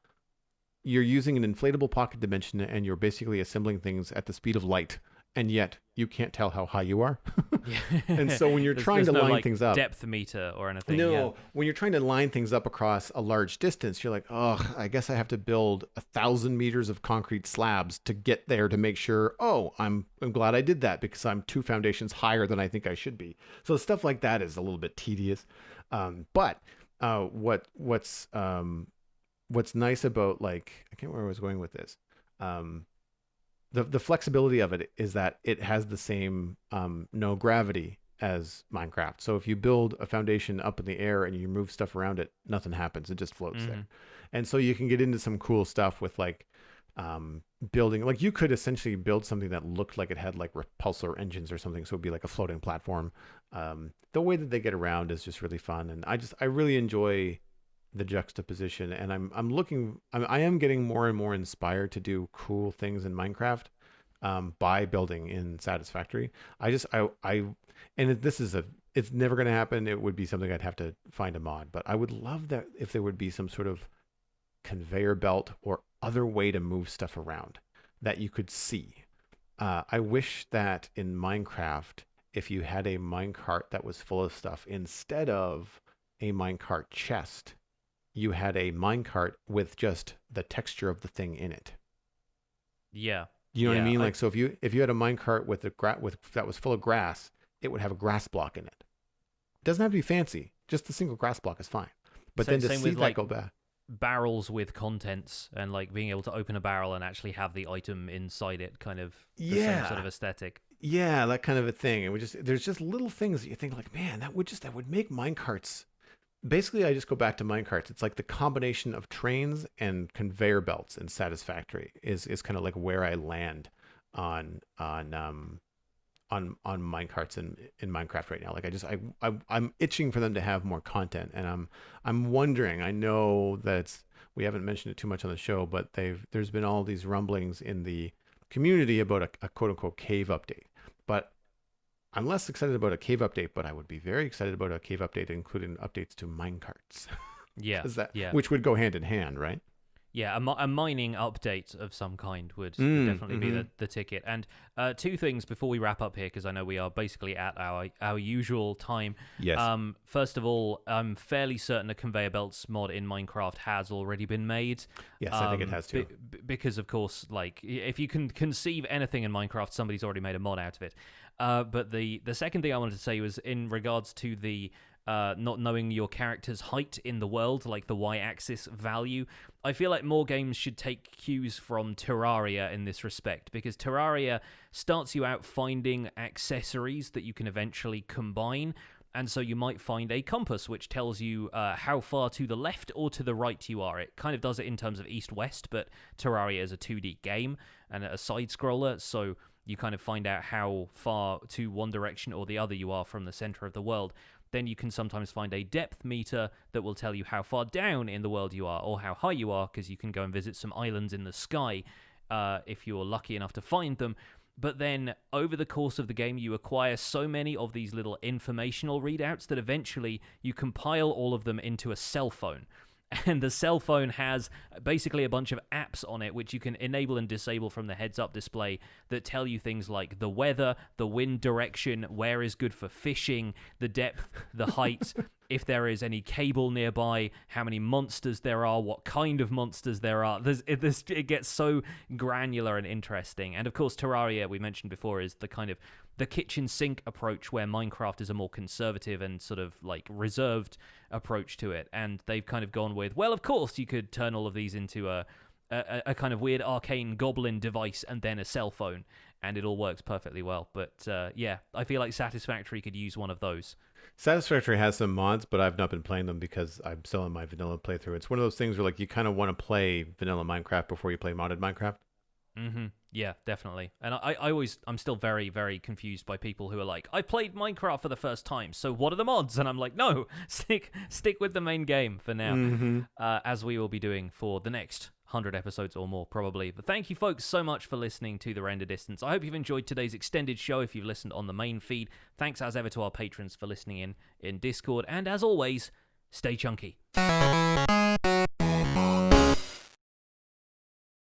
You're using an inflatable pocket dimension, and you're basically assembling things at the speed of light and yet you can't tell how high you are. Yeah. And so when you're trying there's to no, line like, things up, depth meter or anything. no, Yeah. when you're trying to line things up across a large distance, you're like, oh, I guess I have to build 1,000 meters of concrete slabs to get there to make sure, oh, I'm glad I did that because I'm 2 foundations higher than I think I should be. So stuff like that is a little bit tedious. But what's nice about, like, I can't remember where I was going with this. The flexibility of it is that it has the same no gravity as Minecraft. So if you build a foundation up in the air and you move stuff around it, nothing happens. It just floats there. And so you can get into some cool stuff with, like, building, like, you could essentially build something that looked like it had like repulsor engines or something. So it'd be like a floating platform. The way that they get around is just really fun. And I really enjoy the juxtaposition, and I am getting more and more inspired to do cool things in Minecraft by building in Satisfactory. It's never going to happen. It would be something I'd have to find a mod, but I would love that if there would be some sort of conveyor belt or other way to move stuff around that you could see. I wish that in Minecraft, if you had a minecart that was full of stuff, instead of a minecart chest, you had a minecart with just the texture of the thing in it. Yeah. You know what I mean? Like, so if you had a minecart with that was full of grass, it would have a grass block in it. It doesn't have to be fancy. Just a single grass block is fine. But then to see that go back. Barrels with contents and, like, being able to open a barrel and actually have the item inside it, kind of the same sort of aesthetic. Yeah, that kind of a thing. There's just little things that you think, like, man, that would make minecarts. Basically, I just go back to minecarts. It's like the combination of trains and conveyor belts in Satisfactory is kind of like where I land on minecarts in Minecraft right now. Like, I'm itching for them to have more content, and I'm wondering. I know that we haven't mentioned it too much on the show, but there's been all these rumblings in the community about a quote unquote cave update. But I'm less excited about a cave update, but I would be very excited about a cave update including updates to minecarts. Yeah, which would go hand in hand, right? Yeah, a mining update of some kind would definitely be the ticket. And 2 things before we wrap up here, because I know we are basically at our usual time. Yes. First of all, I'm fairly certain a conveyor belts mod in Minecraft has already been made. Yes, I think it has too. Because, of course, like, if you can conceive anything in Minecraft, somebody's already made a mod out of it. But the second thing I wanted to say was in regards to the not knowing your character's height in the world, like the y-axis value. I feel like more games should take cues from Terraria in this respect, because Terraria starts you out finding accessories that you can eventually combine, and so you might find a compass which tells you how far to the left or to the right you are. It kind of does it in terms of east-west, but Terraria is a 2D game and a side-scroller, so you kind of find out how far to one direction or the other you are from the center of the world. Then you can sometimes find a depth meter that will tell you how far down in the world you are or how high you are, because you can go and visit some islands in the sky if you're lucky enough to find them. But then over the course of the game, you acquire so many of these little informational readouts that eventually you compile all of them into a cell phone. And the cell phone has basically a bunch of apps on it which you can enable and disable from the heads-up display that tell you things like the weather, the wind direction, where is good for fishing, the depth, the height, if there is any cable nearby, how many monsters there are, what kind of monsters there are. It gets so granular and interesting. And of course, Terraria, we mentioned before, is the kind of the kitchen sink approach, where Minecraft is a more conservative and sort of like reserved approach to it. And they've kind of gone with, well, of course you could turn all of these into a kind of weird arcane goblin device and then a cell phone, and it all works perfectly well. But yeah, I feel like Satisfactory could use one of those. Satisfactory has some mods, but I've not been playing them because I'm still in my vanilla playthrough. It's one of those things where, like, you kind of want to play vanilla Minecraft before you play modded Minecraft. Mm-hmm. Yeah, definitely. And I'm still very, very confused by people who are like, I played Minecraft for the first time, so what are the mods? And I'm like, no, stick with the main game for now, as we will be doing for the next 100 episodes or more, probably. But thank you, folks, so much for listening to The Render Distance. I hope you've enjoyed today's extended show if you've listened on the main feed. Thanks, as ever, to our patrons for listening in Discord. And as always, stay chunky.